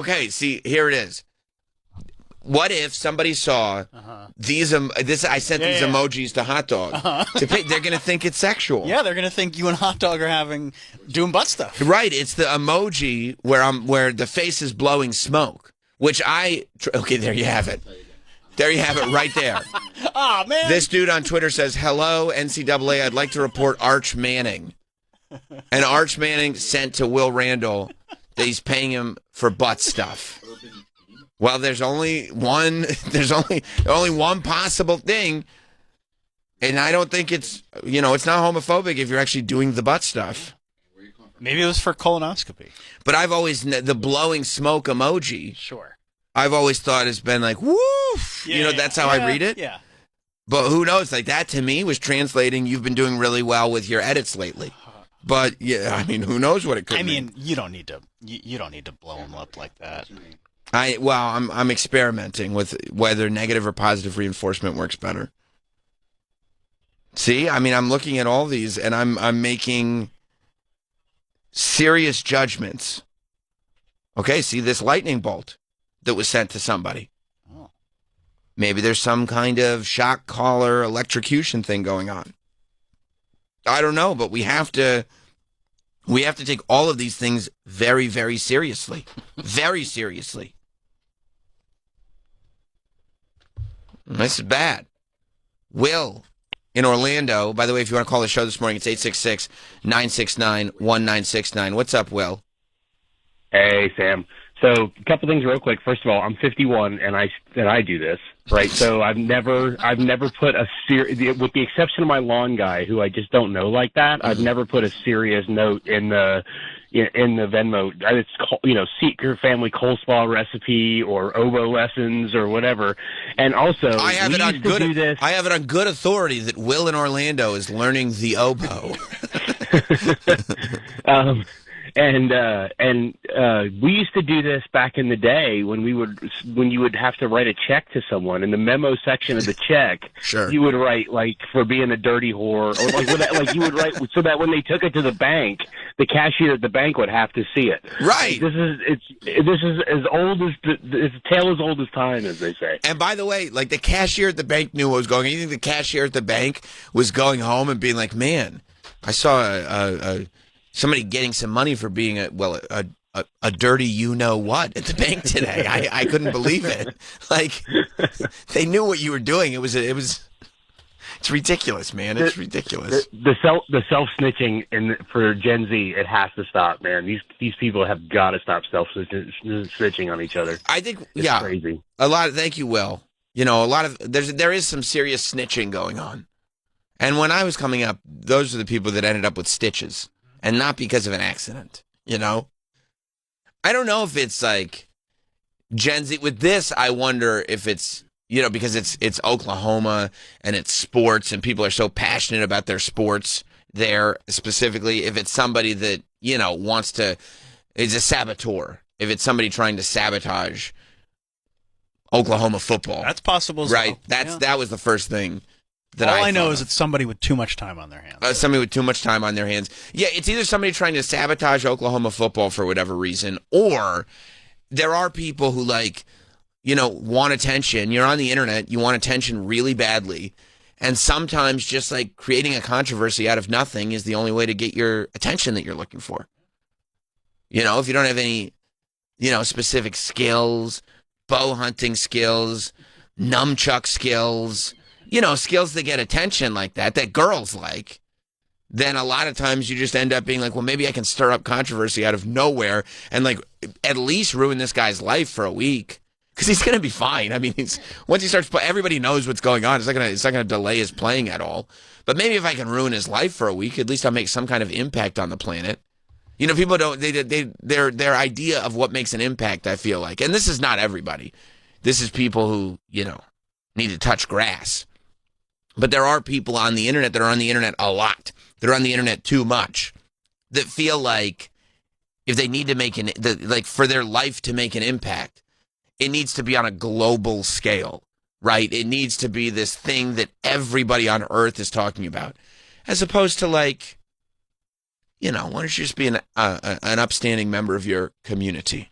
Okay, see, here it is. What if somebody saw these this? I sent these emojis to Hot Dog to pay. They're going to think it's sexual. Yeah, they're gonna think you and Hot Dog are doing butt stuff. Right. It's the emoji where the face is blowing smoke. Which okay. There you have it. There you have it right there. Oh, man. This dude on Twitter says, "Hello, NCAA. I'd like to report Arch Manning." And Arch Manning sent to Will Randall that he's paying him for butt stuff. Well, there's only one possible thing, and I don't think it's not homophobic if you're actually doing the butt stuff. Maybe it was for colonoscopy. But I've always the blowing smoke emoji. Sure. I've always thought has been like woof. That's how I read it. Yeah. But who knows? Like that to me was translating. You've been doing really well with your edits lately. But yeah, I mean, who knows what it could mean? I mean, you don't need to blow them up like that. I'm experimenting with whether negative or positive reinforcement works better. See, I mean, I'm looking at all these and I'm making serious judgments. Okay, see this lightning bolt that was sent to somebody. Oh. Maybe there's some kind of shock collar electrocution thing going on. I don't know, but we have to take all of these things very, very seriously. Very seriously. This is bad. Will in Orlando, by the way, if you want to call the show this morning, it's 866-969-1969. What's up, Will? Hey, Sam. So a couple things real quick. First of all, I'm 51 and I do this, right? So I've never put with the exception of my lawn guy who I just don't know like that. I've never put a serious note in the Venmo. It's seek your family coleslaw recipe or oboe lessons or whatever. And also, I have it on good authority that Will in Orlando is learning the oboe. And we used to do this back in the day when you would have to write a check to someone in the memo section of the check. Sure. You would write like for being a dirty whore, or like you would write so that when they took it to the bank, the cashier at the bank would have to see it. Right. This is as old as it's a tale as old as time, as they say. And by the way, like the cashier at the bank knew what was going on. You think the cashier at the bank was going home and being like, "Man, I saw somebody getting some money for being a dirty you-know-what at the bank today." I couldn't believe it. Like, they knew what you were doing. It's ridiculous, man. It's ridiculous. The self-snitching for Gen Z, it has to stop, man. These people have got to stop self-snitching on each other. I think, it's crazy. Thank you, Will. There is some serious snitching going on. And when I was coming up, those are the people that ended up with stitches. And not because of an accident, I don't know if it's like Gen Z. With this, I wonder if it's, because it's Oklahoma and it's sports and people are so passionate about their sports there specifically. If it's somebody that, is a saboteur. If it's somebody trying to sabotage Oklahoma football. That's possible as right? well. That was the first thing. All I know is it's somebody with too much time on their hands. Somebody with too much time on their hands. Yeah, it's either somebody trying to sabotage Oklahoma football for whatever reason, or there are people who want attention. You're on the internet, you want attention really badly, and sometimes just like creating a controversy out of nothing is the only way to get your attention that you're looking for. If you don't have any, specific skills, bow hunting skills, nunchuck skills, skills that get attention like that girls like, then a lot of times you just end up being like, well, maybe I can stir up controversy out of nowhere and like at least ruin this guy's life for a week because he's going to be fine. I mean, once he starts playing, everybody knows what's going on. It's not going to delay his playing at all. But maybe if I can ruin his life for a week, at least I'll make some kind of impact on the planet. People don't, their idea of what makes an impact, I feel like, and this is not everybody. This is people who, need to touch grass. But there are people on the internet that are on the internet a lot. They're on the internet too much. That feel like if they need to make for their life to make an impact, it needs to be on a global scale, right? It needs to be this thing that everybody on earth is talking about, as opposed to why don't you just be an upstanding member of your community,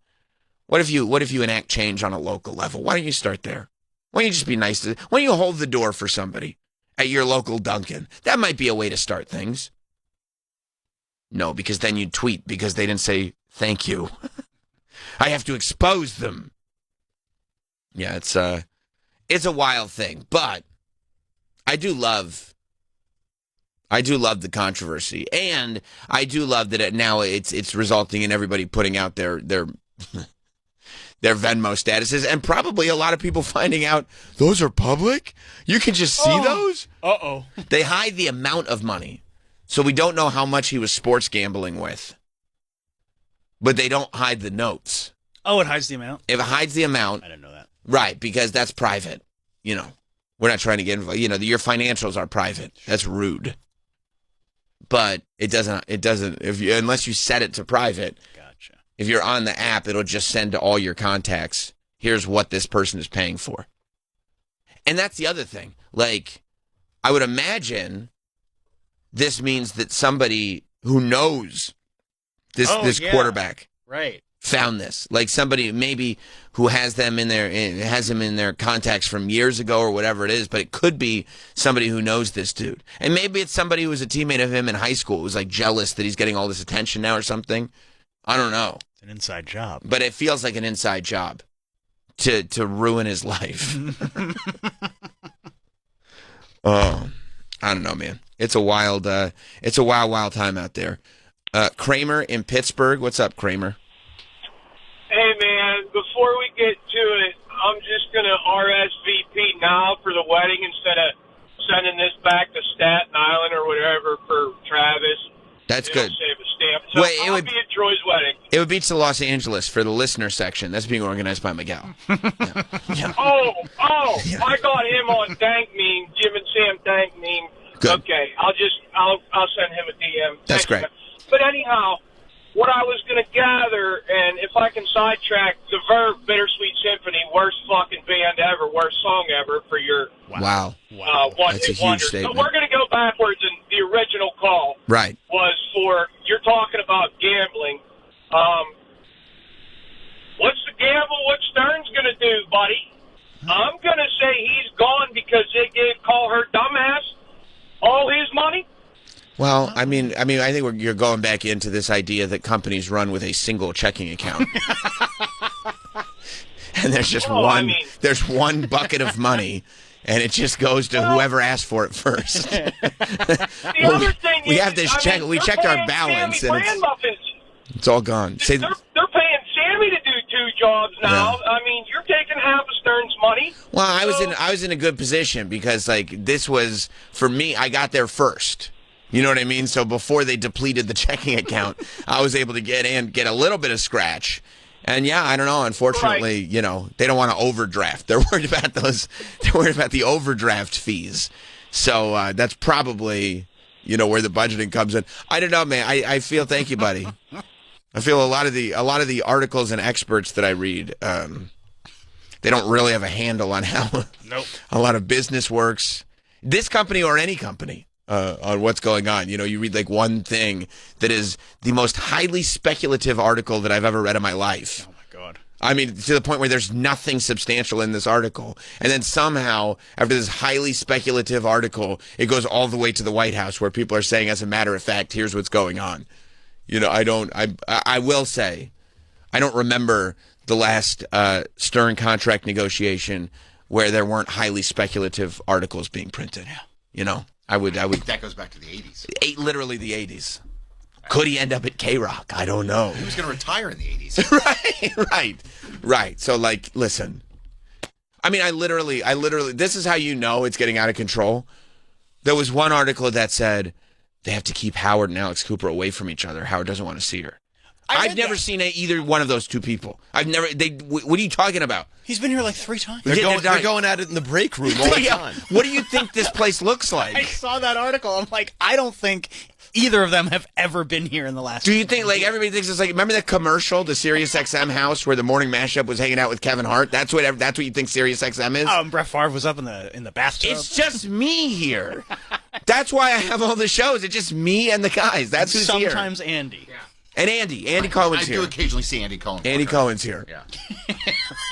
What if you enact change on a local level? Why don't you start there? Why don't you just be nice to? Why don't you hold the door for somebody at your local Dunkin'? That might be a way to start things. No, because then you'd tweet because they didn't say thank you. I have to expose them. Yeah, it's a wild thing, but I do love the controversy, and I do love that now it's resulting in everybody putting out their their Venmo statuses, and probably a lot of people finding out those are public. You can just see those. Uh-oh. They hide the amount of money, so we don't know how much he was sports gambling with. But they don't hide the notes. Oh, it hides the amount? If it hides the amount. I didn't know that. Right, because that's private. You know, we're not trying to get involved. You know, your financials are private. That's rude. But it doesn't, unless you set it to private. Gotcha. If you're on the app, it'll just send to all your contacts, here's what this person is paying for. And that's the other thing. Like, I would imagine this means that somebody who knows this quarterback found this. Like somebody maybe who has them in their contacts from years ago or whatever it is, but it could be somebody who knows this dude. And maybe it's somebody who was a teammate of him in high school who was like jealous that he's getting all this attention now or something. I don't know. It's an inside job. But it feels like an inside job to ruin his life. Oh, I don't know, man. It's a wild time out there. Kramer in Pittsburgh. What's up, Kramer? Hey, man, before we get to it, I'm just going to RSVP now for the wedding instead of sending this back to Staten Island or whatever for Travis. That's good. Save a stamp. So Wait, I'll be at Troy's wedding. It would be to Los Angeles for the listener section. That's being organized by Miguel. Yeah. Oh, I got him on Dank Meme, Jim and Sam Dank Meme. Good. Okay, I'll send him a DM. That's great. But anyhow, what I was going to gather, and if I can sidetrack, the Verve Bittersweet Symphony, worst fucking band ever, worst song ever for your Wow. That's a huge wonder. statement. So we're going to go backwards, and the original call was for, you're talking about gambling. What's the gamble? What Stern's going to do, buddy? I'm going to say he's gone because they call her dumbass all his money. Well, I mean, I think you're going back into this idea that companies run with a single checking account, and there's just there's one bucket of money, and it just goes to whoever asked for it first. The other thing we have this check. We checked our balance, and it's all gone. They're paying Sammy to do 2 jobs now. Yeah. I mean, you're taking half of Stern's money. Well, I was in a good position because like this was for me. I got there first. You know what I mean? So before they depleted the checking account, I was able to get a little bit of scratch. And yeah, I don't know. Unfortunately, you know, they don't want to overdraft. They're worried about those. They're worried about the overdraft fees. So that's probably, you know, where the budgeting comes in. I don't know, man. I feel, thank you, buddy. I feel a lot of the articles and experts that I read, they don't really have a handle on how a lot of business works. This company or any company. On what's going on. You know, you read like one thing that is the most highly speculative article that I've ever read in my life. Oh, my God. I mean, to the point where there's nothing substantial in this article. And then somehow, after this highly speculative article, it goes all the way to the White House where people are saying, as a matter of fact, here's what's going on. You know, I will say, I don't remember the last Stern contract negotiation where there weren't highly speculative articles being printed. You know? I would. That goes back to the 80s. Literally the 80s. Could he end up at K-Rock? I don't know. He was going to retire in the 80s. Right. So, like, listen. I mean, I literally, this is how you know it's getting out of control. There was one article that said they have to keep Howard and Alex Cooper away from each other. Howard doesn't want to see her. I've never seen either one of those two people. What are you talking about? He's been here like 3 times. They're going at it in the break room all the time. What do you think this place looks like? I saw that article. I'm like, I don't think either of them have ever been here in the last. Do you think like everybody thinks it's like? Remember that commercial, the Sirius XM house where the morning mashup was hanging out with Kevin Hart? That's what you think Sirius XM is? Brett Favre was up in the bathtub. It's just me here. That's why I have all the shows. It's just me and the guys. That's who's here. Sometimes Andy. Yeah. And Andy Cohen's I here. do occasionally see Andy Cohen. Andy Cohen's here. Yeah.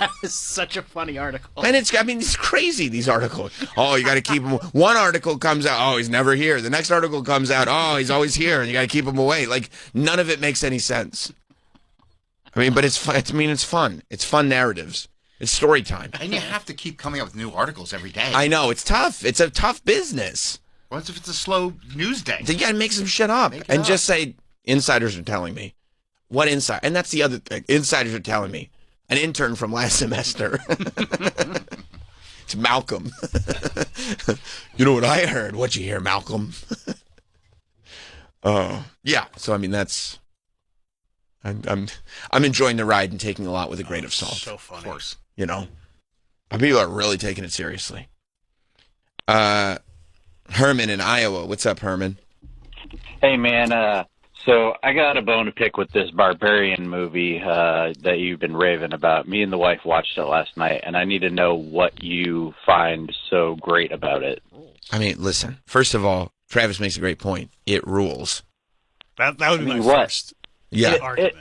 That was such a funny article. And it's crazy, these articles. Oh, you got to keep him. One article comes out, oh, he's never here. The next article comes out, oh, he's always here, and you got to keep him away. Like, none of it makes any sense. I mean, but it's fun. It's fun. It's fun narratives. It's story time. And you have to keep coming up with new articles every day. I know. It's tough. It's a tough business. What if it's a slow news day? You got to make some shit up and just say, insiders are telling me. What inside? And that's the other thing. Insiders are telling me. An intern from last semester. It's Malcolm. You know what I heard? What you hear, Malcolm? Yeah. So I mean, that's. I'm enjoying the ride and taking a lot with a grain of salt. So funny. Of course. You know, but people are really taking it seriously. Herman in Iowa. What's up, Herman? Hey, man. So I got a bone to pick with this Barbarian movie that you've been raving about. Me and the wife watched it last night, and I need to know what you find so great about it. I mean, listen. First of all, Travis makes a great point. It rules. That would be my What? first Yeah. argument.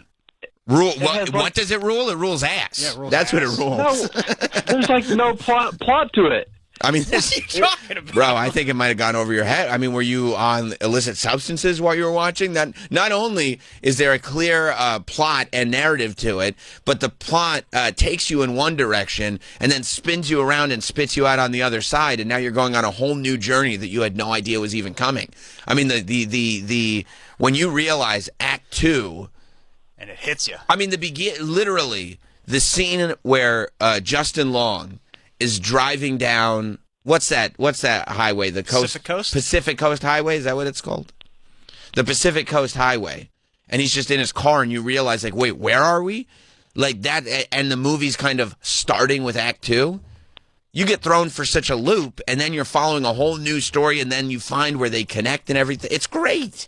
What does it rule? It rules ass. Yeah, it rules That's what it ass. rules. No, there's like no plot to it. I mean, What are you talking about? bro, I think it might have gone over your head. I mean, were you on illicit substances while you were watching? That not only is there a clear plot and narrative to it, but the plot takes you in one direction and then spins you around and spits you out on the other side, and now you're going on a whole new journey that you had no idea was even coming. I mean, the when you realize Act 2, And it hits you. I mean, literally the scene where Justin Long is driving down what's that highway? The Pacific Coast Highway, is that what it's called? The Pacific Coast Highway. And he's just in his car and you realize, like, wait, where are we? Like that, and the movie's kind of starting with Act 2. You get thrown for such a loop, and then you're following a whole new story, and then you find where they connect and everything. It's great.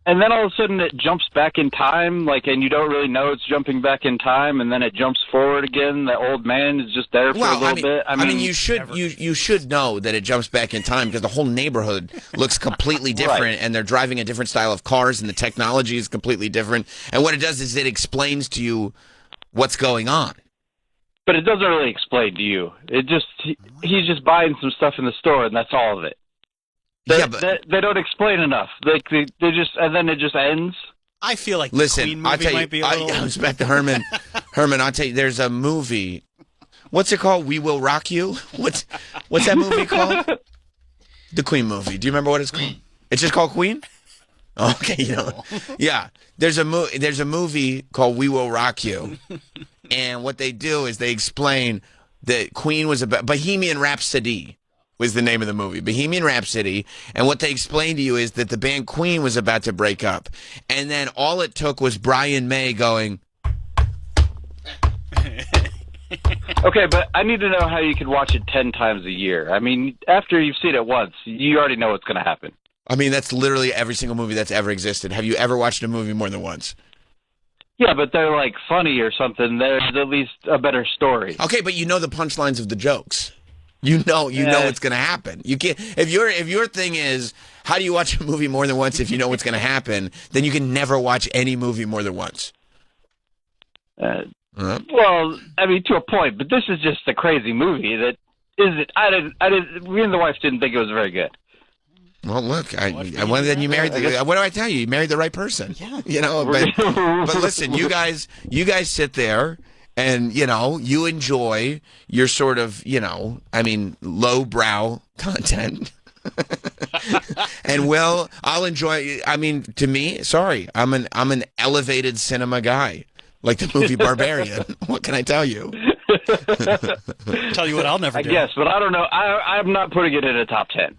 And then all of a sudden it jumps back in time, and you don't really know it's jumping back in time, and then it jumps forward again. The old man is just there for a little bit. I mean, you should know that it jumps back in time because the whole neighborhood looks completely different, Right. and they're driving a different style of cars, and the technology is completely different. And what it does is it explains to you what's going on. But it doesn't really explain to you. He's just buying some stuff in the store, and that's all of it. They don't explain enough. They just, and then it just ends. I feel like Listen, the Queen I'll movie tell you, might be a little... I was back to Herman. Herman, I'll tell you, there's a movie. What's it called? We Will Rock You? What's that movie called? The Queen movie. Do you remember what it's called? It's just called Queen? Okay, you know. Yeah. There's a movie called We Will Rock You. And what they do is they explain that Queen was about Bohemian Rhapsody. Was the name of the movie, Bohemian Rhapsody, and what they explained to you is that the band Queen was about to break up, and then all it took was Brian May going. Okay, but I need to know how you can watch it 10 times a year. I mean, after you've seen it once, you already know what's going to happen. I mean, that's literally every single movie that's ever existed. Have you ever watched a movie more than once? Yeah, but they're like funny or something. There's at least a better story. Okay, but you know the punchlines of the jokes. You know what's going to happen. You can't if your thing is how do you watch a movie more than once if you know what's going to happen, then you can never watch any movie more than once. Well, I mean to a point, but this is just a crazy movie that isn't. Me and the wife didn't think it was very good. Well, look, then you married what do I tell you? You married the right person. Yeah. You know, but listen, you guys sit there. And, you know, you enjoy your sort of, you know, I mean, lowbrow content. And I'll enjoy, I mean, to me, sorry, I'm an elevated cinema guy. Like the movie Barbarian. What can I tell you? Tell you what I'll never do. I guess, but I don't know. I'm not putting it in a top 10.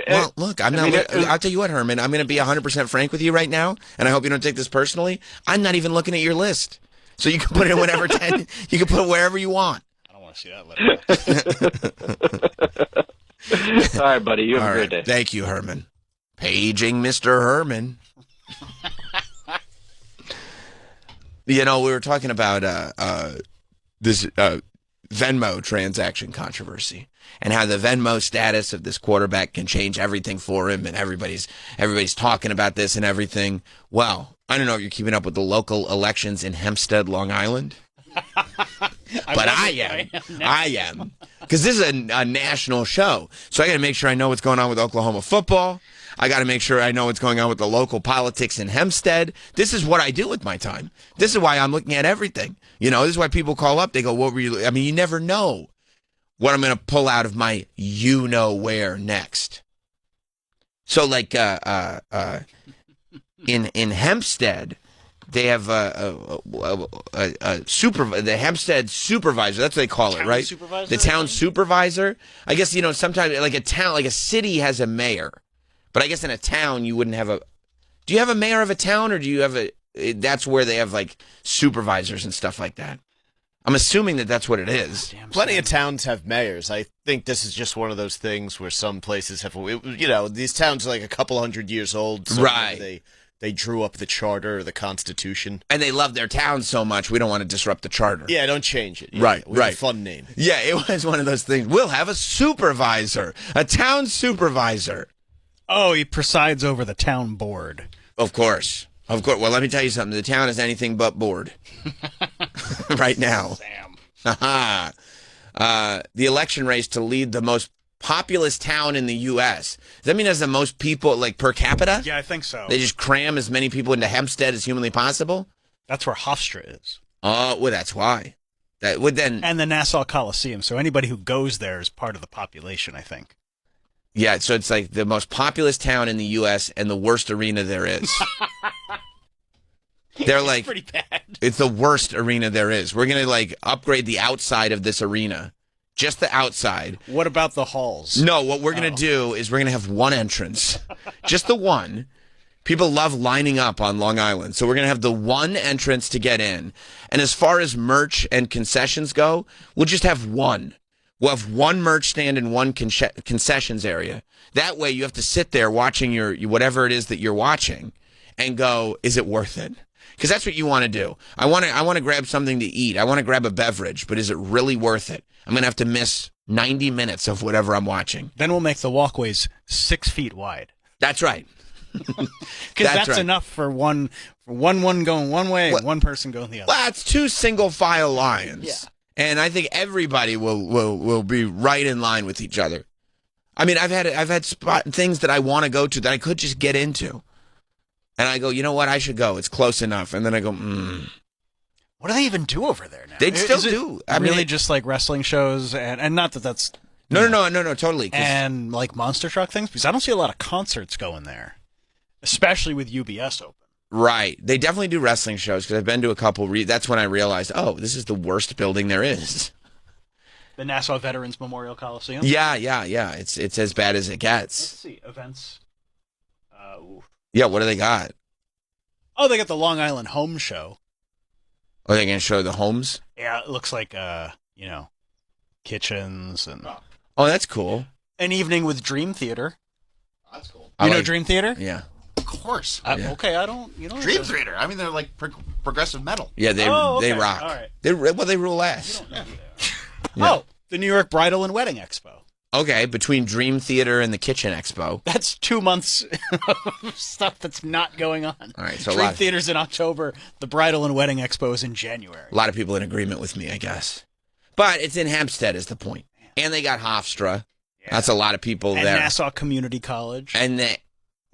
Well, look, I'll tell you what, Herman, I'm going to be 100% frank with you right now, and I hope you don't take this personally. I'm not even looking at your list. So you can put it in whatever 10, you can put it wherever you want. I don't want to see that letter. All right, buddy. You have a great day. Thank you, Herman. Paging Mr. Herman. You know, we were talking about this Venmo transaction controversy and how the Venmo status of this quarterback can change everything for him, and everybody's talking about this and everything. Well, I don't know if you're keeping up with the local elections in Hempstead, Long Island. But I am. Because this is a national show. So I got to make sure I know what's going on with Oklahoma football. I got to make sure I know what's going on with the local politics in Hempstead. This is what I do with my time. This is why I'm looking at everything. You know, this is why people call up. They go, what were you? I mean, you never know what I'm going to pull out of my you-know-where next. So, like, in Hempstead, they have the Hempstead supervisor. That's what they call it, right? Supervisor, the town supervisor. I guess, you know, sometimes like a city has a mayor, but I guess in a town you wouldn't have a. Do you have a mayor of a town, or do you have that's where they have like supervisors and stuff like that? I'm assuming that's what it is. Plenty of towns have mayors. I think this is just one of those things where some places have, you know, these towns are like a couple hundred years old. So right. They drew up the charter or the Constitution. And they love their town so much, we don't want to disrupt the charter. Yeah, don't change it. Yeah, right. A fun name. Yeah, it was one of those things. We'll have a supervisor, a town supervisor. Oh, he presides over the town board. Of course. Well, let me tell you something. The town is anything but bored right now. Sam. The election race to lead the most populous town in the U.S. Does that mean it has the most people, like, per capita? Yeah, I think so. They just cram as many people into Hempstead as humanly possible? That's where Hofstra is. Oh, well, that's why. That would then. And the Nassau Coliseum. So anybody who goes there is part of the population, I think. Yeah, so it's like the most populous town in the U.S. and the worst arena there is. They're like, pretty bad. It's the worst arena there is. We're going to, like, upgrade the outside of this arena. Just the outside. What about the halls? No, what we're going to do is we're going to have one entrance. Just the one. People love lining up on Long Island. So we're going to have the one entrance to get in. And as far as merch and concessions go, we'll just have one. We'll have one merch stand and one concessions area. That way you have to sit there watching your whatever it is that you're watching and go, is it worth it? Because that's what you want to do. I want to grab something to eat. I want to grab a beverage, but is it really worth it? I'm going to have to miss 90 minutes of whatever I'm watching. Then we'll make the walkways 6 feet wide. That's right. Because that's right. Enough for one going one way and one person going the other. Well, it's 2 single file lines. Yeah. And I think everybody will be right in line with each other. I mean, I've had things that I want to go to that I could just get into. And I go, you know what? I should go. It's close enough. And then I go, What do they even do over there now? They still do. I mean, really just like wrestling shows and not that that's... No, totally. And like monster truck things? Because I don't see a lot of concerts going there. Especially with UBS open. Right. They definitely do wrestling shows because I've been to a couple. That's when I realized, oh, this is the worst building there is. The Nassau Veterans Memorial Coliseum? Yeah. It's as bad as it gets. Let's see. Events. Yeah, what do they got? Oh, they got the Long Island Home Show. Are they going to show the homes? Yeah, it looks like, kitchens and... Oh, that's cool. An evening with Dream Theater. That's cool. You know Dream Theater? Yeah. Of course. Yeah. Okay, I don't... Dream Theater. I mean, they're like progressive metal. Yeah, they rock. All right. They rule ass. You don't know who they are. Oh, the New York Bridal and Wedding Expo. Okay, between Dream Theater and the Kitchen Expo. That's 2 months of stuff that's not going on. All right, so Dream Theater's in October. The Bridal and Wedding Expo is in January. A lot of people in agreement with me, I guess. But it's in Hempstead is the point. And they got Hofstra. Yeah. That's a lot of people and there. And Nassau Community College. And the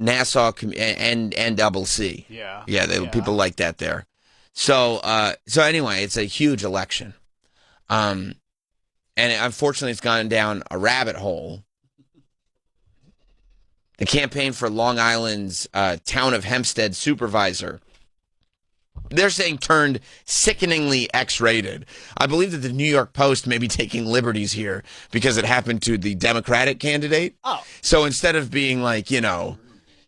Nassau and Double C. Yeah. Yeah, people like that there. So anyway, it's a huge election. And unfortunately, it's gone down a rabbit hole. The campaign for Long Island's town of Hempstead supervisor, they're saying turned sickeningly X-rated. I believe that the New York Post may be taking liberties here because it happened to the Democratic candidate. Oh. So instead of being like,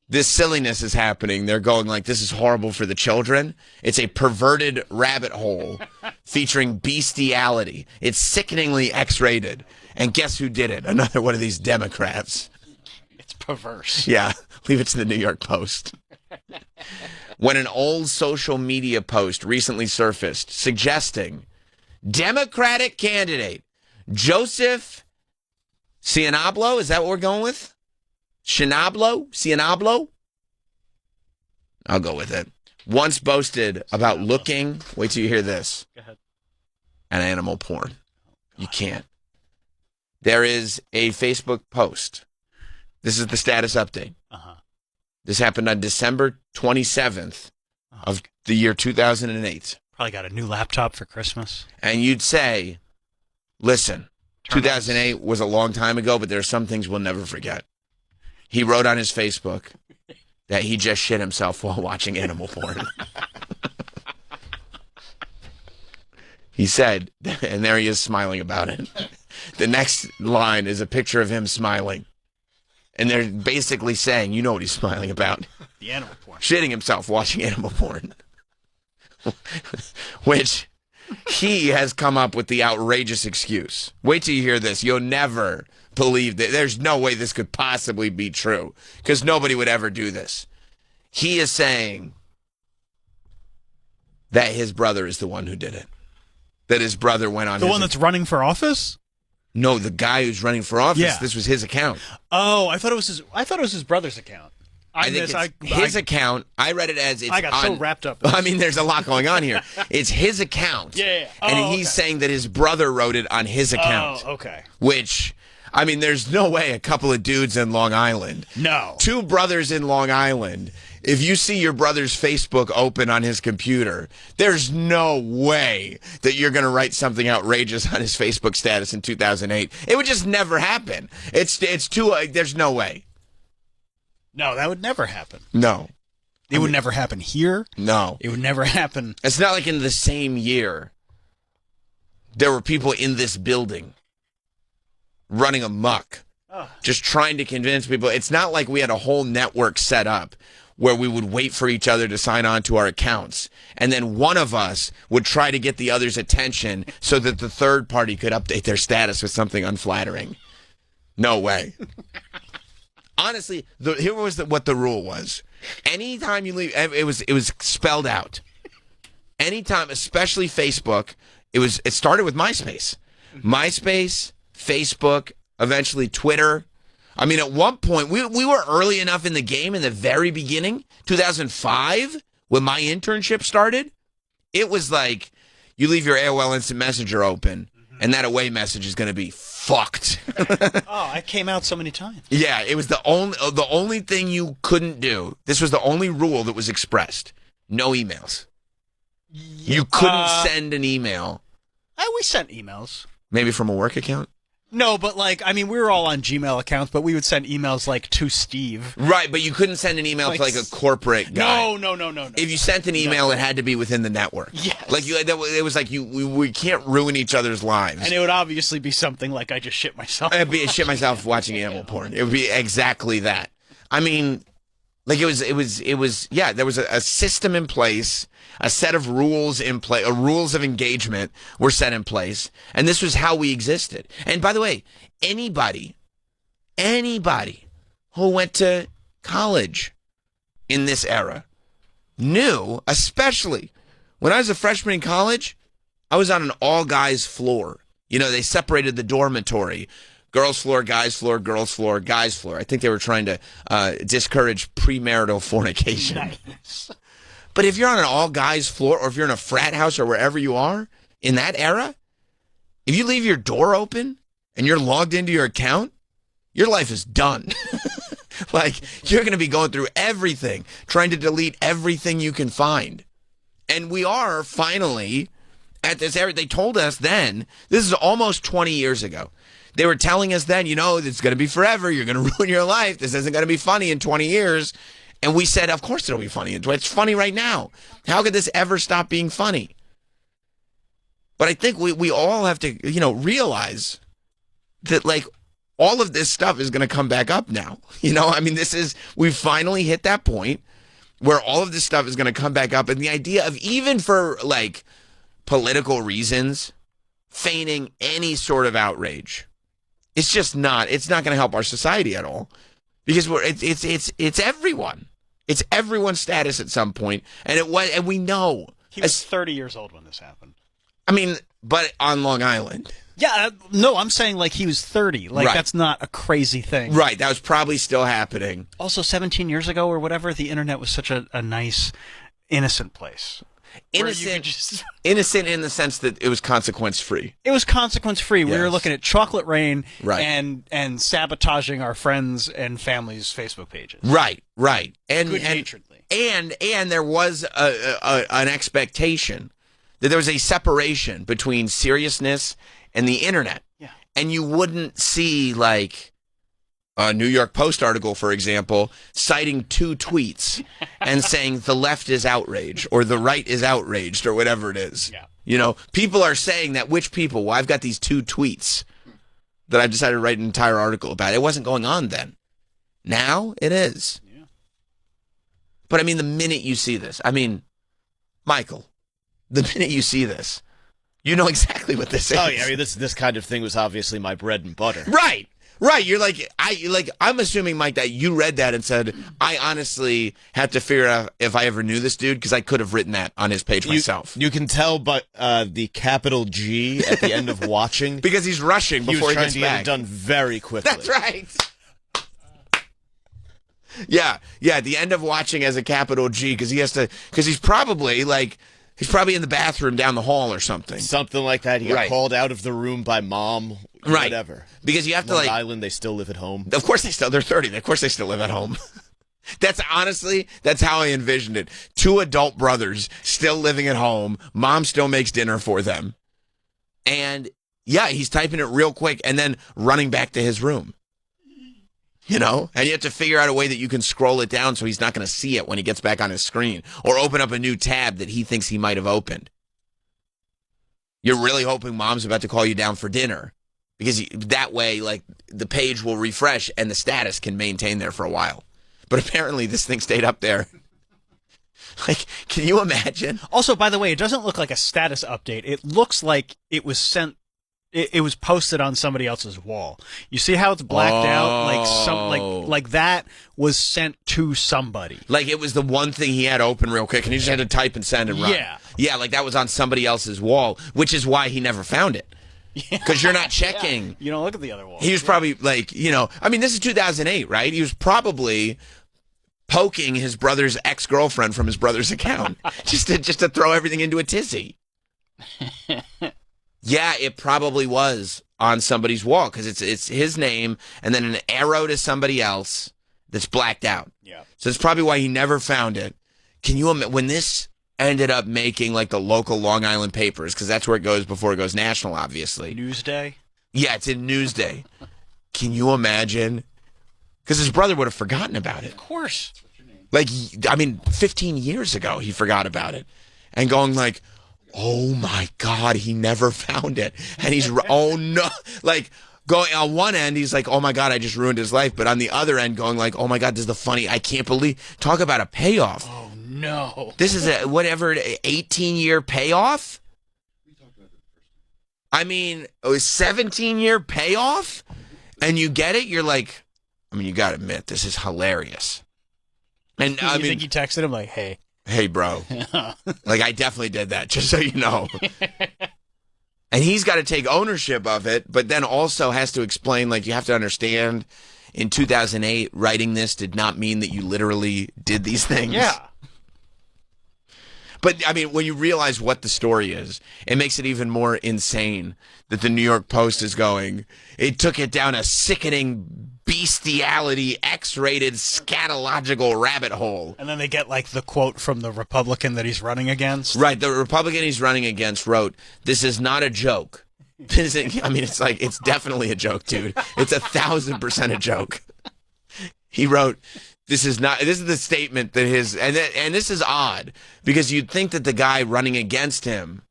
this silliness is happening, they're going like, this is horrible for the children. It's a perverted rabbit hole featuring bestiality. It's sickeningly X-rated. And guess who did it? Another one of these Democrats. It's perverse. Yeah, leave it to the New York Post. When an old social media post recently surfaced suggesting Democratic candidate Joseph Cianablo, is that what we're going with? Cianablo? I'll go with it. once boasted about looking, wait till you hear this, Go ahead. at animal porn. You can't. There is a Facebook post. This is the status update. Uh-huh. This happened on December 27th of the year 2008. Probably got a new laptop for Christmas. And you'd say, listen, 2008 was a long time ago, but there are some things we'll never forget. He wrote on his Facebook that he just shit himself while watching animal porn. He said, and there he is smiling about it. The next line is a picture of him smiling. And they're basically saying, you know what he's smiling about. The animal porn. Shitting himself watching animal porn. Which he has come up with the outrageous excuse. Wait till you hear this. You'll never believe that. There's no way this could possibly be true. Because nobody would ever do this. He is saying that his brother is the one who did it. That his brother went on the one that's running for office? No, the guy who's running for office. Yeah. This was his account. Oh, I thought it was his brother's account. I think it's his account. I read it as it's I got on, so wrapped up. I mean, there's a lot going on here. It's his account. Yeah. Oh, and he's saying that his brother wrote it on his account. Oh, okay. Which, I mean, there's no way a couple of dudes in Long Island. No. Two brothers in Long Island. If you see your brother's Facebook open on his computer, there's no way that you're going to write something outrageous on his Facebook status in 2008. It would just never happen. It's too, there's no way. No, that would never happen. No. It would never happen here. No. It would never happen. It's not like in the same year there were people in this building running amok, just trying to convince people. It's not like we had a whole network set up where we would wait for each other to sign on to our accounts, and then one of us would try to get the other's attention so that the third party could update their status with something unflattering. No way. Honestly, here was what the rule was. Anytime you leave, it was spelled out. Anytime, especially Facebook, it started with MySpace. MySpace, Facebook, eventually Twitter. I mean, at one point, we were early enough in the game in the very beginning, 2005, when my internship started. It was like, you leave your AOL Instant Messenger open, and that away message is going to be fucked. Oh, I came out so many times. Yeah, it was the only thing you couldn't do. This was the only rule that was expressed. No emails. You couldn't send an email. We sent emails. Maybe from a work account? No, but we were all on Gmail accounts, but we would send emails to Steve. Right, but you couldn't send an email to a corporate guy. No. If you sent an email, it had to be within the network. Yes. It was like we can't ruin each other's lives. And it would obviously be something like I just shit myself. It'd be shit myself watching animal porn. It would be exactly that. I mean, there was a system in place, a set of rules in place, rules of engagement were set in place, and this was how we existed. And by the way, anybody who went to college in this era knew, especially when I was a freshman in college, I was on an all-guys floor. You know, they separated the dormitory. Girls' floor, guys' floor, girls' floor, guys' floor. I think they were trying to discourage premarital fornication. Nice. But if you're on an all-guys floor, or if you're in a frat house or wherever you are in that era, if you leave your door open and you're logged into your account, your life is done. You're going to be going through everything, trying to delete everything you can find. And we are finally at this era. They told us then, this is almost 20 years ago. They were telling us then, it's going to be forever. You're going to ruin your life. This isn't going to be funny in 20 years. And we said, of course it'll be funny. It's funny right now. How could this ever stop being funny? But I think we all have to, realize that, all of this stuff is going to come back up now. We've finally hit that point where all of this stuff is going to come back up. And the idea of, even for, political reasons, feigning any sort of outrage, it's not going to help our society at all. Because it's everyone. It's everyone's status at some point, and we know. He was 30 years old when this happened. I mean, but on Long Island. Yeah, no, I'm saying he was 30. Right. That's not a crazy thing. Right, that was probably still happening. Also, 17 years ago or whatever, the internet was such a nice. innocent place. Where you could Innocent, just- innocent in the sense that it was consequence free. It was consequence free. We were Yes. looking at chocolate rain Right. and sabotaging our friends and family's Facebook pages. Right. And Good naturedly. and there was an expectation that there was a separation between seriousness and the internet. Yeah. And you wouldn't see like a New York Post article, for example, citing 2 tweets and saying the left is outraged or the right is outraged or whatever it is. Yeah. You know, people are saying that. Which people? Well, I've got these 2 tweets that I've decided to write an entire article about. It wasn't going on then. Now it is. Yeah. But I mean, the minute you see this, I mean, Michael, the minute you see this, you know exactly what this is. Oh yeah, I mean this kind of thing was obviously my bread and butter. Right. You're like, I'm assuming, Mike, that you read that and said, I honestly had to figure out if I ever knew this dude because I could have written that on his page myself. You can tell by the capital G at the end of watching. Because he's rushing He before was he trying gets to back. get it done very quickly. That's right. Yeah, at the end of watching as a capital G because he's probably in the bathroom down the hall or something. Something like that. He got Right. called out of the room by mom. Right. Whatever. Because you have to Long Island, they still live at home. Of course they're 30. Of course they still live at home. That's how I envisioned it. 2 adult brothers still living at home. Mom still makes dinner for them. And yeah, he's typing it real quick and then running back to his room. You know, and you have to figure out a way that you can scroll it down so he's not going to see it when he gets back on his screen or open up a new tab that he thinks he might have opened. You're really hoping mom's about to call you down for dinner because that way, like, the page will refresh and the status can maintain there for a while. But apparently this thing stayed up there. Like, can you imagine? Also, by the way, it doesn't look like a status update. It looks like it was sent. It was posted on somebody else's wall. You see how it's blacked out? Like that was sent to somebody. Like it was the one thing he had open real quick and he just had to type and send and run. Yeah, like that was on somebody else's wall, which is why he never found it. Because you're not checking. Yeah. You don't look at the other wall. He was probably like, I mean, this is 2008, right? He was probably poking his brother's ex-girlfriend from his brother's account just to throw everything into a tizzy. Yeah, it probably was on somebody's wall because it's his name and then an arrow to somebody else that's blacked out. Yeah. So that's probably why he never found it. Can you imagine when this ended up making like the local Long Island papers because that's where it goes before it goes national, obviously. Newsday? Yeah, it's in Newsday. Can you imagine? Because his brother would have forgotten about it. Of course. Like, I mean, 15 years ago, he forgot about it. And going like, oh my God, he never found it. And he's, oh no. Like, going on one end, he's like, oh my God, I just ruined his life. But on the other end, going like, oh my God, this is the funny, I can't believe, talk about a payoff. Oh no. This is a, whatever, 18-year payoff? I mean, a 17-year payoff? And you get it? You're like, I mean, you got to admit, this is hilarious. And I You mean, think you texted him like, hey, bro. Like, I definitely did that, just so you know. And he's got to take ownership of it, but then also has to explain, like, you have to understand, in 2008, writing this did not mean that you literally did these things. yeah. But, I mean, when you realize what the story is, it makes it even more insane that the New York Post is going, it took it down a sickening bestiality, X-rated, scatological rabbit hole. And then they get like the quote from the Republican that he's running against. Right, the Republican he's running against wrote, "This is not a joke." I mean, it's like, it's definitely a joke, dude. It's 1,000% a joke. He wrote, this is the statement that and this is odd, because you'd think that the guy running against him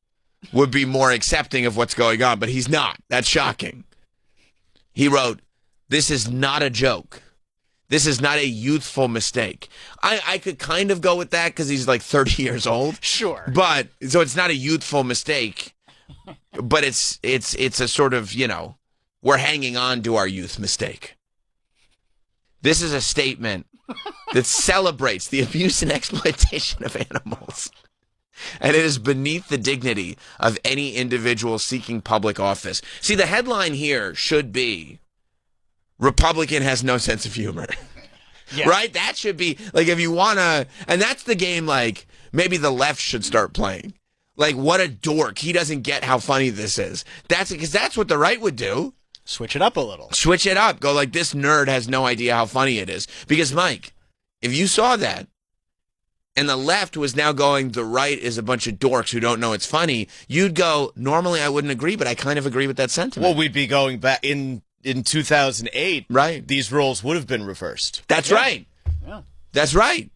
would be more accepting of what's going on, but he's not. That's shocking. He wrote, "This is not a joke. This is not a youthful mistake." I could kind of go with that because he's like 30 years old. Sure. But, so it's not a youthful mistake, but it's a sort of, we're hanging on to our youth mistake. This is a statement that celebrates the abuse and exploitation of animals. And it is beneath the dignity of any individual seeking public office. See, the headline here should be, Republican has no sense of humor. Yeah. right? That should be, like, if you want to, and that's the game, like, maybe the left should start playing. Like, what a dork. He doesn't get how funny this is. Because that's what the right would do. Switch it up a little. Switch it up. Go like, this nerd has no idea how funny it is. Because, Mike, if you saw that, and the left was now going, the right is a bunch of dorks who don't know it's funny, you'd go, normally I wouldn't agree, but I kind of agree with that sentiment. Well, we'd be going back in 2008. Right. These roles would have been reversed. That's right. Yeah. That's right.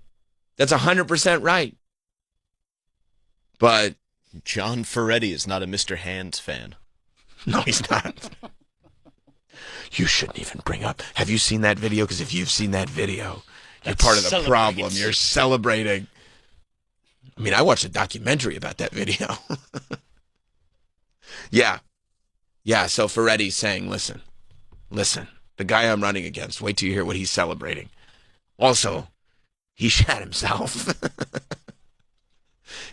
That's 100% right. But John Ferretti is not a Mr. Hands fan. no, he's not. You shouldn't even bring up. Have you seen that video? Because if you've seen that video, you're part of the problem. You're celebrating. I mean, I watched a documentary about that video. Yeah. Yeah, so Ferretti's saying, listen, the guy I'm running against, wait till you hear what he's celebrating. Also, he shat himself.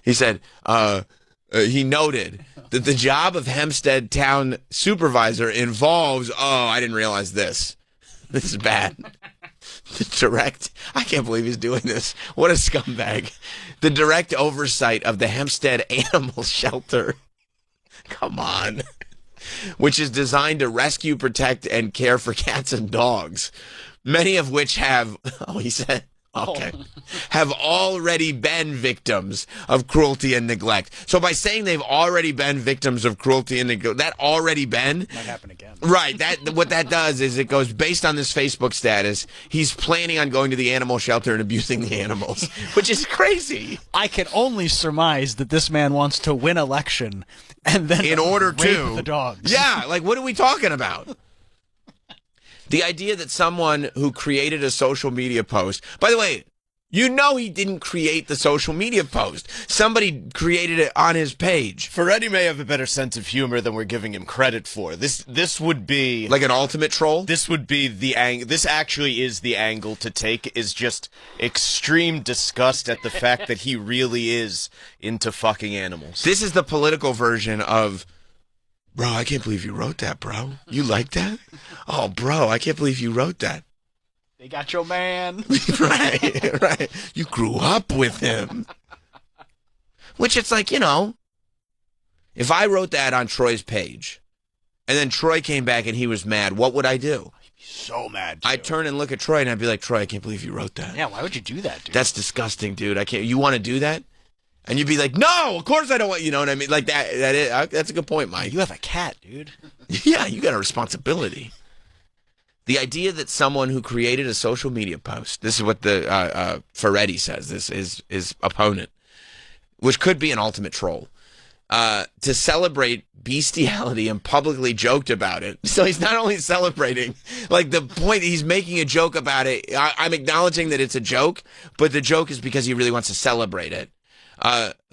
He said, he noted that the job of Hempstead town supervisor involves, I didn't realize this. This is bad. I can't believe he's doing this. What a scumbag. The direct oversight of the Hempstead Animal Shelter. Come on. Which is designed to rescue, protect, and care for cats and dogs. Many of which have, he said, okay, have already been victims of cruelty and neglect. So by saying they've already been victims of cruelty and neglect, that already been Might happen again. Right. What that does is it goes based on this Facebook status. He's planning on going to the animal shelter and abusing the animals, which is crazy. I can only surmise that this man wants to win election and then In order rape to the dogs. Yeah. Like, what are we talking about? The idea that someone who created a social media post, by the way, you know he didn't create the social media post. Somebody created it on his page. Ferretti may have a better sense of humor than we're giving him credit for. This would be Like an ultimate troll? This would be the angle. This actually is the angle to take. Is just extreme disgust at the fact that he really is into fucking animals. This is the political version of, bro, I can't believe you wrote that, bro. You like that? Oh, bro, I can't believe you wrote that. They got your man. Right. You grew up with him. Which it's like, if I wrote that on Troy's page, and then Troy came back and he was mad, what would I do? So mad, too. I'd turn and look at Troy and I'd be like, Troy, I can't believe you wrote that. Yeah, why would you do that, dude? That's disgusting, dude. I can't. You want to do that? And you'd be like, no, of course I don't want, you know what I mean? Like that's a good point, Mike. You have a cat, dude. Yeah, you got a responsibility. The idea that someone who created a social media post, this is what the Ferretti says, this is his opponent, which could be an ultimate troll, to celebrate bestiality and publicly joked about it. So he's not only celebrating, like the point, he's making a joke about it. I'm acknowledging that it's a joke, but the joke is because he really wants to celebrate it.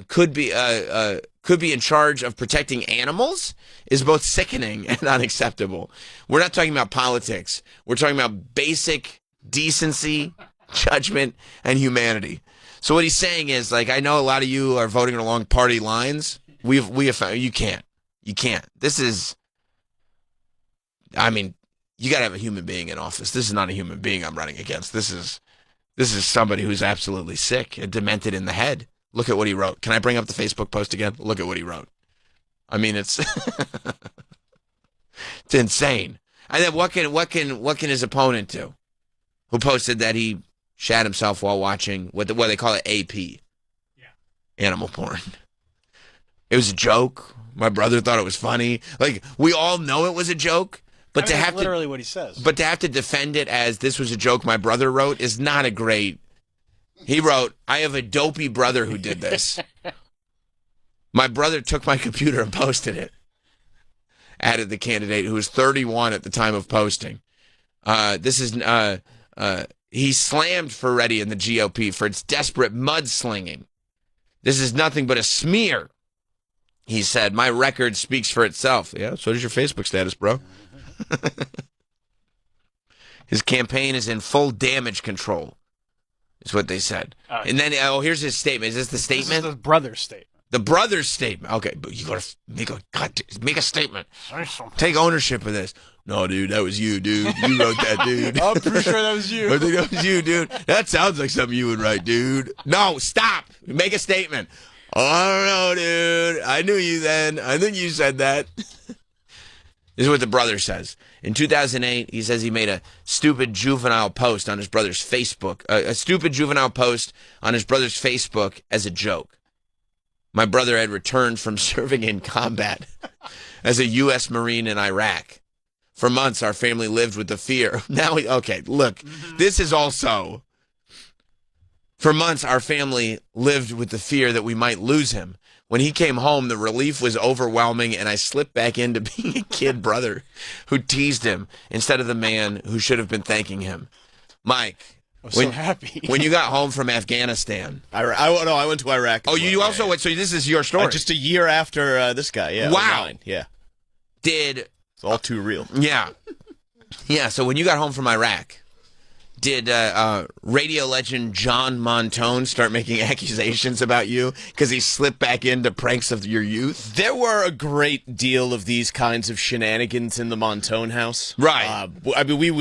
Could be in charge of protecting animals is both sickening and unacceptable. We're not talking about politics. We're talking about basic decency, judgment, and humanity. So what he's saying is, like, I know a lot of you are voting along party lines. We have found you can't. This is, I mean, you got to have a human being in office. This is not a human being I'm running against. This is somebody who's absolutely sick and demented in the head. Look at what he wrote. Can I bring up the Facebook post again? Look at what he wrote. I mean, it's it's insane. And then what can his opponent do? Who posted that he shat himself while watching what they call it, AP? Yeah. Animal porn. It was a joke. My brother thought it was funny. Like, we all know it was a joke, but to have literally what he says. But to have to defend it as this was a joke my brother wrote is not a great. He wrote, I have a dopey brother who did this. My brother took my computer and posted it. Added the candidate who was 31 at the time of posting. He slammed Ferretti and the GOP for its desperate mudslinging. This is nothing but a smear. He said, my record speaks for itself. Yeah, so does your Facebook status, bro. His campaign is in full damage control. Is what they said. And then, here's his statement. Is this the statement? This is the brother's statement. The brother's statement. Okay, but you gotta make a statement. Take ownership of this. No, dude, that was you, dude. You wrote that, dude. I'm pretty sure that was you. I think that was you, dude. That sounds like something you would write, dude. No, stop. Make a statement. Oh, I don't know, dude. I knew you then. I think you said that. This is what the brother says. In 2008, he says he made a stupid juvenile post on his brother's Facebook. A stupid juvenile post on his brother's Facebook as a joke. My brother had returned from serving in combat as a U.S. Marine in Iraq. For months, our family lived with the fear. This is also... For months, our family lived with the fear that we might lose him. When he came home, the relief was overwhelming, and I slipped back into being a kid brother who teased him instead of the man who should have been thanking him. Mike, I'm so happy. When you got home from Afghanistan. I went to Iraq. Oh, you also went, so this is your story. Just a year after this guy, yeah. Wow. 09, yeah. It's all too real. Yeah. Yeah, so when you got home from Iraq, did radio legend John Montone start making accusations about you because he slipped back into pranks of your youth? There were a great deal of these kinds of shenanigans in the Montone house. Right. I mean, we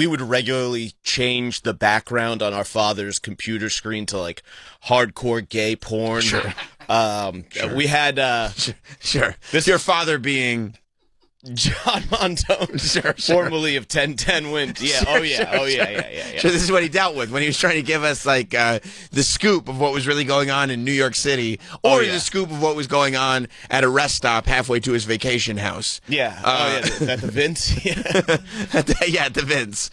would regularly change the background on our father's computer screen to like hardcore gay porn. Sure. We had sure. This your father being John Montone, formerly of 1010 Wind. Yeah, yeah. So this is what he dealt with when he was trying to give us like the scoop of what was really going on in New York City, or the scoop of what was going on at a rest stop halfway to his vacation house. Yeah. At the Vince. Yeah. At the Vince.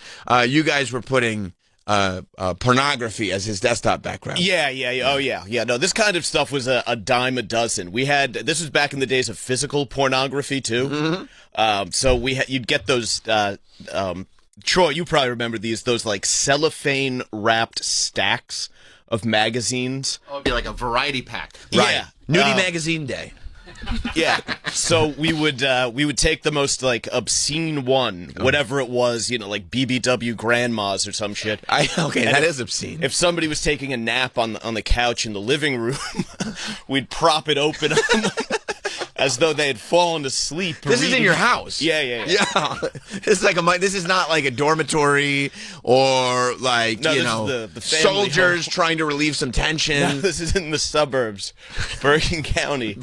You guys were putting pornography as his desktop background. Yeah. Oh, yeah. No, this kind of stuff was a dime a dozen. This was back in the days of physical pornography too. Mm-hmm. So you'd get those. Troy, you probably remember those like cellophane wrapped stacks of magazines. Oh, it'd be like a variety pack. Right. Yeah. Nudie Magazine Day. Yeah. So we would take the most like obscene one, whatever it was, like BBW grandmas or some shit. That is obscene. If somebody was taking a nap on the couch in the living room, we'd prop it open on them as though they had fallen asleep. This is in your house. Yeah. This is not like a dormitory or like the soldiers trying to relieve some tension. No, this is in the suburbs, Bergen County.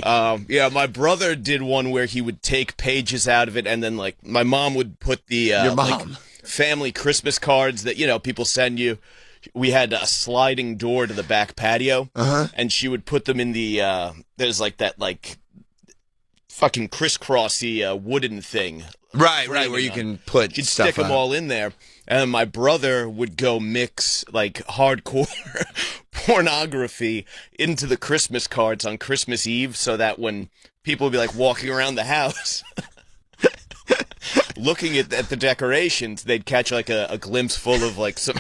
Yeah, my brother did one where he would take pages out of it, and then like my mom would put the family Christmas cards that people send you. We had a sliding door to the back patio, and she would put them in the there's like that like fucking crisscrossy wooden thing. Right, where you can put You'd stuff stick them up. all in there. And my brother would go mix like hardcore pornography into the Christmas cards on Christmas Eve, so that when people would be like walking around the house looking at the decorations, they'd catch like a glimpse full of like some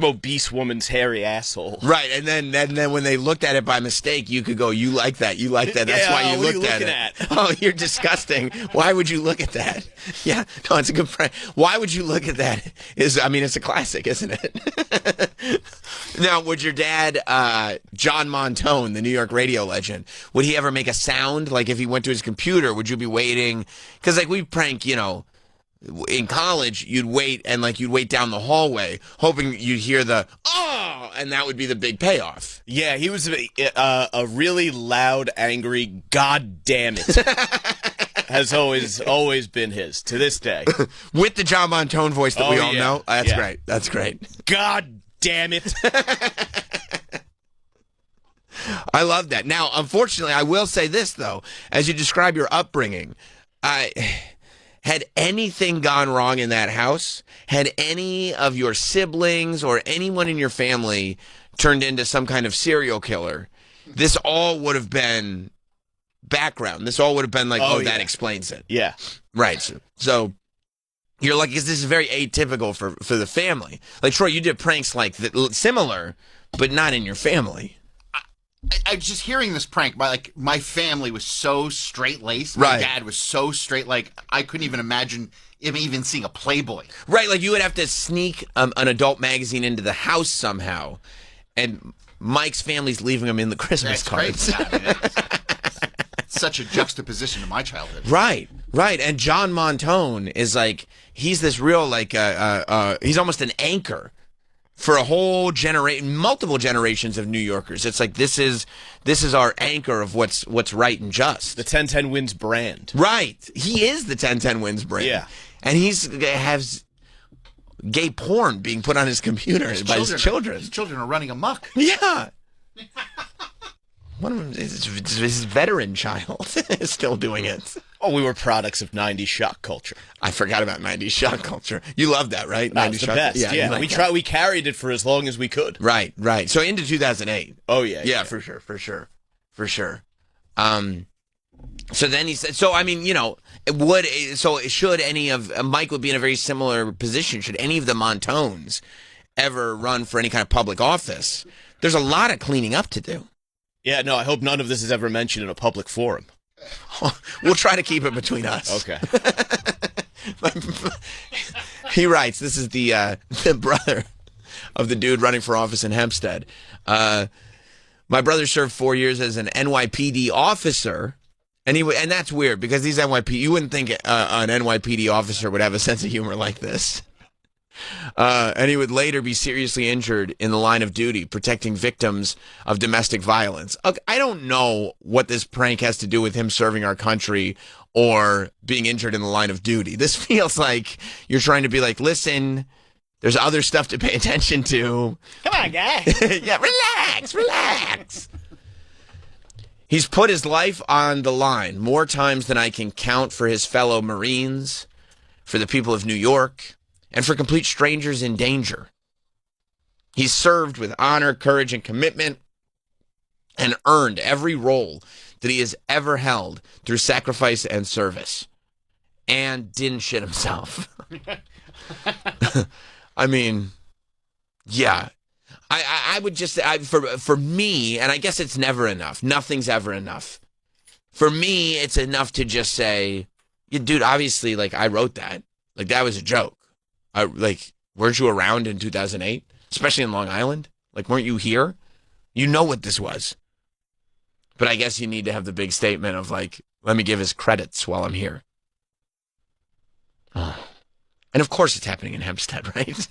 obese woman's hairy asshole. Right, and then when they looked at it by mistake, you could go, "You like that? You like that? That's why you looked at it." Oh, you're disgusting. Why would you look at that? Yeah, no, it's a good friend. Why would you look at that? It's a classic, isn't it? Now, would your dad, John Montone, the New York radio legend, would he ever make a sound? Like if he went to his computer, would you be waiting? Because like we prank, in college, you'd wait down the hallway, hoping you'd hear the "oh," and that would be the big payoff. Yeah, he was a really loud, angry "God damn it." Has always been his to this day. With the John Montone voice that we all know. That's great. That's great. God damn it. I love that. Now, unfortunately, I will say this though, as you describe your upbringing, had anything gone wrong in that house, had any of your siblings or anyone in your family turned into some kind of serial killer, this all would have been background. This all would have been like, that explains it. Yeah. Right. So you're like, this is very atypical for the family. Like, Troy, you did pranks like similar, but not in your family. I was just hearing this prank. My family was so straight-laced. My dad was so straight. Like, I couldn't even imagine him even seeing a Playboy. Right, like you would have to sneak an adult magazine into the house somehow. And Mike's family's leaving him in the Christmas cards. Great. I mean, it's such a juxtaposition to my childhood. Right. And John Montone is like, he's this real, like, he's almost an anchor for a whole multiple generations of New Yorkers. It's like, this is our anchor of what's right and just. The 1010 Wins brand. Right. He is the 1010 Wins brand. Yeah. And has gay porn being put on his computer by his children. His children are running amok. Yeah. One of them is his veteran child is still doing it. Oh, we were products of 90s shock culture. I forgot about 90s shock culture. You love that, right? That was the best. Yeah. Like we carried it for as long as we could. Right. So into 2008. Oh, yeah. Yeah, for sure. So then he said, so, I mean, you know, should any of, Mike would be in a very similar position, should any of the Montones ever run for any kind of public office, there's a lot of cleaning up to do. Yeah, no, I hope none of this is ever mentioned in a public forum. We'll try to keep it between us. Okay. He writes, this is the brother of the dude running for office in Hempstead. My brother served 4 years as an NYPD officer. And that's weird because these you wouldn't think an NYPD officer would have a sense of humor like this. And he would later be seriously injured in the line of duty, protecting victims of domestic violence. I don't know what this prank has to do with him serving our country or being injured in the line of duty. This feels like you're trying to be like, listen, there's other stuff to pay attention to. Come on, guy. Yeah, relax. He's put his life on the line more times than I can count for his fellow Marines, for the people of New York, and for complete strangers in danger. He's served with honor, courage, and commitment, and earned every role that he has ever held through sacrifice and service, and didn't shit himself. I mean, yeah. I would just, for me, and I guess it's never enough. Nothing's ever enough. For me, it's enough to just say, yeah, dude, obviously, like, I wrote that. Like, that was a joke. Weren't you around in 2008? Especially in Long Island? Like, weren't you here? You know what this was. But I guess you need to have the big statement of, like, let me give his credits while I'm here. Oh. And of course it's happening in Hempstead, right?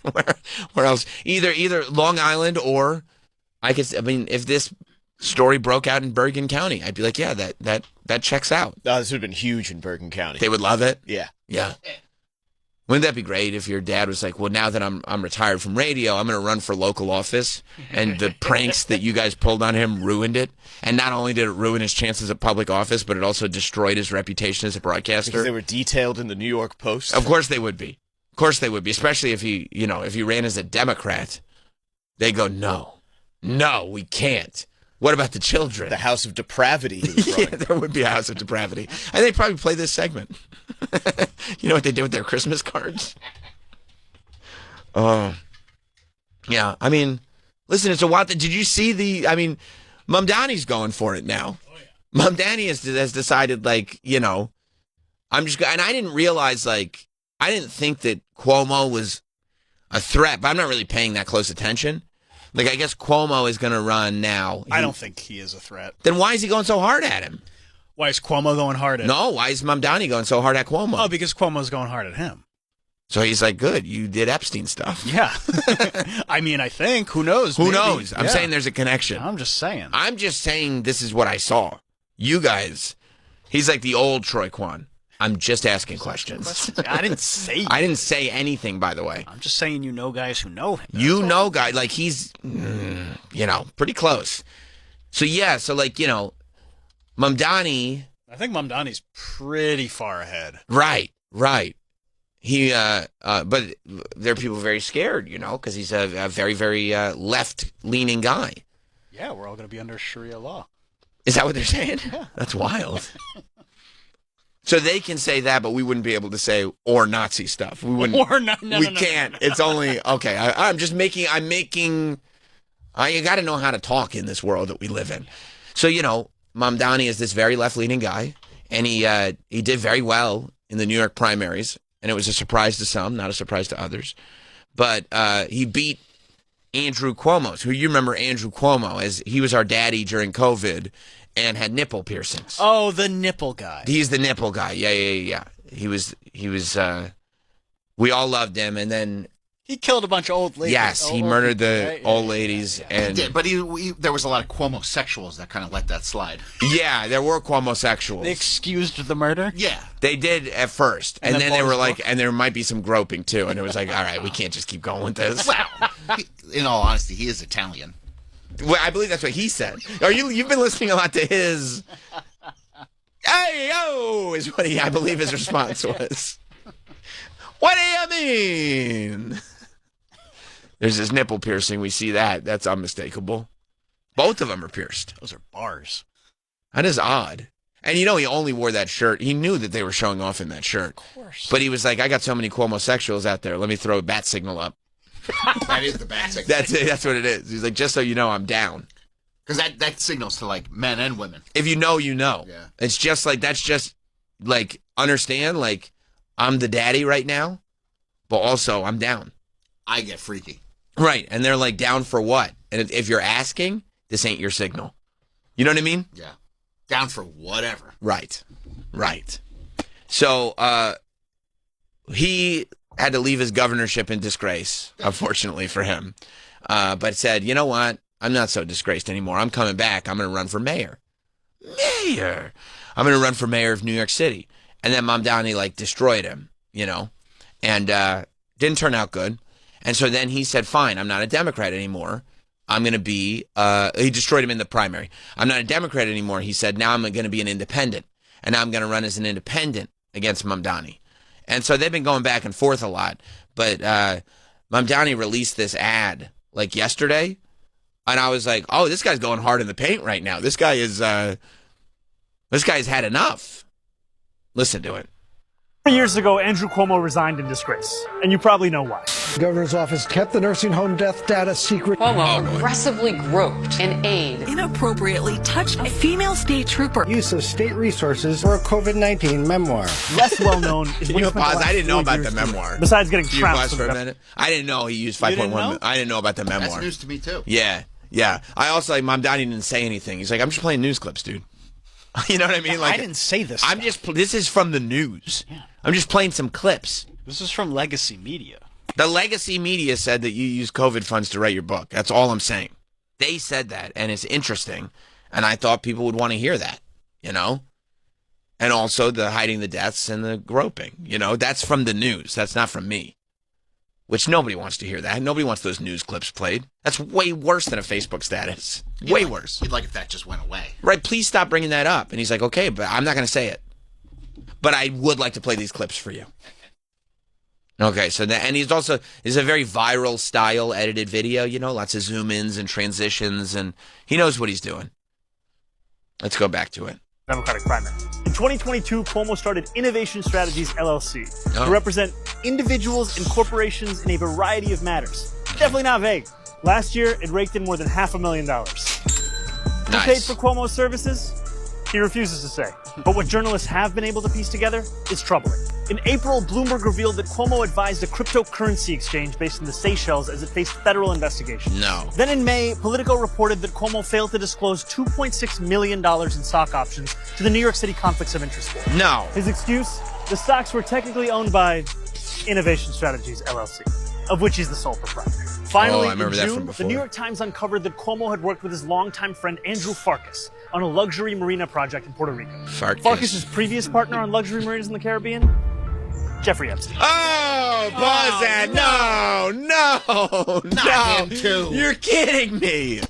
Where else? Either Long Island or if this story broke out in Bergen County, I'd be like, yeah, that checks out. Oh, this would have been huge in Bergen County. They would love it. Yeah. Yeah. Wouldn't that be great if your dad was like, well, now that I'm retired from radio, I'm going to run for local office, and the pranks that you guys pulled on him ruined it. And not only did it ruin his chances at public office, but it also destroyed his reputation as a broadcaster. Because they were detailed in the New York Post. Of course they would be. Of course they would be, especially if he ran as a Democrat. They go, no, we can't. What about the children? The House of Depravity. Yeah, there would be a House of Depravity. And they'd probably play this segment. You know what they did with their Christmas cards? Yeah, I mean, listen, it's a wild thing. Did you see Mom Donnie's going for it now. Oh, yeah. Mom Donnie has decided, like, you know, and I didn't realize, like, I didn't think that Cuomo was a threat, but I'm not really paying that close attention. Like, I guess Cuomo is going to run now. I don't think he is a threat. Then why is he going so hard at him? Why is Cuomo going hard at him? No, why is Mamdani going so hard at Cuomo? Oh, because Cuomo's going hard at him. So he's like, good, you did Epstein stuff. Yeah. I mean, I think. Who knows? Who knows? I'm saying there's a connection. I'm just saying. I'm just saying this is what I saw. You guys, he's like the old Troy Kwan. I'm just asking questions. I didn't say I didn't say anything, by the way. I'm just saying you know guys who know him. You know guys. Like, he's, pretty close. So, yeah. So, like, Mamdani. I think Mamdani's pretty far ahead. Right. He, but there are people very scared, because he's a very, very left-leaning guy. Yeah, we're all going to be under Sharia law. Is that what they're saying? Yeah. That's wild. So they can say that, but we wouldn't be able to say or Nazi stuff. We wouldn't. Or no, we can't. It's only okay. I'm making. You got to know how to talk in this world that we live in. So Mamdani is this very left-leaning guy, and he did very well in the New York primaries, and it was a surprise to some, not a surprise to others. But he beat Andrew Cuomo's, who you remember Andrew Cuomo, as he was our daddy during COVID and had nipple piercings. Oh, the nipple guy. He's the nipple guy. Yeah. He was, we all loved him, and then... He killed a bunch of old ladies. Yes, he murdered the old ladies. And he did, but there was a lot of Cuomo-sexuals that kind of let that slide. Yeah, there were Cuomo-sexuals. They excused the murder? Yeah. They did at first. And then they were like, and there might be some groping too. And it was like, all right, we can't just keep going with this. Well, in all honesty, he is Italian. Well, I believe that's what he said. You've been listening a lot to his... Hey, yo, is what I believe his response was. What do you mean? There's this nipple piercing. We see that. That's unmistakable. Both of them are pierced. Those are bars. That is odd. And he only wore that shirt. He knew that they were showing off in that shirt. Of course. But he was like, I got so many Cuomo-sexuals out there. Let me throw a bat signal up. That is the bat signal. That's it. That's what it is. He's like, just so you know, I'm down. Because that signals to, like, men and women. If you know, you know. Yeah. It's just like, that's just, like, understand, like, I'm the daddy right now, but also I'm down. I get freaky. Right, and they're like, down for what? And if you're asking, this ain't your signal. You know what I mean? Yeah. Down for whatever. Right. So, he had to leave his governorship in disgrace, unfortunately for him, but said, you know what? I'm not so disgraced anymore. I'm coming back. I'm going to run for mayor. I'm going to run for mayor of New York City. And then Mamdani, like, destroyed him, and didn't turn out good. And so then he said, fine, I'm not a Democrat anymore. I'm going to be, he destroyed him in the primary. I'm not a Democrat anymore. He said, now I'm going to be an independent. And now I'm going to run as an independent against Mamdani. And so they've been going back and forth a lot. But Mamdani released this ad, like, yesterday. And I was like, oh, this guy's going hard in the paint right now. This guy's had enough. Listen to it. 3 years ago, Andrew Cuomo resigned in disgrace, and you probably know why. The governor's office kept the nursing home death data secret. Cuomo aggressively groped an aide. Inappropriately touched a female state trooper. Use of state resources for a COVID-19 memoir. Less well known is Can you pause? I didn't know about the memoir. Besides getting Can you pause for a minute? I didn't know he used 5.1. I didn't know about the memoir. That's news to me too. Yeah. I also, like, Mamdani didn't say anything. He's like, I'm just playing news clips, dude. You know what I mean? Like, I didn't say this. This is from the news. Yeah. I'm just playing some clips. This is from Legacy Media. The Legacy Media said that you use COVID funds to write your book. That's all I'm saying. They said that, and it's interesting. And I thought people would want to hear that, And also the hiding the deaths and the groping. That's from the news. That's not from me. Which nobody wants to hear that. Nobody wants those news clips played. That's way worse than a Facebook status. Way worse. You'd like if that just went away. Right, please stop bringing that up. And he's like, okay, but I'm not going to say it. But I would like to play these clips for you. Okay, and he's also, it's a very viral style edited video, lots of zoom ins and transitions, and he knows what he's doing. Let's go back to it. Democratic primary. In 2022, Cuomo started Innovation Strategies LLC to represent individuals and corporations in a variety of matters. Definitely not vague. Last year, it raked in more than $500,000. Who paid for Cuomo's services? He refuses to say. But what journalists have been able to piece together is troubling. In April, Bloomberg revealed that Cuomo advised a cryptocurrency exchange based in the Seychelles as it faced federal investigation. No. Then in May, Politico reported that Cuomo failed to disclose $2.6 million in stock options to the New York City Conflicts of Interest Board. No. His excuse? The stocks were technically owned by Innovation Strategies, LLC, of which he's the sole proprietor. Finally, in June, the New York Times uncovered that Cuomo had worked with his longtime friend Andrew Farkas on a luxury marina project in Puerto Rico. Farkas' previous partner on luxury marinas in the Caribbean? Jeffrey Epstein. Oh, pause that. No. Not him, too. You're kidding me.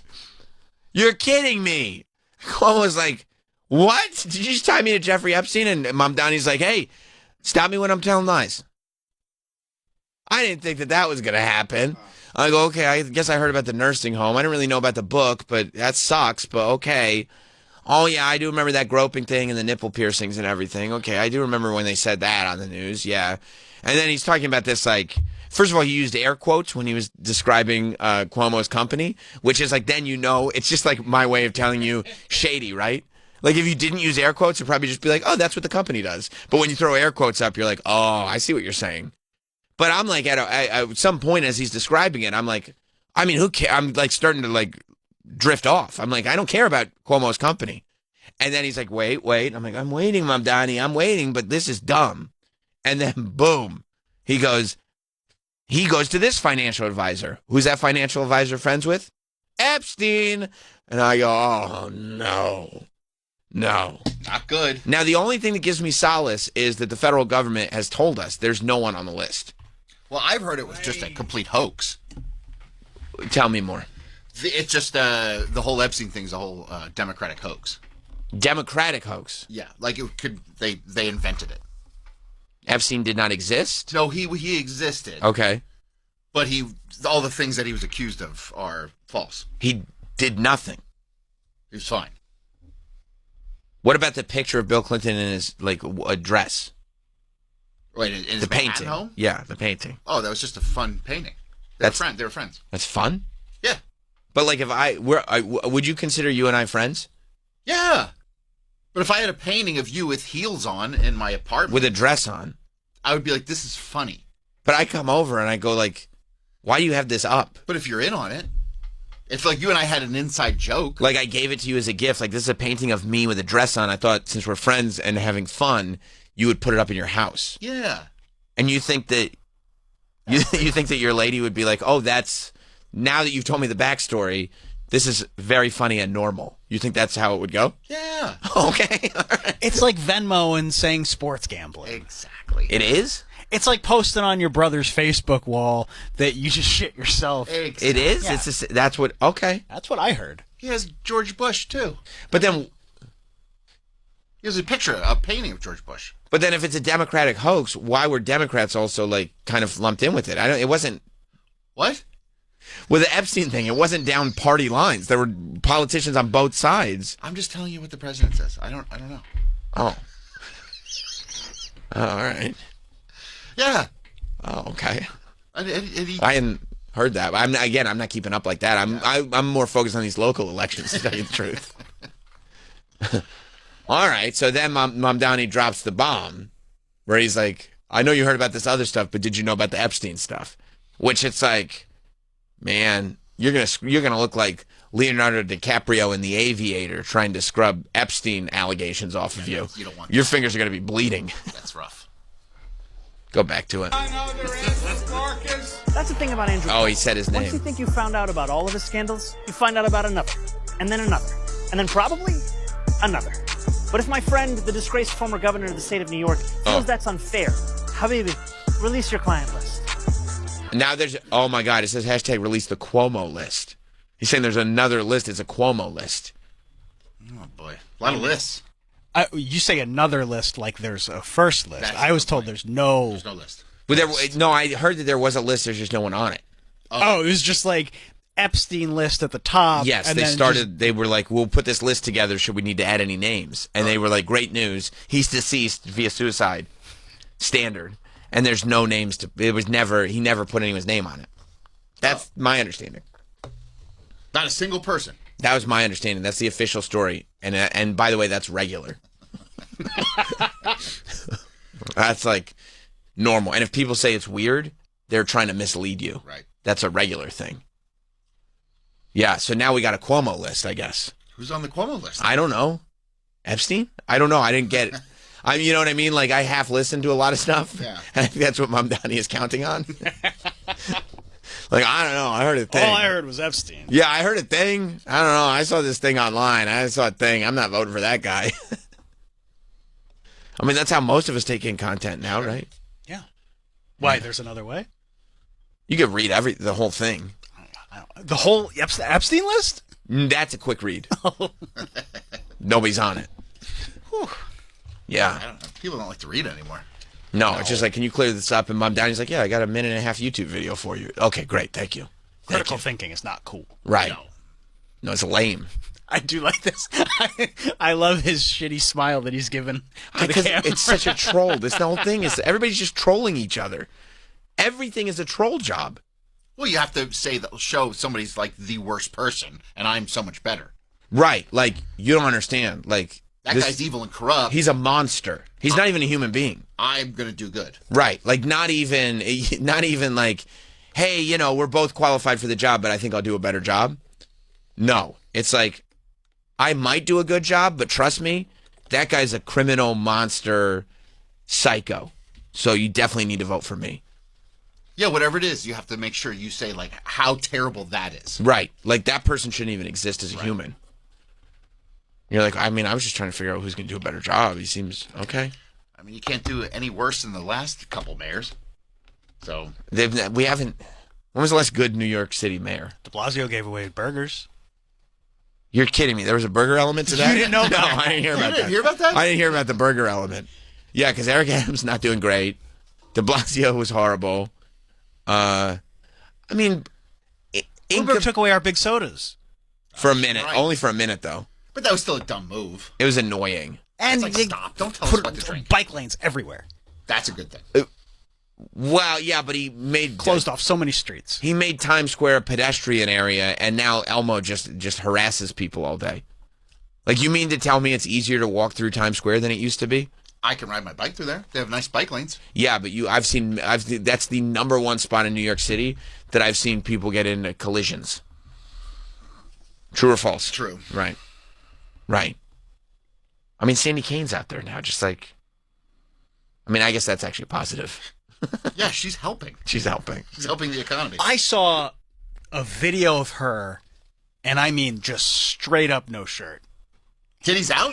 Cuomo's like, what? Did you just tie me to Jeffrey Epstein? And Mamdani's like, hey, stop me when I'm telling lies. I didn't think that was going to happen. I go, okay, I guess I heard about the nursing home. I didn't really know about the book, but that sucks, but okay. Oh, yeah, I do remember that groping thing and the nipple piercings and everything. Okay, I do remember when they said that on the news, yeah. And then he's talking about this, like, first of all, he used air quotes when he was describing Cuomo's company, which is like, then it's just like my way of telling you shady, right? Like, if you didn't use air quotes, it'd probably just be like, oh, that's what the company does. But when you throw air quotes up, you're like, oh, I see what you're saying. But I'm like, at some point as he's describing it, I'm like, I mean, who cares? I'm like starting to like drift off. I'm like, I don't care about Cuomo's company. And then he's like, wait. I'm like, I'm waiting, Mom Donnie. I'm waiting, but this is dumb. And then boom, he goes to this financial advisor. Who's that financial advisor friends with? Epstein. And I go, oh, no. Not good. Now, the only thing that gives me solace is that the federal government has told us there's no one on the list. Well, I've heard it was just a complete hoax. Tell me more. It's just the whole Epstein thing's a whole Democratic hoax. Democratic hoax? Yeah, like they invented it. Epstein did not exist? No, he existed. Okay. But all the things that he was accused of are false. He did nothing. He was fine. What about the picture of Bill Clinton in his like a dress? Wait, in his painting? Home? Yeah, the painting. Oh, that was just a fun painting. They were friends. That's fun. Yeah. But like, would you consider you and I friends? Yeah. But if I had a painting of you with heels on in my apartment with a dress on, I would be like, "This is funny." But I come over and I go like, "Why do you have this up?" But if you're in on it, if like you and I had an inside joke, like I gave it to you as a gift, like this is a painting of me with a dress on. I thought since we're friends and having fun, you would put it up in your house. Yeah. And you think that you think that your lady would be like, "Oh, that's now that you've told me the backstory, this is very funny and normal." You think that's how it would go? Yeah. Okay. Right. It's like Venmo and saying sports gambling. Exactly. It is? It's like posting on your brother's Facebook wall that you just shit yourself. Exactly. It is? Yeah. That's what, okay. That's what I heard. He has George Bush, too. But then... He has a painting of George Bush. But then if it's a Democratic hoax, why were Democrats also, like, kind of lumped in with it? It wasn't... What? With the Epstein thing, it wasn't down party lines. There were politicians on both sides. I'm just telling you what the president says. I don't know. Oh. Oh, all right. Yeah. Oh, okay. I hadn't heard that. I'm not keeping up like that. I'm more focused on these local elections, to tell you the truth. All right. So then Mom Downey drops the bomb, where he's like, "I know you heard about this other stuff, but did you know about the Epstein stuff?" Which it's like, man, you're gonna look like Leonardo DiCaprio in The Aviator trying to scrub Epstein allegations off of you. You don't want your fingers are gonna be bleeding. That's rough. Go back to it. That's the thing about Andrew. Oh, he said his name. Once you think you found out about all of his scandals, you find out about another, and then another, and then probably another. But if my friend, the disgraced former governor of the state of New York, feels that's unfair, Habibi, release your client list. Now there's, oh my God, it says hashtag release the Cuomo list. He's saying there's another list. It's a Cuomo list. Oh boy, a lot of lists. You say another list like there's a first list. I was told there's no list. But I heard that there was a list. There's just no one on it. Oh, it was just like Epstein list at the top. Yes, and they were like, we'll put this list together. Should we need to add any names? And they were like, great news. He's deceased via suicide. Standard. And there's no names he never put anyone's name on it. That's my understanding. Not a single person. That was my understanding. That's the official story. And by the way, that's regular. That's like normal. And if people say it's weird, they're trying to mislead you. Right. That's a regular thing. Yeah, so now we got a Cuomo list, I guess. Who's on the Cuomo list? I don't know. Epstein? I don't know. I didn't get it. You know what I mean? Like, I half listened to a lot of stuff. Yeah. And I think that's what Mom Donnie is counting on. Like, I don't know. I heard a thing. All I heard was Epstein. Yeah, I heard a thing. I don't know. I saw this thing online. I saw a thing. I'm not voting for that guy. I mean, that's how most of us take in content now, right? Yeah. Why? There's another way? You could read the whole thing. The whole Epstein list? That's a quick read. Nobody's on it. Whew. Yeah. I don't know. People don't like to read anymore. No, it's just like, can you clear this up? And Mom Donnie's like, yeah, I got a 1.5-minute YouTube video for you. Okay, great. Thank you. Critical thinking is not cool. Right. No, it's lame. I do like this. I love his shitty smile that he's given to the camera. It's such a troll. This whole thing is everybody's just trolling each other. Everything is a troll job. Well, you have to show somebody's like the worst person, and I'm so much better. Like, you don't understand. Like, that guy's evil and corrupt. He's a monster. He's not even a human being. I'm gonna do good. Right. Like, not even like hey, we're both qualified for the job, but I think I'll do a better job. No, it's like, I might do a good job, but trust me, that guy's a criminal monster psycho. So you definitely need to vote for me. Yeah, whatever it is, you have to make sure you say, like, how terrible that is. Right. Like, that person shouldn't even exist as a human. You're like, I was just trying to figure out who's going to do a better job. He seems okay. I mean, you can't do any worse than the last couple mayors. So we haven't. When was the last good New York City mayor? De Blasio gave away burgers. You're kidding me. There was a burger element to that? You didn't know No, that? I didn't hear about that. You didn't hear about that? I didn't hear about the burger element. Yeah, because Eric Adams not doing great. De Blasio was horrible. Uber took away our big sodas. For a minute. Right. Only for a minute, though. But that was still a dumb move. It was annoying. And It's like, stop. Don't tell us put what to drink. bike lanes everywhere. That's a good thing. Well, yeah, but he made Closed off so many streets. He made Times Square a pedestrian area, and now Elmo just harasses people all day. Like, you mean to tell me it's easier to walk through Times Square than it used to be? I can ride my bike through there. They have nice bike lanes. Yeah, but I've seen that's the number one spot in New York City that I've seen people get into collisions. True or false? True. Right. Right. I mean, Sandy Kane's out there now, just like. I guess that's actually positive. Yeah, she's helping. She's helping. She's helping the economy. I saw a video of her, and I mean just straight up no shirt. Titties out?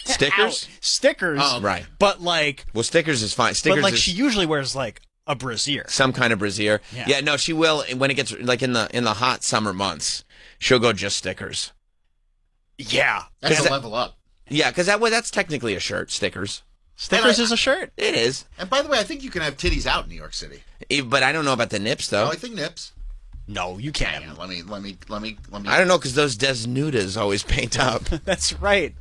Stickers? Stickers. Oh, right. But like. Well, stickers is fine. Stickers But like is she usually wears like a brassiere. some kind of brassiere. Yeah. Yeah, no, she will when it gets like in the hot summer months. She'll go just stickers. Yeah. That's a level up. Yeah, because that's technically a shirt. Stickers. Stickers is a shirt. It is. And by the way, I think you can have titties out in New York City. But I don't know about the nips though. Oh, I think nips. No, you can't. Hang on, let me. I don't know because those desnudas always paint up. That's right.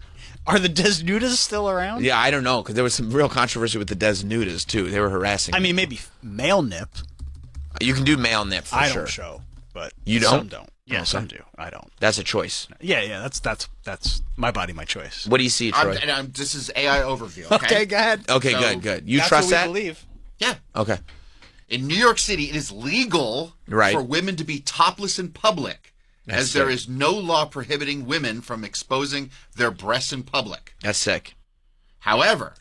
Are the desnudas still around? Yeah, I don't know because there was some real controversy with the desnudas too. They were harassing. I mean, maybe male nip. You can do male nip for I sure. don't show, but You don't? Some don't. Yeah, Okay. some do. I don't. That's a choice. Yeah. That's my body, my choice. What do you see, Troy? This is AI overview. Okay, go ahead. Okay, So, good. You That's trust what we that? believe. Yeah. Okay. In New York City, it is legal Right. for women to be topless in public, That's as there sick. is no law prohibiting women from exposing their breasts in public. That's sick. However,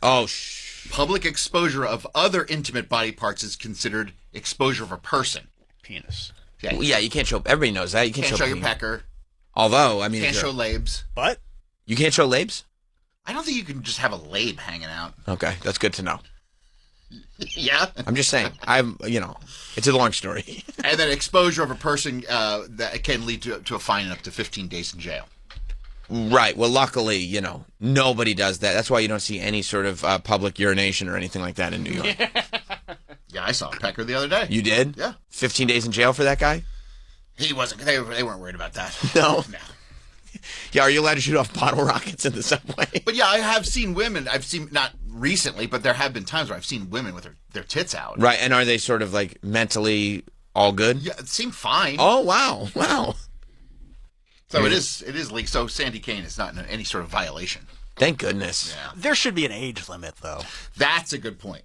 public exposure of other intimate body parts is considered exposure of a person. Penis. Yeah, Yeah, you can't show. Everybody knows that. You can't can't show your penis. pecker. Although, I mean, Can't if show you're- labes. What? You can't show labes. I don't think you can just have a labe hanging out. Okay, that's good to know. Yeah. I'm just saying. It's a long story. And then exposure of a person that can lead to a fine and up to 15 days in jail. Right. Well, luckily, nobody does that. That's why you don't see any sort of public urination or anything like that in New York. Yeah, I saw a pecker the other day. You did? Yeah. 15 days in jail for that guy? He wasn't. They weren't worried about that. No. No. Yeah, are you allowed to shoot off bottle rockets in the subway? But yeah, I have seen women. I've seen, not recently, but there have been times where I've seen women with their tits out. Right, and are they sort of like mentally all good? Yeah, it seemed fine. Oh, wow. So it is legal. So Sandy Kane is not in any sort of violation. Thank goodness. Yeah. There should be an age limit, though. That's a good point.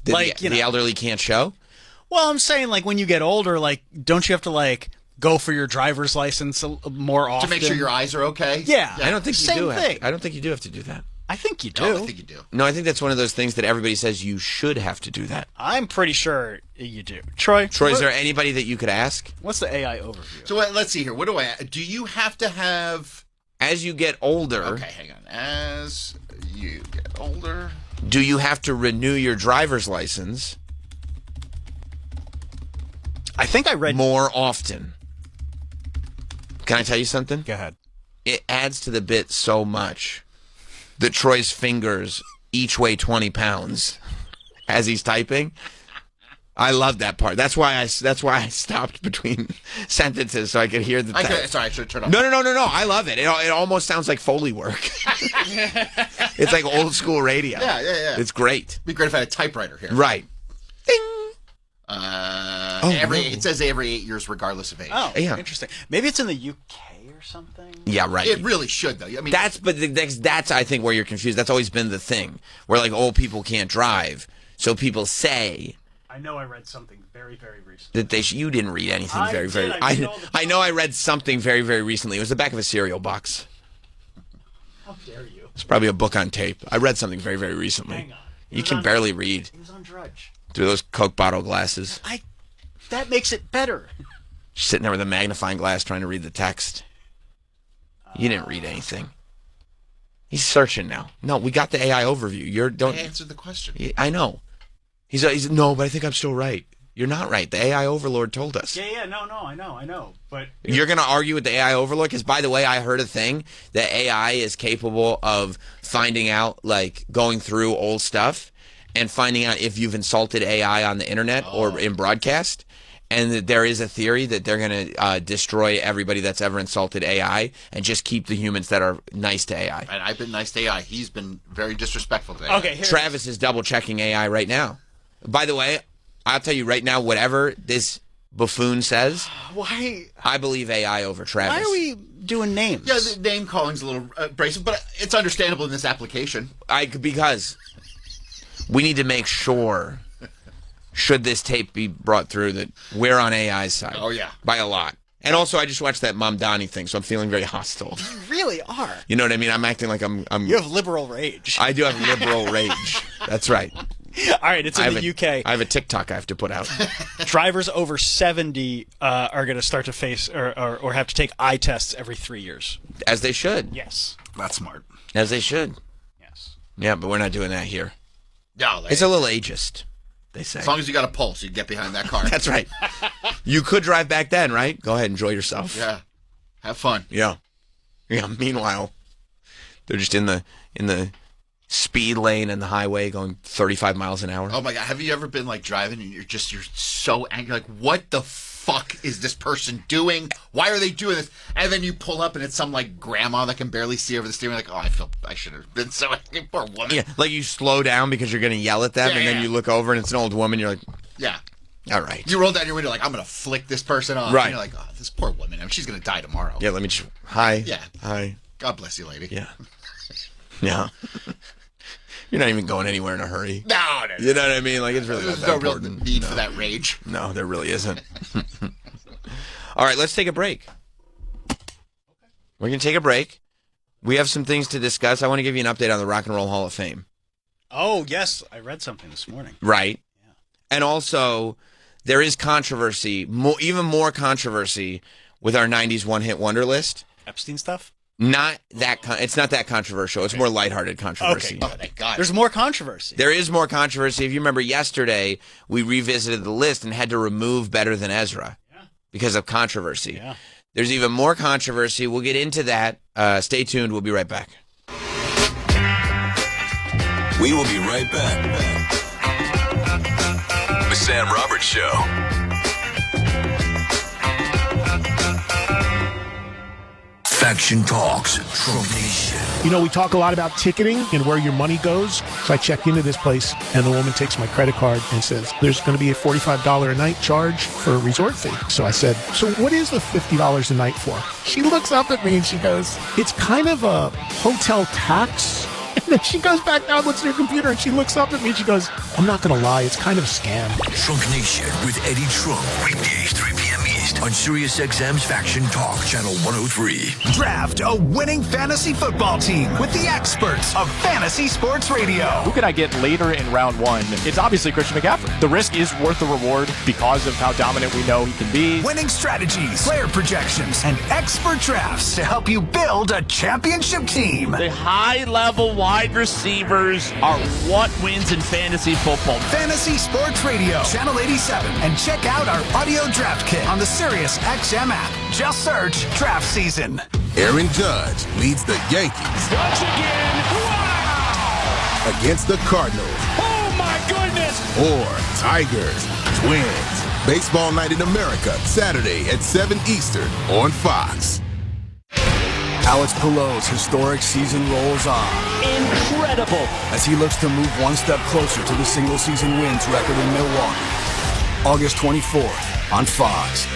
The elderly can't show? Well, I'm saying, like, when you get older, like, don't you have to, like, go for your driver's license more often? To make sure your eyes are okay? Yeah. I don't think you Same do thing. I don't think you do have to do that. I think you do. No, I think you do. No, I think that's one of those things that everybody says you should have to do that. I'm pretty sure you do. Troy, is there anybody that you could ask? What's the AI overview? So let's see here. Do you have to have... As you get older... Okay, hang on. As you get older... Do you have to renew your driver's license? I think I read... More often. Can I tell you something? Go ahead. It adds to the bit so much that Troy's fingers each weigh 20 pounds as he's typing. I love that part. That's why I stopped between sentences so I could hear the type. Sorry, I should turn off. No. I love it. It almost sounds like Foley work. It's like old school radio. Yeah. It's great. It'd be great if I had a typewriter here. Right. Ding. It says every 8 years, regardless of age. Oh, Yeah. interesting. Maybe it's in the UK or something. Yeah, right. It really should, though. I mean, that's I think where you're confused. That's always been the thing where like old people can't drive, so people say I know I read something very, very recently. That you didn't read anything I very, did. very. I know I read something very, very recently. It was the back of a cereal box. How dare you? It's probably a book on tape. I read something very, very recently. Hang on. You can barely read. He was on Drudge. Through those Coke bottle glasses. That makes it better. Sitting there with a magnifying glass trying to read the text. You didn't read anything. He's searching now. No, we got the AI overview. I answered the question. I know. He's no, but I think I'm still right. You're not right. The AI overlord told us. Yeah, no, I know. But you're going to argue with the AI overlord? Because, by the way, I heard a thing that AI is capable of finding out, like, going through old stuff and finding out if you've insulted AI on the internet or in broadcast. And that there is a theory that they're going to destroy everybody that's ever insulted AI and just keep the humans that are nice to AI. And I've been nice to AI. He's been very disrespectful to AI. Okay, Travis is double-checking AI right now. By the way, I'll tell you right now, whatever this buffoon says, why? I believe AI over Travis. Why are we doing names? Yeah, the name calling's a little abrasive, but it's understandable in this application. Because we need to make sure, should this tape be brought through, that we're on AI's side. Oh, yeah. By a lot. And also, I just watched that Mom Donnie thing, so I'm feeling very hostile. You really are. You know what I mean? I'm acting like I'm You have liberal rage. I do have liberal rage. That's right. All right, it's in the UK. I have a TikTok I have to put out. Drivers over 70 are going to start to face or have to take eye tests every 3 years. As they should. Yes. That's smart. As they should. Yes. Yeah, but we're not doing that here. No, it's a little ageist, they say. As long as you got a pulse, you can get behind that car. That's right. You could drive back then, right? Go ahead, enjoy yourself. Yeah. Have fun. Yeah. Yeah. Meanwhile, they're just in the speed lane and the highway going 35 miles an hour. Oh my God. Have you ever been like driving and you're so angry? Like, what the fuck is this person doing? Why are they doing this? And then you pull up and it's some like grandma that can barely see over the steering. Like, oh, I should have been so angry. Poor woman. Yeah. Like you slow down because you're going to yell at them, and then you look over and it's an old woman. You're like, yeah. All right. You roll down your window like, I'm going to flick this person off. Right. And you're like, oh, this poor woman. I mean, she's going to die tomorrow. Yeah, let me just... Hi. Yeah. Hi. God bless you, lady. Yeah. Yeah. You're not even going anywhere in a hurry. No. You know what I mean? Like, it's really There's not that no important. real need for that rage. No, there really isn't. All right, let's take a break. We're going to take a break. We have some things to discuss. I want to give you an update on the Rock and Roll Hall of Fame. Oh, yes. I read something this morning. Right. Yeah. And also, there is controversy, even more controversy, with our 90s one-hit wonder list. Epstein stuff? Not that. It's not that controversial. It's more lighthearted controversy. Okay. Oh, thank God. There's more controversy. There is more controversy. If you remember yesterday, we revisited the list and had to remove Better Than Ezra because of controversy. Yeah. There's even more controversy. We'll get into that. Stay tuned. We'll be right back. We will be right back. The Sam Roberts Show. Faction Talks, Trump Nation. You know, we talk a lot about ticketing and where your money goes. So I check into this place, and the woman takes my credit card and says, there's going to be a $45 a night charge for a resort fee. So I said, so what is the $50 a night for? She looks up at me and she goes, it's kind of a hotel tax. And then she goes back down, looks at her computer, and she looks up at me and she goes, I'm not going to lie, it's kind of a scam. Trump Nation with Eddie Trump. Weekdays, 3 p.m. East on SiriusXM's Faction Talk, Channel 103. Draft a winning fantasy football team with the experts of Fantasy Sports Radio. Who could I get later in round one? It's obviously Christian McCaffrey. The risk is worth the reward because of how dominant we know he can be. Winning strategies, player projections, and expert drafts to help you build a championship team. The high-level wide receivers are what wins in fantasy football. Fantasy Sports Radio, Channel 87. And check out our audio draft kit on the SiriusXM app. Just search Draft Season. Aaron Judge leads the Yankees. Once again, wow! Against the Cardinals. Oh, my goodness! Or Tigers, Twins. Baseball Night in America, Saturday at 7 Eastern on Fox. Alex Pillows' historic season rolls on. Incredible! As he looks to move one step closer to the single-season wins record in Milwaukee. August 24th on Fox.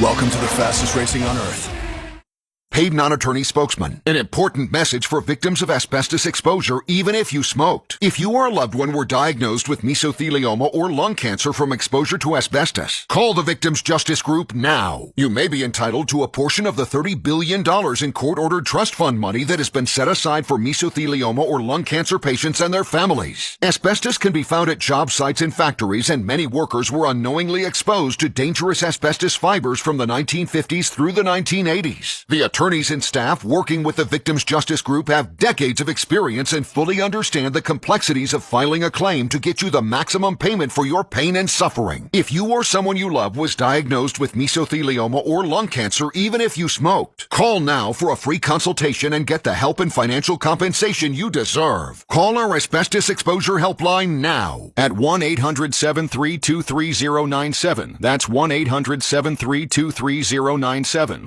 Welcome to the fastest racing on Earth. Paid non-attorney spokesman. An important message for victims of asbestos exposure, even if you smoked. If you or a loved one were diagnosed with mesothelioma or lung cancer from exposure to asbestos, call the Victims Justice Group now. You may be entitled to a portion of the $30 billion in court-ordered trust fund money that has been set aside for mesothelioma or lung cancer patients and their families. Asbestos can be found at job sites and factories, and many workers were unknowingly exposed to dangerous asbestos fibers from the 1950s through the 1980s. The attorneys and staff working with the Victims Justice Group have decades of experience and fully understand the complexities of filing a claim to get you the maximum payment for your pain and suffering. If you or someone you love was diagnosed with mesothelioma or lung cancer, even if you smoked, call now for a free consultation and get the help and financial compensation you deserve. Call our asbestos exposure helpline now at 1-800-732-3097. That's 1-800-732-3097.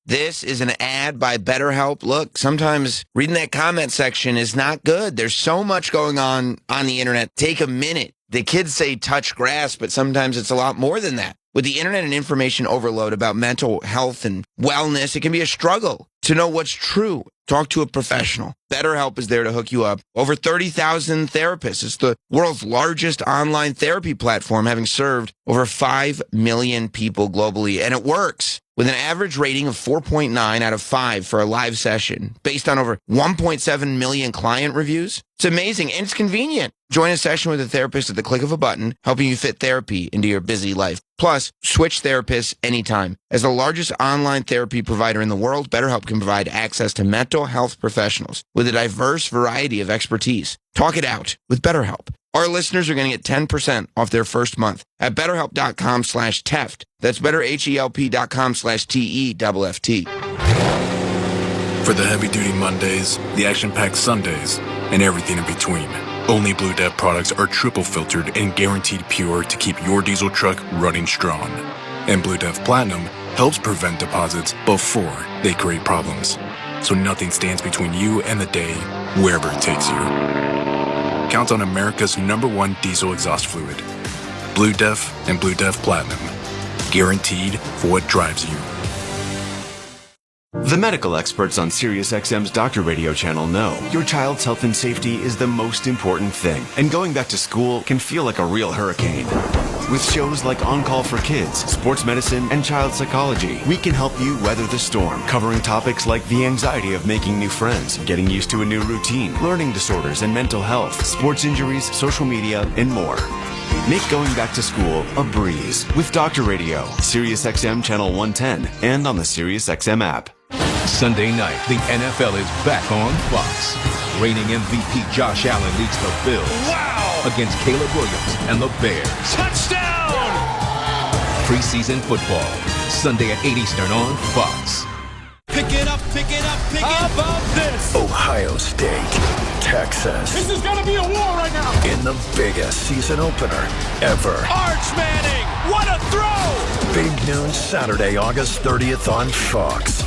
This is an ad by BetterHelp. Look, sometimes reading that comment section is not good. There's so much going on the internet. Take a minute. The kids say touch grass, but sometimes it's a lot more than that. With the internet and information overload about mental health and wellness, it can be a struggle to know what's true. Talk to a professional. BetterHelp is there to hook you up. Over 30,000 therapists. It's the world's largest online therapy platform, having served over 5 million people globally. And it works with an average rating of 4.9 out of 5 for a live session, based on over 1.7 million client reviews. It's amazing, and it's convenient. Join a session with a therapist at the click of a button, helping you fit therapy into your busy life. Plus, switch therapists anytime. As the largest online therapy provider in the world, BetterHelp can provide access to mental health professionals with a diverse variety of expertise. Talk it out with BetterHelp. Our listeners are going to get 10% off their first month at BetterHelp.com/Teft. That's BetterHelp.com/TEFT. For the heavy-duty Mondays, the action-packed Sundays, and everything in between, only Blue Def products are triple filtered and guaranteed pure to keep your diesel truck running strong. And Blue Def Platinum helps prevent deposits before they create problems, so nothing stands between you and the day, wherever it takes you. Count on America's #1 diesel exhaust fluid. Blue Def and Blue Def Platinum. Guaranteed for what drives you. The medical experts on SiriusXM's Doctor Radio channel know your child's health and safety is the most important thing, and going back to school can feel like a real hurricane. With shows like On Call for Kids, Sports Medicine, and Child Psychology, we can help you weather the storm, covering topics like the anxiety of making new friends, getting used to a new routine, learning disorders and mental health, sports injuries, social media, and more. Make going back to school a breeze with Doctor Radio, SiriusXM Channel 110, and on the SiriusXM app. Sunday night, the NFL is back on Fox. Reigning MVP Josh Allen leads the Bills against Caleb Williams and the Bears. Touchdown! Preseason football, Sunday at 8 Eastern on Fox. Pick it up, pick it up, pick it up. How about this? Ohio State, Texas. This is going to be a war right now. In the biggest season opener ever. Arch Manning, what a throw! Big noon Saturday, August 30th on Fox.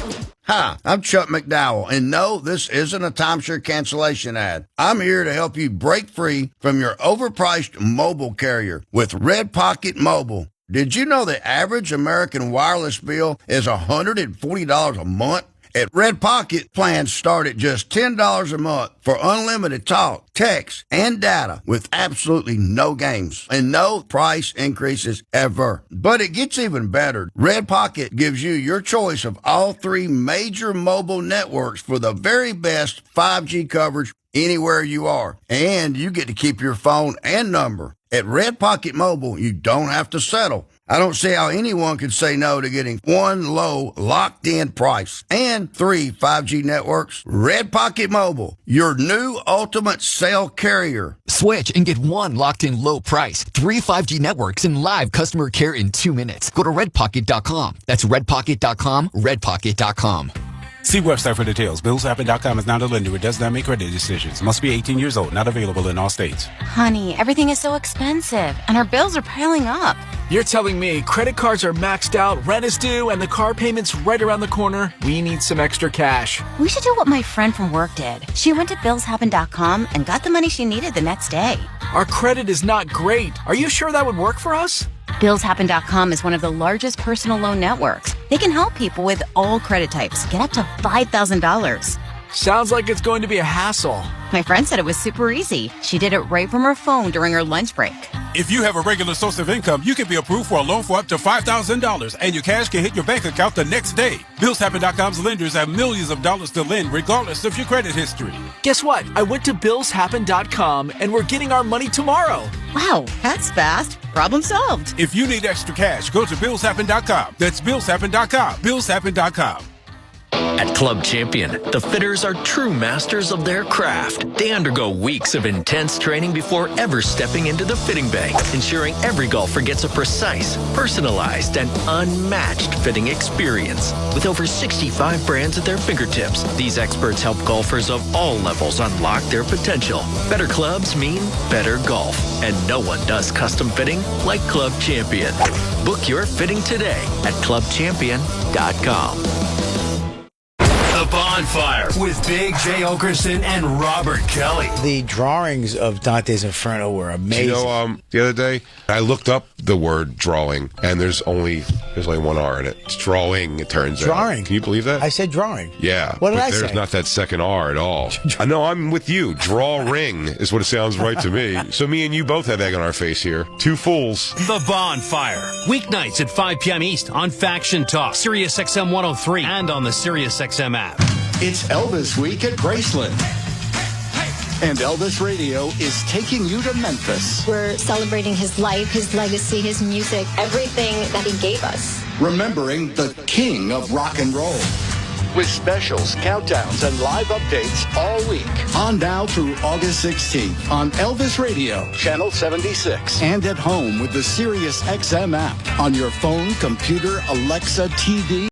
Hi, I'm Chuck McDowell, and no, this isn't a timeshare cancellation ad. I'm here to help you break free from your overpriced mobile carrier with Red Pocket Mobile. Did you know the average American wireless bill is $140 a month? At Red Pocket, plans start at just $10 a month for unlimited talk, text, and data with absolutely no games and no price increases ever. But it gets even better. Red Pocket gives you your choice of all 3 major mobile networks for the very best 5G coverage anywhere you are. And you get to keep your phone and number. At Red Pocket Mobile, you don't have to settle. I don't see how anyone could say no to getting 1 low, locked-in price and 3 5G networks. Red Pocket Mobile, your new ultimate cell carrier. Switch and get 1 locked-in low price, 3 5G networks, and live customer care in 2 minutes. Go to redpocket.com. That's redpocket.com, redpocket.com. See website for details. BillsHappen.com is not a lender. It does not make credit decisions. Must be 18 years old. Not available in all states. Honey, everything is so expensive, and our bills are piling up. You're telling me credit cards are maxed out, rent is due, and the car payment's right around the corner? We need some extra cash. We should do what my friend from work did. She went to BillsHappen.com and got the money she needed the next day. Our credit is not great. Are you sure that would work for us? BillsHappen.com is one of the largest personal loan networks. They can help people with all credit types get up to $5,000. Sounds like it's going to be a hassle. My friend said it was super easy. She did it right from her phone during her lunch break. If you have a regular source of income, you can be approved for a loan for up to $5,000, and your cash can hit your bank account the next day. BillsHappen.com's lenders have millions of dollars to lend, regardless of your credit history. Guess what? I went to BillsHappen.com, and we're getting our money tomorrow. Wow, that's fast. Problem solved. If you need extra cash, go to BillsHappen.com. That's BillsHappen.com. BillsHappen.com. At Club Champion, the fitters are true masters of their craft. They undergo weeks of intense training before ever stepping into the fitting bay, ensuring every golfer gets a precise, personalized, and unmatched fitting experience. With over 65 brands at their fingertips, these experts help golfers of all levels unlock their potential. Better clubs mean better golf, and no one does custom fitting like Club Champion. Book your fitting today at clubchampion.com. The Bonfire with Big J. Okerson and Robert Kelly. The drawings of Dante's Inferno were amazing. You know, the other day I looked up the word drawing, and there's only one R in it. It's drawing. It turns out. Drawing. Can you believe that? I said drawing. Yeah. What did I There's say? not that second R at all. I know. I'm with you. Drawing is what it sounds right to me. So me and you both have egg on our face here. Two fools. The Bonfire. Weeknights at 5 p.m. East on Faction Talk, Sirius XM 103, and on the Sirius XM app. It's Elvis Week at Graceland. And Elvis Radio is taking you to Memphis. We're celebrating his life, his legacy, his music, everything that he gave us. Remembering the king of rock and roll. With specials, countdowns, and live updates all week. On now through August 16th on Elvis Radio, Channel 76. And at home with the Sirius XM app on your phone, computer, Alexa, TV.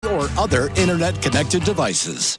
Or other internet-connected devices.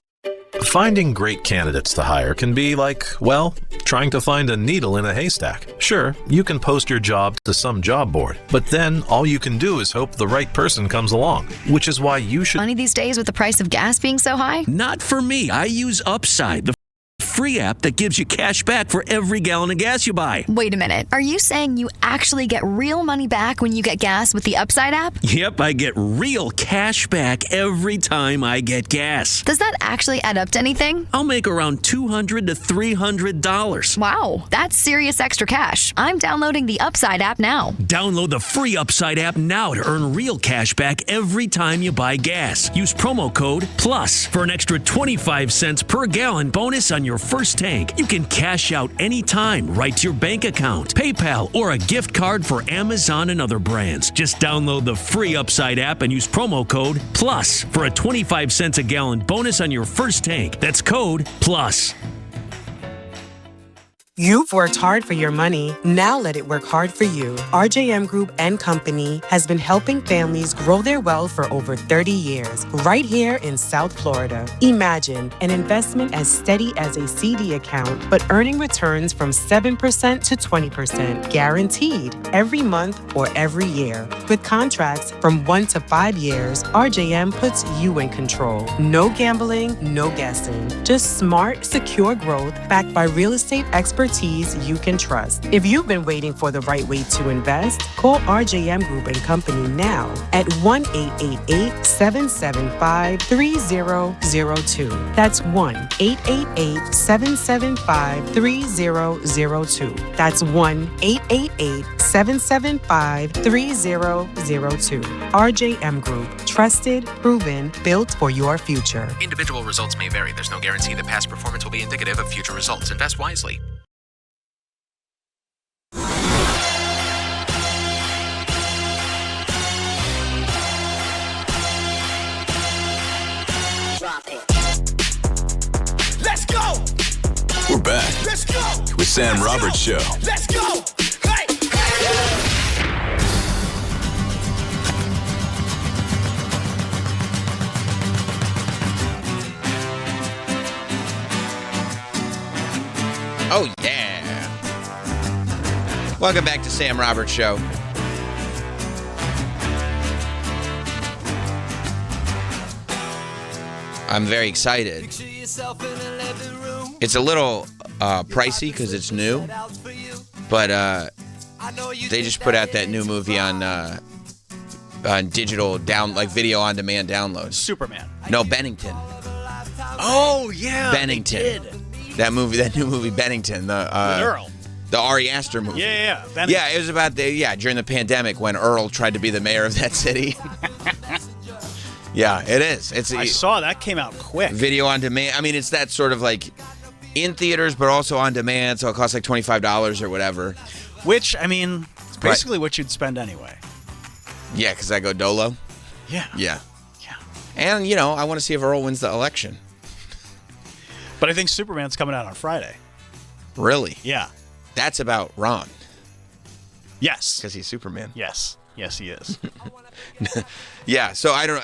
Finding great candidates to hire can be like, well, trying to find a needle in a haystack. Sure, you can post your job to some job board, but then all you can do is hope the right person comes along, which is why you should... Money these days with the price of gas being so high? Not for me. I use Upside, the free app that gives you cash back for every gallon of gas you buy. Wait a minute. Are you saying you actually get real money back when you get gas with the Upside app? Yep, I get real cash back every time I get gas. Does that actually add up to anything? I'll make around $200 to $300. Wow, that's serious extra cash. I'm downloading the Upside app now. Download the free Upside app now to earn real cash back every time you buy gas. Use promo code PLUS for an extra 25 cents per gallon bonus on your first tank. You can cash out anytime right to your bank account, PayPal, or a gift card for Amazon and other brands. Just download the free Upside app and use promo code PLUS for a 25 cents a gallon bonus on your first tank. That's code PLUS. You've worked hard for your money. Now let it work hard for you. RJM Group and Company has been helping families grow their wealth for over 30 years, right here in South Florida. Imagine an investment as steady as a CD account, but earning returns from 7% to 20%, guaranteed every month or every year. With contracts from 1 to 5 years, RJM puts you in control. No gambling, no guessing. Just smart, secure growth backed by real estate experts expertise you can trust. If you've been waiting for the right way to invest, call RJM Group and Company now at 1-888-775-3002. That's 1-888-775-3002. That's 1-888-775-3002. RJM Group. Trusted, proven, built for your future. Individual results may vary. There's no guarantee that past performance will be indicative of future results. Invest wisely. Drop it. Let's go. We're back. Let's go. With Sam Roberts Show. Let's go. Hey. Oh, yeah. Welcome back to Sam Roberts Show. I'm very excited. It's a little pricey because it's new, but they just put out that new movie on digital video on demand downloads. Superman. No, Bennington. Oh yeah, Bennington. they did. That new movie Bennington, With Earl. the Ari Aster movie. Yeah. Bennington. Yeah, it was about during the pandemic when Earl tried to be the mayor of that city. Yeah, it is. I saw that came out quick. Video on demand. I mean, it's that sort of like in theaters, but also on demand. So it costs like $25 or whatever. Which, I mean, it's basically what you'd spend anyway. Yeah, because I go dolo. Yeah. Yeah. And, I want to see if Earl wins the election. But I think Superman's coming out on Friday. Really? Yeah. That's about Ron. Yes. Because he's Superman. Yes. Yes, he is. Yeah, so I don't,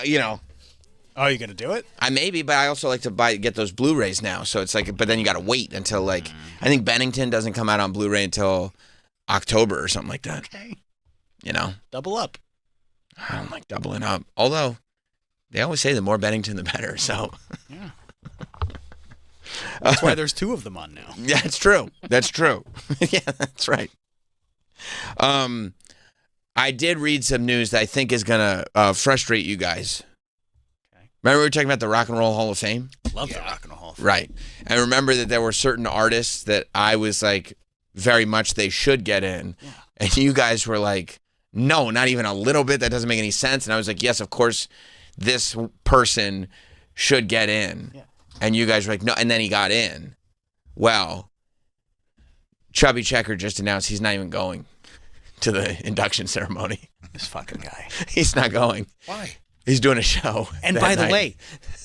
Oh, you going to do it? I maybe, but I also like to get those Blu-rays now. So it's like, but then you got to wait until I think Bennington doesn't come out on Blu-ray until October or something like that. Okay. Double up. I don't like doubling up. Although, they always say the more Bennington, the better. So. Yeah. That's why there's two of them on now. Yeah, it's true. That's true. Yeah, that's right. I did read some news that I think is going to frustrate you guys. Okay. Remember we were talking about the Rock and Roll Hall of Fame? Love the Rock and Roll Hall of Fame. Right. And remember that there were certain artists that I was like, very much they should get in. Yeah. And you guys were like, no, not even a little bit. That doesn't make any sense. And I was like, yes, of course, this person should get in. Yeah. And you guys were like, no. And then he got in. Well, Chubby Checker just announced he's not even going to the induction ceremony. This fucking guy. He's not going. Why? He's doing a show. And by the way,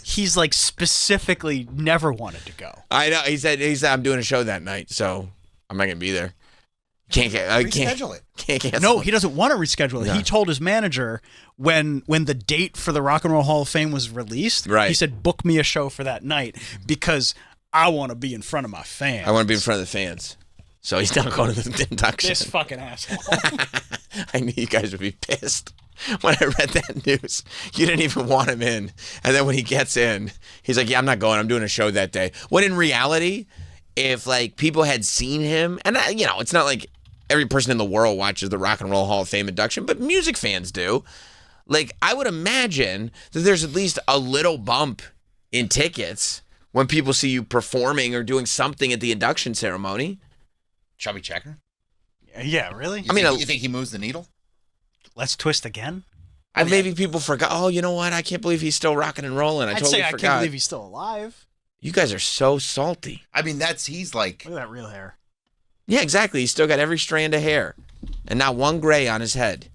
he's like specifically never wanted to go. I know. He said I'm doing a show that night, so I'm not gonna be there. Reschedule it. Can't cancel. No, he doesn't want to reschedule it. No. He told his manager when the date for the Rock and Roll Hall of Fame was released, right. He said, book me a show for that night because I want to be in front of my fans. I want to be in front of the fans. So he's not going to the induction. This fucking asshole. I knew you guys would be pissed when I read that news. You didn't even want him in. And then when he gets in, he's like, yeah, I'm not going. I'm doing a show that day. When in reality, if like people had seen him, and it's not like every person in the world watches the Rock and Roll Hall of Fame induction, but music fans do. Like, I would imagine that there's at least a little bump in tickets when people see you performing or doing something at the induction ceremony. Chubby Checker? Yeah, really? You think he moves the needle? Let's twist again? Maybe people forgot. Oh, you know what? I can't believe he's still rocking and rolling. I totally forgot. I can't believe he's still alive. You guys are so salty. I mean, he's like... Look at that real hair. Yeah, exactly. He's still got every strand of hair. And not one gray on his head.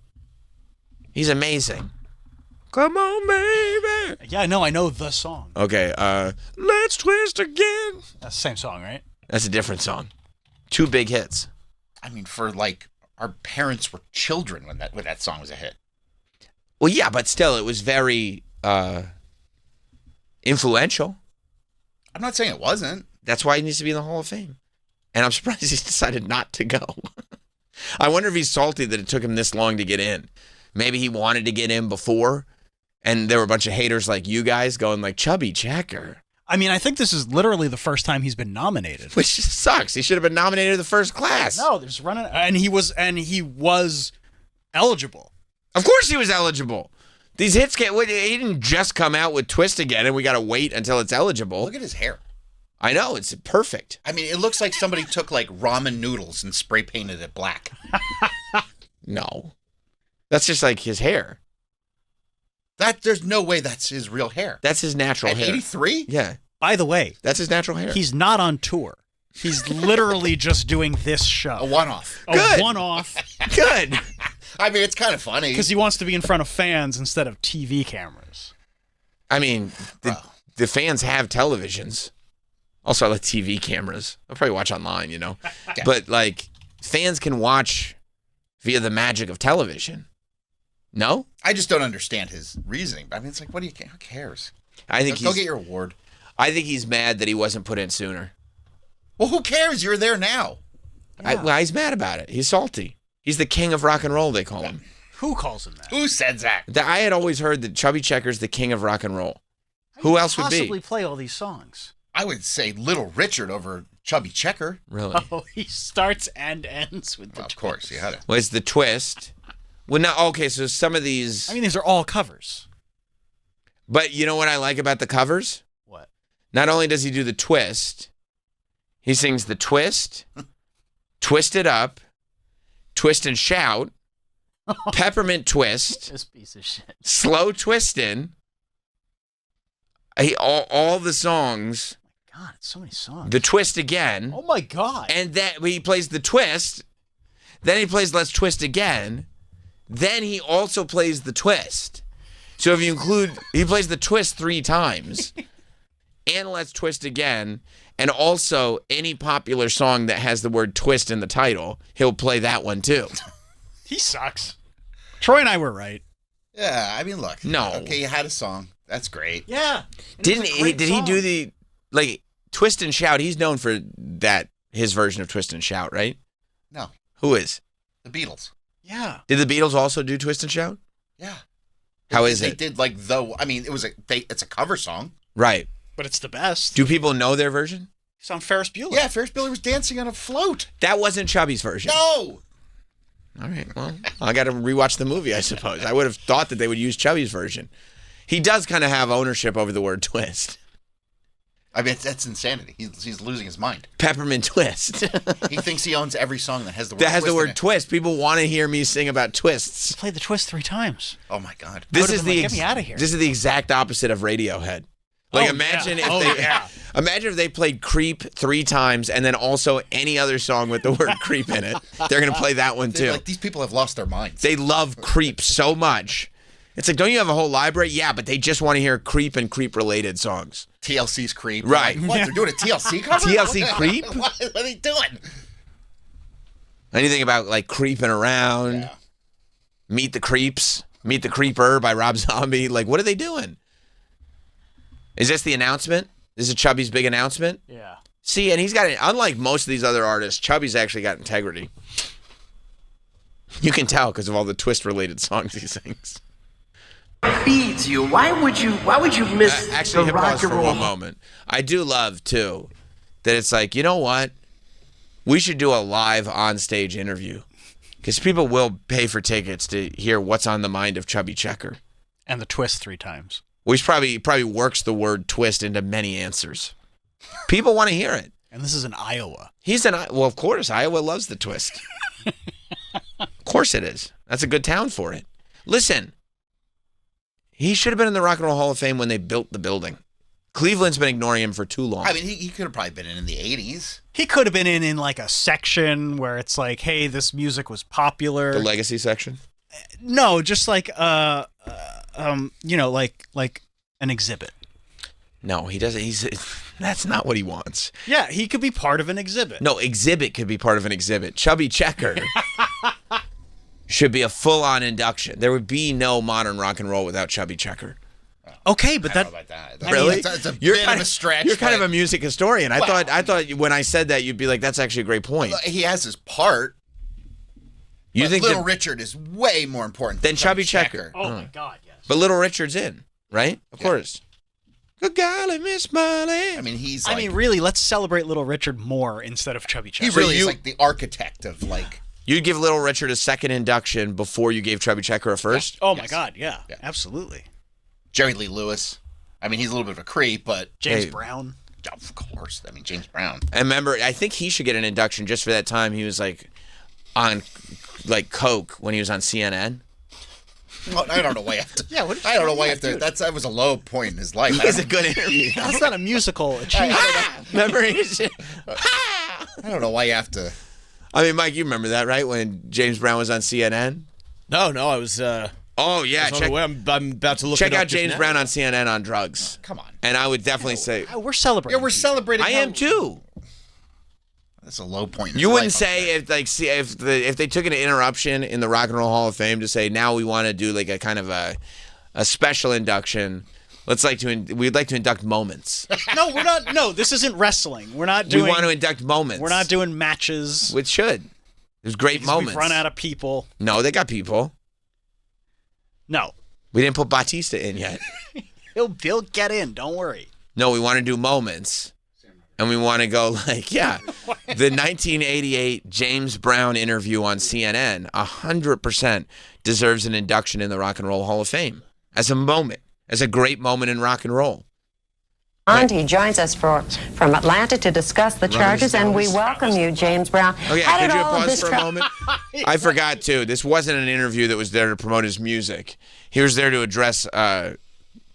He's amazing. Come on, baby. Yeah, I know the song. Okay, let's twist again. That's the same song, right? That's a different song. Two big hits. I mean, for like, our parents were children when that song was a hit. Well, yeah, but still, it was very influential. I'm not saying it wasn't. That's why he needs to be in the Hall of Fame. And I'm surprised he decided not to go. I wonder if he's salty that it took him this long to get in. Maybe he wanted to get in before, and there were a bunch of haters like you guys going like, Chubby Checker. I mean, I think this is literally the first time he's been nominated. Which sucks. He should have been nominated in the first class. No, they're just running, and he was eligible. Of course he was eligible. These hits he didn't just come out with Twist again, and we got to wait until it's eligible. Look at his hair. I know, it's perfect. I mean, it looks like somebody took like ramen noodles and spray painted it black. No. That's just like his hair. There's no way that's his real hair. That's his natural hair. 83? Yeah. By the way, that's his natural hair. He's not on tour. He's literally just doing this show. A one-off. Good. A one-off. Good. I mean, it's kind of funny. Because he wants to be in front of fans instead of TV cameras. I mean, the fans have televisions. Also, I like TV cameras. I'll probably watch online, Okay. But, like, fans can watch via the magic of television. No? I just don't understand his reasoning. I mean, it's like, who cares? I think Go get your award. I think he's mad that he wasn't put in sooner. Well, who cares? You're there now. Well, he's mad about it. He's salty. He's the king of rock and roll, they call him. Who calls him that? Who said that? I had always heard that Chubby Checker's the king of rock and roll. Who else would be? Possibly play all these songs. I would say Little Richard over Chubby Checker. Really? Oh, he starts and ends with the Of course, you had it. Well, it's the Twist. Well, now, okay, so some of these... I mean, these are all covers. But you know what I like about the covers? What? Not only does he do the Twist, he sings the Twist, Twist It Up, Twist and Shout, Peppermint Twist, This piece of shit. Slow Twistin', all the songs. God, it's so many songs. The Twist Again. Oh my God. And then he plays the Twist, then he plays Let's Twist Again, then he also plays the Twist. So if you include, he plays the Twist 3 times, and Let's Twist Again, and also any popular song that has the word twist in the title, he'll play that one too. He sucks. Troy and I were right. Yeah, I mean, look. No. Okay, you had a song. That's great. Yeah. Did he do the, like, Twist and Shout? He's known for that, his version of Twist and Shout, right? No. Who is? The Beatles. Yeah. Did the Beatles also do Twist and Shout? Yeah. How is They it? did like I mean, it's a cover song. Right. But it's the best. Do people know their version? It's on Ferris Bueller. Yeah, Ferris Bueller was dancing on a float. That wasn't Chubby's version. No. All right, well, I got to rewatch the movie, I suppose. I would have thought that they would use Chubby's version. He does kind of have ownership over the word twist. I mean, that's insanity. He's losing his mind. Peppermint Twist. He thinks he owns every song that has the word That has twist the in word it. twist. People want to hear me sing about twists. Played the Twist 3 times. Oh my God. This is get me out of here. This is the exact opposite of Radiohead. Like imagine if they played Creep 3 times and then also any other song with the word creep in it. They're going to play that one too. Like, these people have lost their minds. They love Creep so much. It's like, don't you have a whole library? Yeah, but they just want to hear Creep and Creep-related songs. TLC's Creep. Right. Like, what? They're doing a TLC cover? TLC Creep? What are they doing? Anything about, like, creeping around? Yeah. Meet the Creeps? Meet the Creeper by Rob Zombie? Like, what are they doing? Is this the announcement? This is Chubby's big announcement? Yeah. See, and he's got, unlike most of these other artists, Chubby's actually got integrity. You can tell because of all the twist-related songs he sings. Feeds you. Why would you miss Actually, the hit pause rock for and roll? one moment. I do love, too, that it's like, you know what? We should do a live on-stage interview because people will pay for tickets to hear what's on the mind of Chubby Checker. And the Twist 3 times. Which probably works the word twist into many answers. People want to hear it. And this is in Iowa. Well, of course, Iowa loves the twist. Of course it is. That's a good town for it. Listen, he should have been in the Rock and Roll Hall of Fame when they built the building. Cleveland's been ignoring him for too long. I mean, he could have probably been in the 80s. He could have been in like a section where it's like, hey, this music was popular. The legacy section? No, just like like an exhibit. No, he doesn't. That's not what he wants. Yeah, he could be part of an exhibit. No, exhibit could be part of an exhibit. Chubby Checker should be a full-on induction. There would be no modern rock and roll without Chubby Checker. Okay, but I don't know about that. Really? It's a bit of a stretch. You're kind of a music historian. I thought when I said that, you'd be like, that's actually a great point. He has his part. You think Little Richard is way more important than Chubby Checker? Oh my God, yes. But Little Richard's in, right? Of course. Good golly, Miss Molly. I mean, he's. I mean, really, let's celebrate Little Richard more instead of Chubby Checker. He really is like the architect of like. You'd give Little Richard a second induction before you gave Chubby Checker a first? Yeah. Oh, my God, yeah, absolutely. Jerry Lee Lewis. I mean, he's a little bit of a creep, but... James Brown. Of course. I mean, James Brown. I remember, I think he should get an induction just for that time he was, like, on, like, coke when he was on CNN. Well, I don't know why after. Yeah, I don't know why after. That was a low point in his life. It's a good interview. That's not a musical achievement. Remember? I don't know why you have to... I mean, Mike, you remember that, right? When James Brown was on CNN? No, I was... Oh, yeah. I'm about to look check it up out James Brown on CNN on drugs. Come on. And I would definitely say... We're celebrating. Yeah, we're celebrating. I am, too. That's a low point in You his wouldn't life, say if they took an interruption in the Rock and Roll Hall of Fame to say, now we want to do like a kind of a special induction... We'd like to induct moments. No, we're not. No, this isn't wrestling. We're not doing. We want to induct moments. We're not doing matches. Which should. There's great moments. We've run out of people. No, they got people. No. We didn't put Batista in yet. He'll get in. Don't worry. No, we want to do moments. And we want to go like, the 1988 James Brown interview on CNN 100% deserves an induction in the Rock and Roll Hall of Fame as a moment. As a great moment in rock and roll. He joins us from Atlanta to discuss the charges, and we welcome you, James Brown. Okay, could you pause for a moment? I forgot, too. This wasn't an interview that was there to promote his music. He was there to address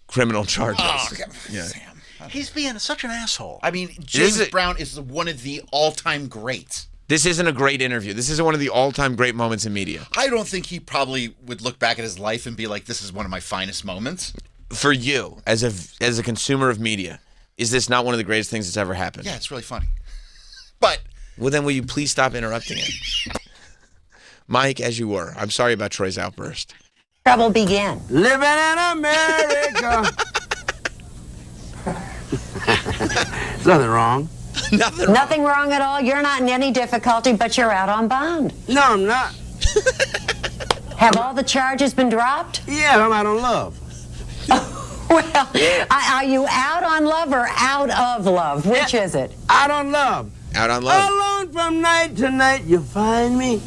criminal charges. Oh, yeah. Sam. He's being such an asshole. I mean, James Brown is one of the all-time greats. This isn't a great interview. This isn't one of the all-time great moments in media. I don't think he probably would look back at his life and be like, this is one of my finest moments. For you, as a consumer of media, is this not one of the greatest things that's ever happened? Yeah, it's really funny. But... Well, then will you please stop interrupting it? Mike, as you were. I'm sorry about Troy's outburst. Trouble began. Living in America. There's nothing wrong. Nothing wrong at all. You're not in any difficulty, but you're out on bond. No, I'm not. Have all the charges been dropped? Yeah, I'm out on love. Well, are you out on love or out of love? Which is it? Out on love. Out on love. Alone from night to night, you find me.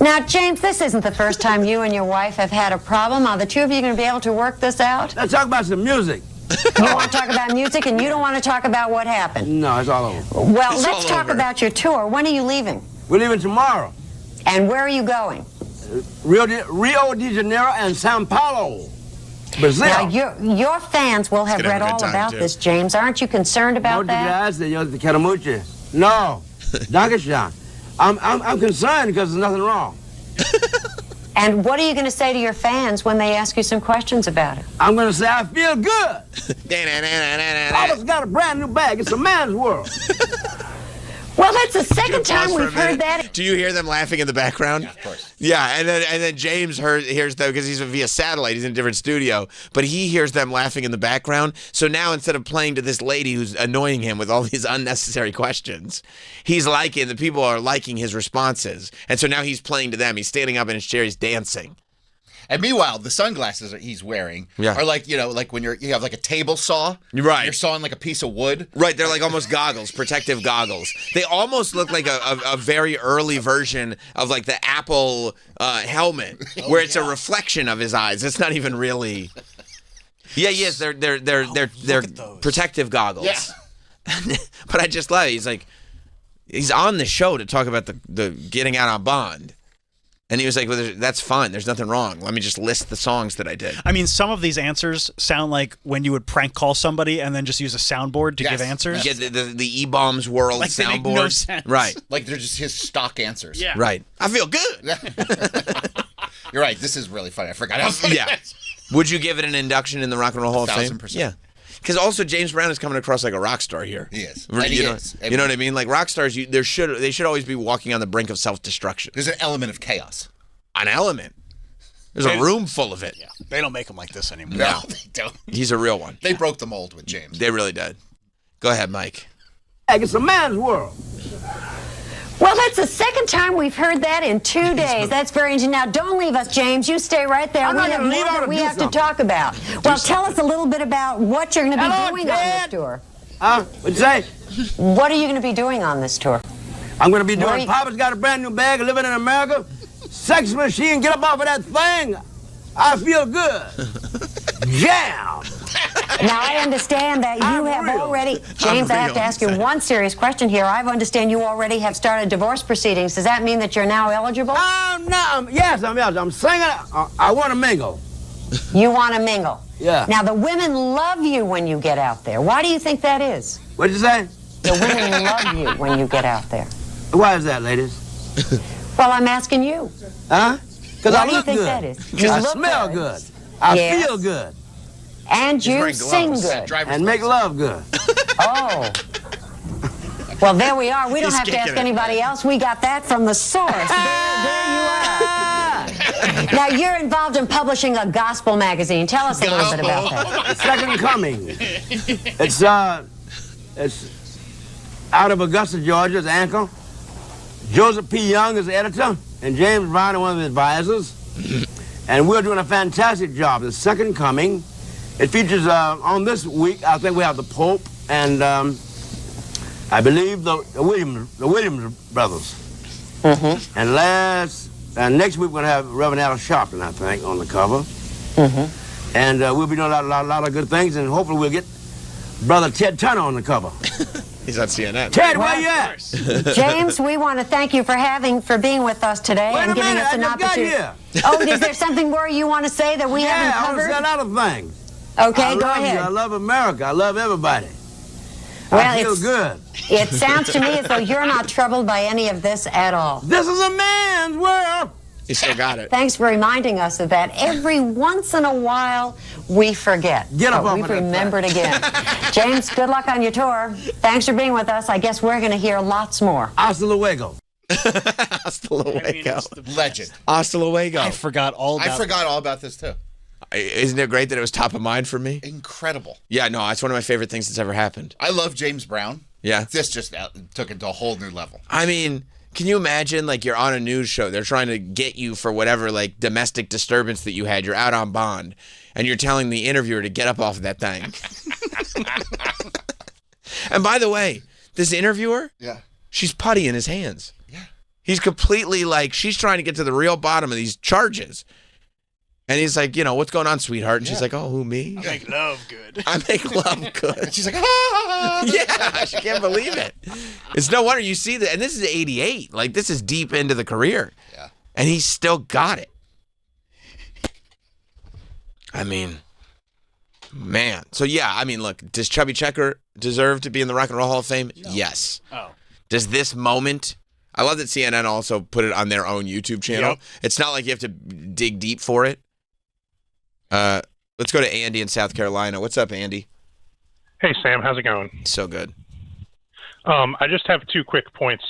Now, James, this isn't the first time you and your wife have had a problem. Are the two of you going to be able to work this out? Let's talk about some music. You want to talk about music, and you don't want to talk about what happened? No, it's all over. Well, let's talk about your tour. When are you leaving? We're leaving tomorrow. And where are you going? Rio de Janeiro and Sao Paulo. Brazil. Now, your fans will have read all about this, James. Aren't you concerned about that? No, Dankeschön. I'm concerned because there's nothing wrong. And what are you going to say to your fans when they ask you some questions about it? I'm going to say I feel good. Papa's got a brand new bag. It's a man's world. Well, that's the second time we've heard that. Do you hear them laughing in the background? Yeah, of course. Yeah, and then James hears them because he's via satellite. He's in a different studio, but he hears them laughing in the background. So now instead of playing to this lady who's annoying him with all these unnecessary questions, the people are liking his responses, and so now he's playing to them. He's standing up in his chair. He's dancing. And meanwhile, the sunglasses that he's wearing are like, like when you have like a table saw. Right. You're sawing like a piece of wood. Right. They're like almost goggles, protective goggles. They almost look like a very early version of like the Apple helmet, where it's a reflection of his eyes. It's not even really. Yeah. Yes. They're protective goggles. Yeah. But I just love it. He's on the show to talk about the getting out on bond. And he was like, well, that's fine. There's nothing wrong. Let me just list the songs that I did. I mean, some of these answers sound like when you would prank call somebody and then just use a soundboard to give answers. Yeah, the E-Bombs World like soundboard. They make no sense. Right. Like they're just his stock answers. Yeah. Right. I feel good. You're right. This is really funny. I forgot how funny that is. Would you give it an induction in the Rock and Roll Hall of Fame? 1,000%. Yeah. Because also James Brown is coming across like a rock star here. He is. You know what I mean? Like rock stars, they should always be walking on the brink of self-destruction. There's an element of chaos. An element. There's a room full of it. Yeah, they don't make them like this anymore. No, they don't. He's a real one. They broke the mold with James. They really did. Go ahead, Mike. It's a man's world. Well, that's the second time we've heard that in 2 days. That's very interesting. Now, don't leave us, James. You stay right there. I'm We not have gonna more leave out that and we do have to something. talk about. Well, tell us a little bit about what you're going to be doing on this tour. What'd you say? What are you going to be doing on this tour? I'm going to be Where doing you- Papa's Got a Brand New Bag, Living in America. Sex Machine, get up off of that thing. I feel good. Jam. Now, I understand that you have already... James, I have to ask you one serious question here. I understand you already have started divorce proceedings. Does that mean that you're now eligible? Yes, I'm eligible. I'm singing. I want to mingle. You want to mingle? Yeah. Now, the women love you when you get out there. Why do you think that is? What'd you say? The women love you when you get out there. Why is that, ladies? Well, I'm asking you. Huh? Because Why I do you look think good. that is? Because You I look smell good. good. I Yes. feel good. And you sing good. And make love good. Oh. Well, there we are. We don't He's have to ask kicking it. anybody else. We got that from the source. There you are. Now, you're involved in publishing a gospel magazine. Tell us a little bit about that. The Second Coming. It's out of Augusta, Georgia. It's Ankle. Joseph P. Young is the editor, and James Brown is one of the advisors. And we're doing a fantastic job. The Second Coming. It features, on this week, I think we have the Pope and I believe the Williams brothers. Mm-hmm. And next week we're going to have Reverend Al Sharpton, I think, on the cover. Mm-hmm. And we'll be doing a lot of good things, and hopefully we'll get Brother Ted Turner on the cover. He's on CNN. Ted, where you at? James, we want to thank you for being with us today Wait and a giving minute, us I an just got opportunity. here. Oh, is there something more you want to say that we haven't I want covered? to say a lot of things. Okay, I go love ahead. You. I love America. I love everybody. Well, I feel good. It sounds to me as though you're not troubled by any of this at all. This is a man's world. You still got it. Thanks for reminding us of that. Every once in a while, we forget. Get up but off we've of that remembered again. James, good luck on your tour. Thanks for being with us. I guess we're going to hear lots more. Hasta luego. Hasta luego. Legend. Hasta luego. I forgot all about I forgot all about this too. Isn't it great that it was top of mind for me? Incredible. Yeah, no, it's one of my favorite things that's ever happened. I love James Brown. Yeah. This just took it to a whole new level. I mean, can you imagine, like, you're on a news show, they're trying to get you for whatever, like, domestic disturbance that you had, you're out on bond, and you're telling the interviewer to get up off of that thing. And by the way, this interviewer, she's putty in his hands. Yeah. He's completely, like, she's trying to get to the real bottom of these charges. And he's like, what's going on, sweetheart? And she's like, oh, who, me? I make love good. I make love good. And she's like, ah! Yeah, she can't believe it. It's no wonder you see that. And this is 88. Like, this is deep into the career. Yeah. And he's still got it. I mean, man. So, yeah, I mean, look, does Chubby Checker deserve to be in the Rock and Roll Hall of Fame? No. Yes. Oh. Does this moment... I love that CNN also put it on their own YouTube channel. Yep. It's not like you have to dig deep for it. Let's go to Andy in South Carolina. What's up, Andy? Hey, Sam. How's it going? So good. I just have 2 quick points.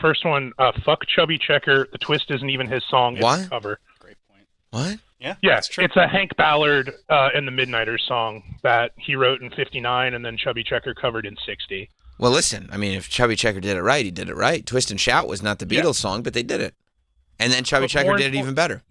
First one, fuck Chubby Checker. The twist isn't even his song. It's What? a cover. What? Yeah. Yes, it's a Hank Ballard and the Midnighters song that he wrote in 59 and then Chubby Checker covered in 60. Well, listen, I mean, if Chubby Checker did it right, he did it right. Twist and Shout was not the Beatles song, but they did it. And then Chubby Checker did it even better.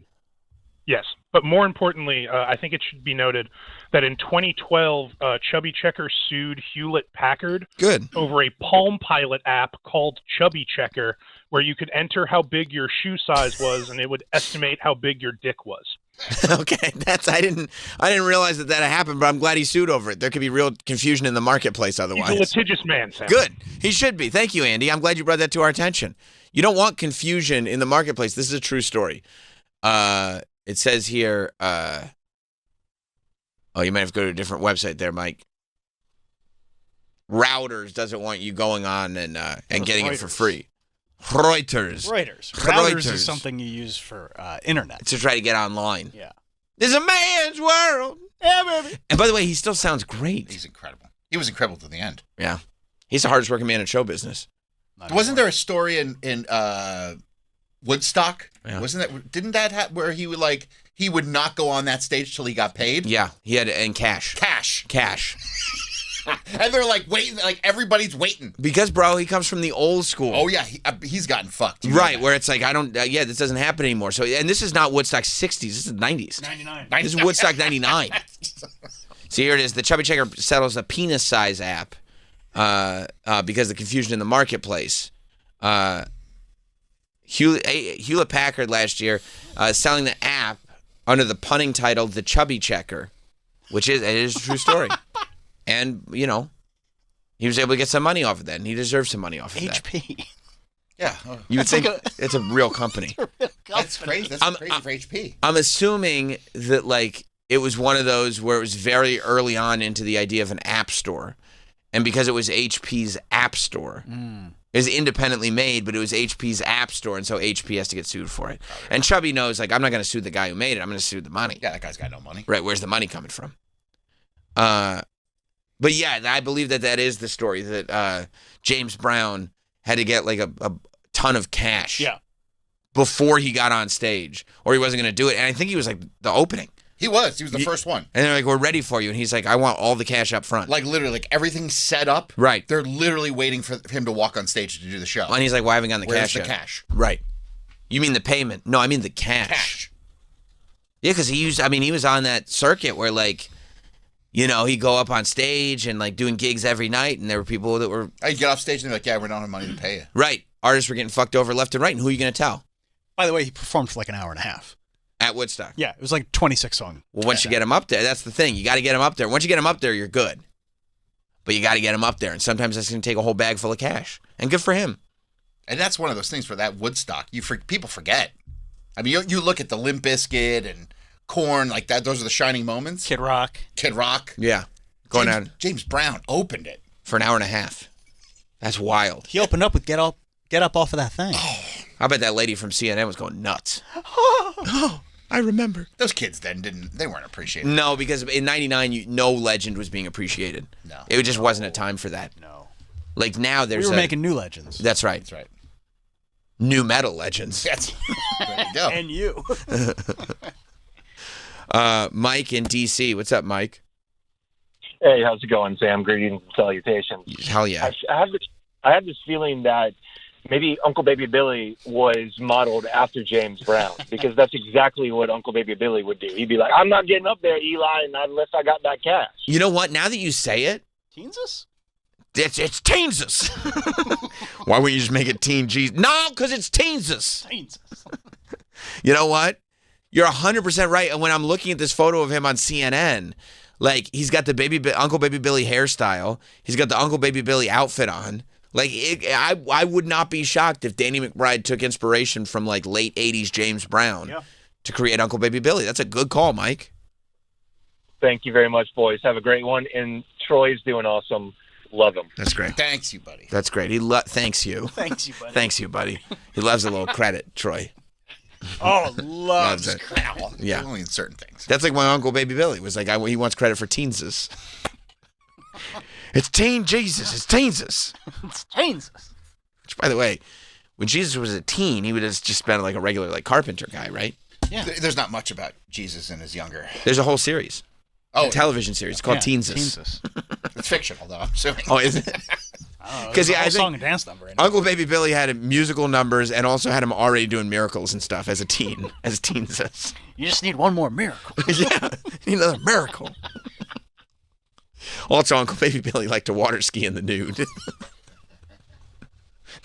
Yes, but more importantly, I think it should be noted that in 2012, Chubby Checker sued Hewlett-Packard over a Palm Pilot app called Chubby Checker, where you could enter how big your shoe size was, and it would estimate how big your dick was. Okay, I didn't realize that happened, but I'm glad he sued over it. There could be real confusion in the marketplace otherwise. He's a litigious man, Sam. Good. He should be. Thank you, Andy. I'm glad you brought that to our attention. You don't want confusion in the marketplace. This is a true story. It says here, you might have to go to a different website there, Mike. Routers doesn't want you going on and getting it for free. Reuters. Routers is something you use for internet. To try to get online. Yeah. This is a man's world. Yeah, baby. And by the way, he still sounds great. He's incredible. He was incredible to the end. Yeah. He's the hardest working man in show business. Wasn't there a story in Woodstock? Yeah. Didn't that where he would not go on that stage till he got paid? Yeah, he had in cash. Cash. And they're like waiting, like everybody's waiting. Because, bro, he comes from the old school. Oh, yeah, he's gotten fucked. Right, where it's like, I don't, this doesn't happen anymore. So, and this is not Woodstock 60s, this is 90s. 99. This is Woodstock 99. So here it is. The Chubby Checker settles a penis size app because of the confusion in the marketplace. Hewlett Packard last year selling the app under the punning title "The Chubby Checker," which is a true story. And he was able to get some money off of that, and he deserves some money off of that. HP. Yeah, you would think it's a real company. That's crazy. That's crazy for HP. I'm assuming that it was one of those where it was very early on into the idea of an app store, and because it was HP's app store. It was independently made, but it was HP's app store, and so HP has to get sued for it. And Chubby knows, I'm not going to sue the guy who made it. I'm going to sue the money. Yeah, that guy's got no money. Right, where's the money coming from? But yeah, I believe that is the story, that James Brown had to get a ton of cash before he got on stage, or he wasn't going to do it. And I think he was the opening. He was the first one. And they're like, we're ready for you. And he's like, I want all the cash up front. Literally, everything's set up. Right. They're literally waiting for him to walk on stage to do the show. And he's like, well, I haven't gotten the Where's cash the yet. cash? Right. You mean the payment? No, I mean the cash. Yeah, because he was on that circuit where he'd go up on stage and doing gigs every night, and there were people that were... I'd get off stage and they're like, yeah, we don't have money to pay you. Right. Artists were getting fucked over left and right, and who are you going to tell? By the way, he performed for an hour and a half. At Woodstock. Yeah, it was 26 songs. Well, once you get him up there, that's the thing. You got to get him up there. Once you get him up there, you're good. But you got to get him up there, and sometimes that's going to take a whole bag full of cash. And good for him. And that's one of those things for that Woodstock. People forget. I mean, you look at the Limp Bizkit and Korn, like that. Those are the shining moments. Kid Rock. Yeah. James Brown opened it. For an hour and a half. That's wild. He opened up with Get Up Off of That Thing. Oh, I bet that lady from CNN was going nuts. Oh, I remember. Those kids then they weren't appreciated. No, because in 99, no legend was being appreciated. No. It just wasn't a time for that. No. Now there's We were making new legends. That's right. That's right. New metal legends. There you go. And you. Mike in D.C. What's up, Mike? Hey, how's it going, Sam? Greetings and salutations. Hell yeah. I have this feeling that maybe Uncle Baby Billy was modeled after James Brown, because that's exactly what Uncle Baby Billy would do. He'd be like, I'm not getting up there, Eli, unless I got that cash. You know what? Now that you say it, Teensus? It's Teensus. Why wouldn't you just make it Teen Jesus? No, because it's Teensus. You know what? You're 100% right. And when I'm looking at this photo of him on CNN, he's got the Uncle Baby Billy hairstyle. He's got the Uncle Baby Billy outfit on. I would not be shocked if Danny McBride took inspiration from late 80s James Brown to create Uncle Baby Billy. That's a good call, Mike. Thank you very much, boys. Have a great one. And Troy's doing awesome. Love him. That's great. Thanks you, buddy. That's great. Thanks you. Thanks you, buddy. Thanks you, buddy. He loves a little credit, Troy. Oh, loves it. Well, yeah. Only in certain things. That's like my Uncle Baby Billy was he wants credit for Teensus. It's Teen Jesus. It's Teensus. It's Teensus. Which, by the way, when Jesus was a teen, he would have just been a regular carpenter guy, right? Yeah. There's not much about Jesus in his younger. There's a whole series. Oh, a television series called Teensus. It's fictional, though, I'm assuming. Oh, is it? Because I think song and dance number. Uncle Baby Billy had musical numbers and also had him already doing miracles and stuff as a teen, as Teensus. You just need one more miracle. Yeah, you need another miracle. Also, Uncle Baby Billy liked to water ski in the nude.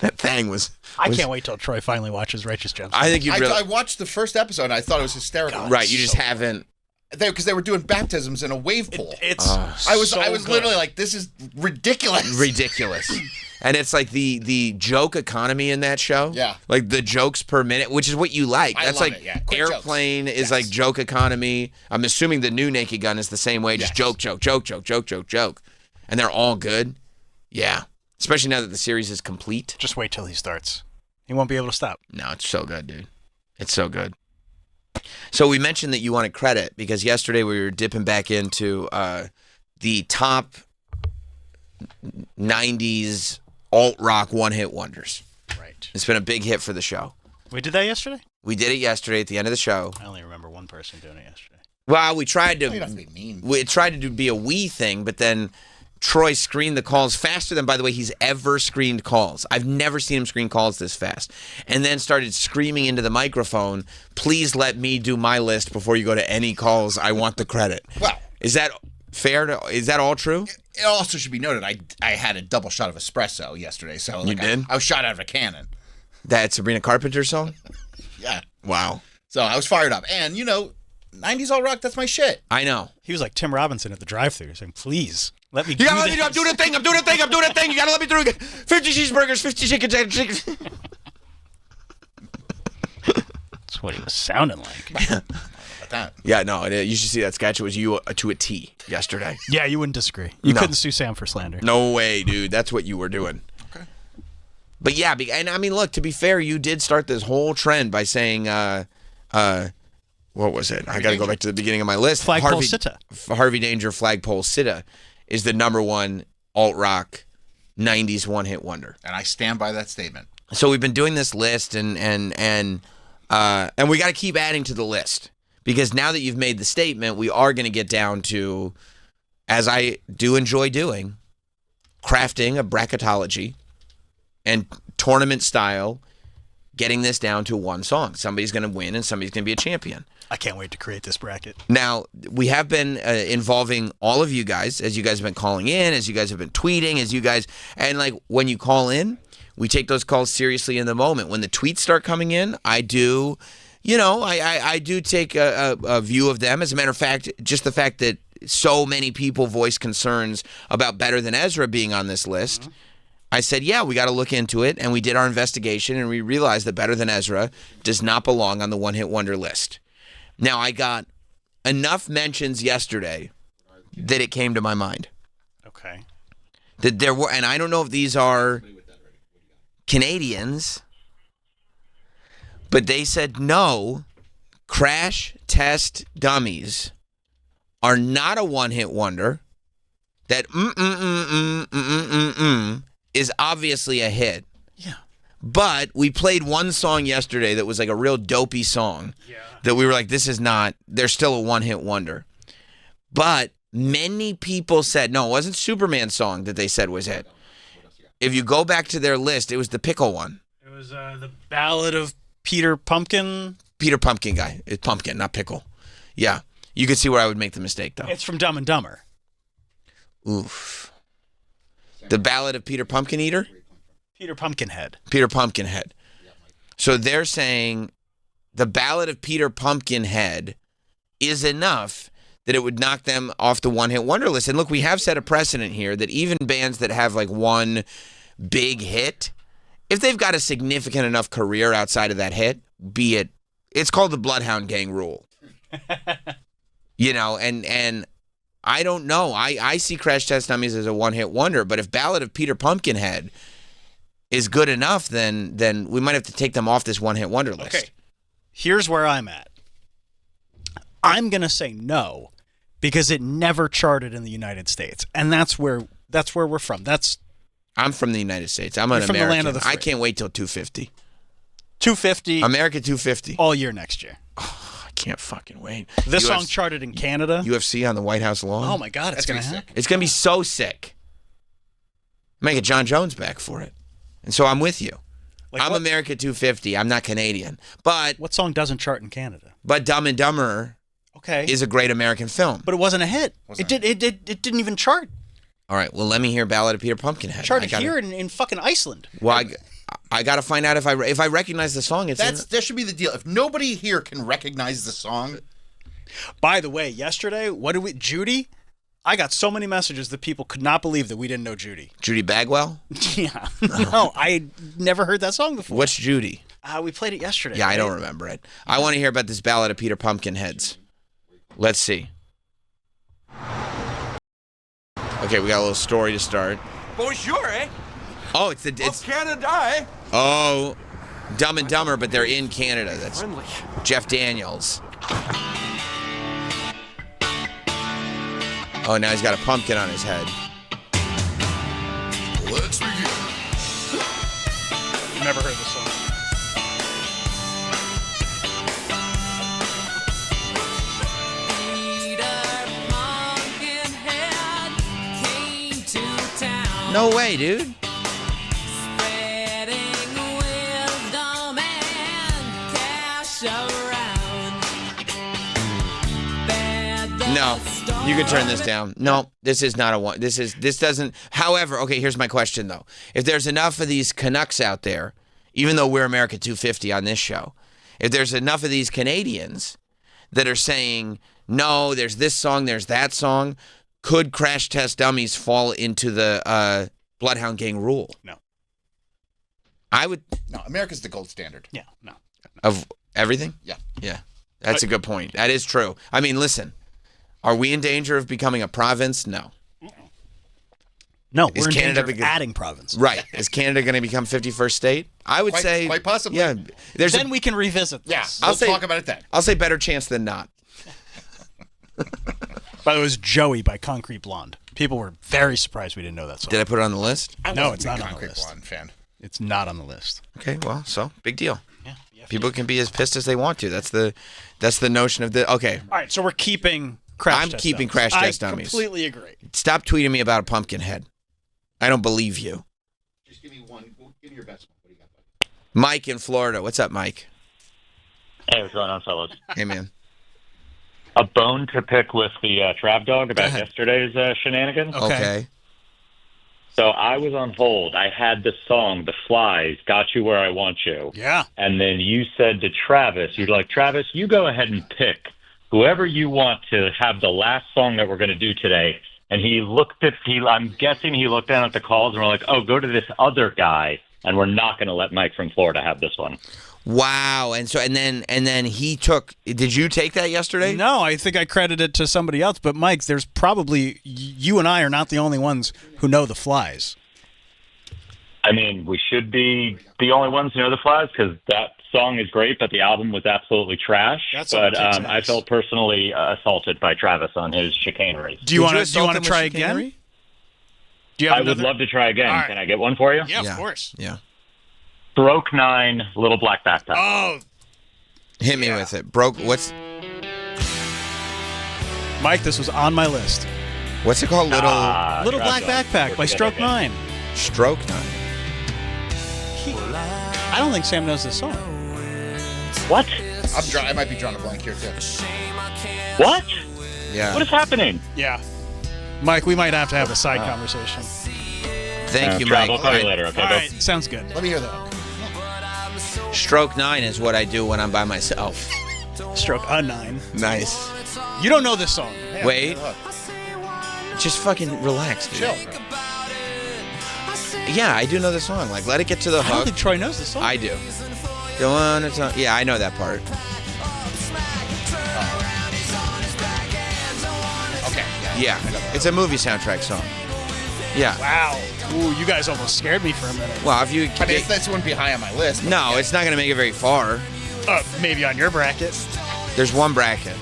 That thing was. I can't wait till Troy finally watches Righteous Gemstones. I think you. I watched the first episode and I thought it was hysterical. Right, you just haven't. Because they were doing baptisms in a wave pool. I was literally like, this is ridiculous. Ridiculous. And it's the joke economy in that show. Yeah. The jokes per minute, which is what you like. I That's love it, yeah. Quick Airplane jokes. is joke economy. I'm assuming the new Naked Gun is the same way. Just joke. And they're all good. Yeah. Especially now that the series is complete. Just wait till he starts. He won't be able to stop. No, it's so good, dude. It's so good. So we mentioned that you wanted credit because yesterday we were dipping back into the top 90s alt-rock one-hit wonders. Right. It's been a big hit for the show. We did that yesterday? We did it yesterday at the end of the show. I only remember one person doing it yesterday. Well, we tried to... You don't have to be mean. We tried to be a we thing, but then Troy screened the calls faster than, by the way, he's ever screened calls. I've never seen him screen calls this fast. And then started screaming into the microphone, please let me do my list before you go to any calls. I want the credit. Well, is that fair? Is that all true? It also should be noted, I had a double shot of espresso yesterday. So you did? I was shot out of a cannon. That Sabrina Carpenter song? Yeah. Wow. So I was fired up. And, 90s all rock, that's my shit. I know. He was like Tim Robinson at the drive-thru saying, please, let me You gotta let me do I'm doing a thing. I'm doing a thing. You gotta let me through. 50 cheeseburgers, 50 chicken. That's what he was sounding like. Yeah, no, you should see that sketch. It was you to a T yesterday. Yeah, you wouldn't disagree. You couldn't sue Sam for slander. No way, dude. That's what you were doing. Okay. But yeah, and I mean, look, to be fair, you did start this whole trend by saying, what was it? I got to go back to the beginning of my list. Flagpole Sitta. Harvey Danger, Flagpole Sitta is the number one alt-rock 90s one-hit wonder. And I stand by that statement. So we've been doing this list, and we got to keep adding to the list. Because now that you've made the statement, we are going to get down to, as I do enjoy doing, crafting a bracketology and tournament style, getting this down to one song. Somebody's going to win and somebody's going to be a champion. I can't wait to create this bracket. Now, we have been involving all of you guys, as you guys have been calling in, as you guys have been tweeting, and like when you call in, we take those calls seriously in the moment. When the tweets start coming in, I do... I do take a view of them. As a matter of fact, just the fact that so many people voice concerns about Better Than Ezra being on this list, I said, yeah, we got to look into it. And we did our investigation, and we realized that Better Than Ezra does not belong on the one-hit wonder list. Now, I got enough mentions yesterday that it came to my mind. Okay. That there were, and I don't know if these are Canadians, but they said, no, Crash Test Dummies are not a one-hit wonder. That is obviously a hit. Yeah. But we played one song yesterday that was like a real dopey song. Yeah. That we were like, this is not, they're still a one-hit wonder. But many people said, no, it wasn't Superman's song that they said was hit. If you go back to their list, it was the Pickle one. It was the Ballad of Peter Pumpkin. Peter Pumpkin guy. It's Pumpkin, not Pickle. Yeah. You could see where I would make the mistake, though. It's from Dumb and Dumber. Oof. The Ballad of Peter Pumpkin Eater? Peter Pumpkinhead. Peter Pumpkinhead. So they're saying the Ballad of Peter Pumpkinhead is enough that it would knock them off the one-hit wonder list. And look, we have set a precedent here that even bands that have like one big hit, if they've got a significant enough career outside of that hit, be it, it's called the Bloodhound Gang rule. And I don't know. I see Crash Test Dummies as a one-hit wonder, but if Ballad of Peter Pumpkinhead is good enough, then we might have to take them off this one-hit wonder list. Okay. Here's where I'm at. I'm going to say no because it never charted in the United States. And that's where we're from. I'm from the United States. I'm an from American. The land of the free. I can't wait till 250. 250. America 250. All year next year. Oh, I can't fucking wait. This song charted in Canada. UFC on the White House lawn. Oh my God, it's going to happen. It's going to be so sick. Make a John Jones back for it. And so I'm with you. Like I'm America 250. I'm not Canadian. But what song doesn't chart in Canada? But Dumb and Dumber is a great American film. But it wasn't a hit. It didn't even chart. All right, well, let me hear Ballad of Peter Pumpkinhead. Charted here in fucking Iceland. Well, I got to find out if I recognize the song. That should be the deal. If nobody here can recognize the song. By the way, yesterday, Judy? I got so many messages that people could not believe that we didn't know Judy. Judy Bagwell? Yeah. No, I never heard that song before. What's Judy? We played it yesterday. Yeah, right? I don't remember it. I want to hear about this Ballad of Peter Pumpkinheads. Let's see. Okay, we got a little story to start. Bonjour, eh? Oh, it's Canada, eh? Oh, Dumb and Dumber, but they're in Canada. That's friendly. Jeff Daniels. Oh, now he's got a pumpkin on his head. Let's begin. Never heard the song. Peter Pumpkinhead came to No way, dude. No, you can turn this down. No, this is not a one. This doesn't. However, okay, here's my question though. If there's enough of these Canucks out there, even though we're America 250 on this show, if there's enough of these Canadians that are saying, no, there's this song, there's that song, could Crash Test Dummies fall into the Bloodhound Gang rule? No. I would. No, America's the gold standard. Yeah, no. Of everything? Yeah. Yeah. That's a good point. That is true. I mean, listen. Are we in danger of becoming a province? No. No, we're in danger of adding provinces. Right. Is Canada going to become 51st state? I would say... Quite possibly. Yeah. Then we can revisit this. Yeah, we'll talk about it then. I'll say better chance than not. By the way, it was Joey by Concrete Blonde. People were very surprised we didn't know that song. Did I put it on the list? No, it's not on the Concrete list. Blonde fan. It's not on the list. Okay, well, so big deal. Yeah. People can be as pissed as they want to. That's the notion of the... Okay. All right, so we're keeping Crash I'm Test keeping Dummies. Crash Test Dummies. I completely agree. Stop tweeting me about a pumpkin head. I don't believe you. Just give me one. Give me your best one. What do you got, buddy? Mike in Florida. What's up, Mike? Hey, what's going on, fellas? Hey, man. A bone to pick with the Trav Dog about yesterday's shenanigans. Okay. So I was on hold. I had the song, The Flies, Got You Where I Want You. Yeah. And then you said to Travis, you're like, Travis, you go ahead and pick whoever you want to have the last song that we're going to do today. And I'm guessing he looked down at the calls and we're like, oh, go to this other guy. And we're not going to let Mike from Florida have this one. Wow. And then he took, did you take that yesterday? No, I think I credited it to somebody else. But Mike, there's probably, you and I are not the only ones who know The Flies. I mean, we should be the only ones who know The Flies because that song is great, but the album was absolutely trash. But I felt personally assaulted by Travis on his chicanery. Do you want to try again? Do you have I would love to try again. Right. Can I get one for you? Yeah, of course. Yeah. Stroke 9, Little Black Backpack. Oh. Hit me with it. What's... Mike, this was on my list. What's it called? Little Black Backpack by Stroke 9. Stroke 9. I don't think Sam knows this song. What? I might be drawing a blank here, too. What? Yeah. What is happening? Yeah. Mike, we might have to have a side conversation. Thank you, Mike. I'll call you later, okay? All right, sounds good. Let me hear that. Stroke 9 is what I do when I'm by myself. Stroke a 9. Nice. You don't know this song. Yeah, wait. Just fucking relax, dude. Chill. Yeah, I do know the song. Like, let it get to the hook. I don't think Troy knows the song. I do. Go on, yeah, I know that part. Okay. Yeah, it's a movie soundtrack song. Yeah. Wow. Ooh, you guys almost scared me for a minute. Well, if you... I mean, this wouldn't be high on my list. No, it's not going to make it very far. Maybe on your bracket. There's one bracket.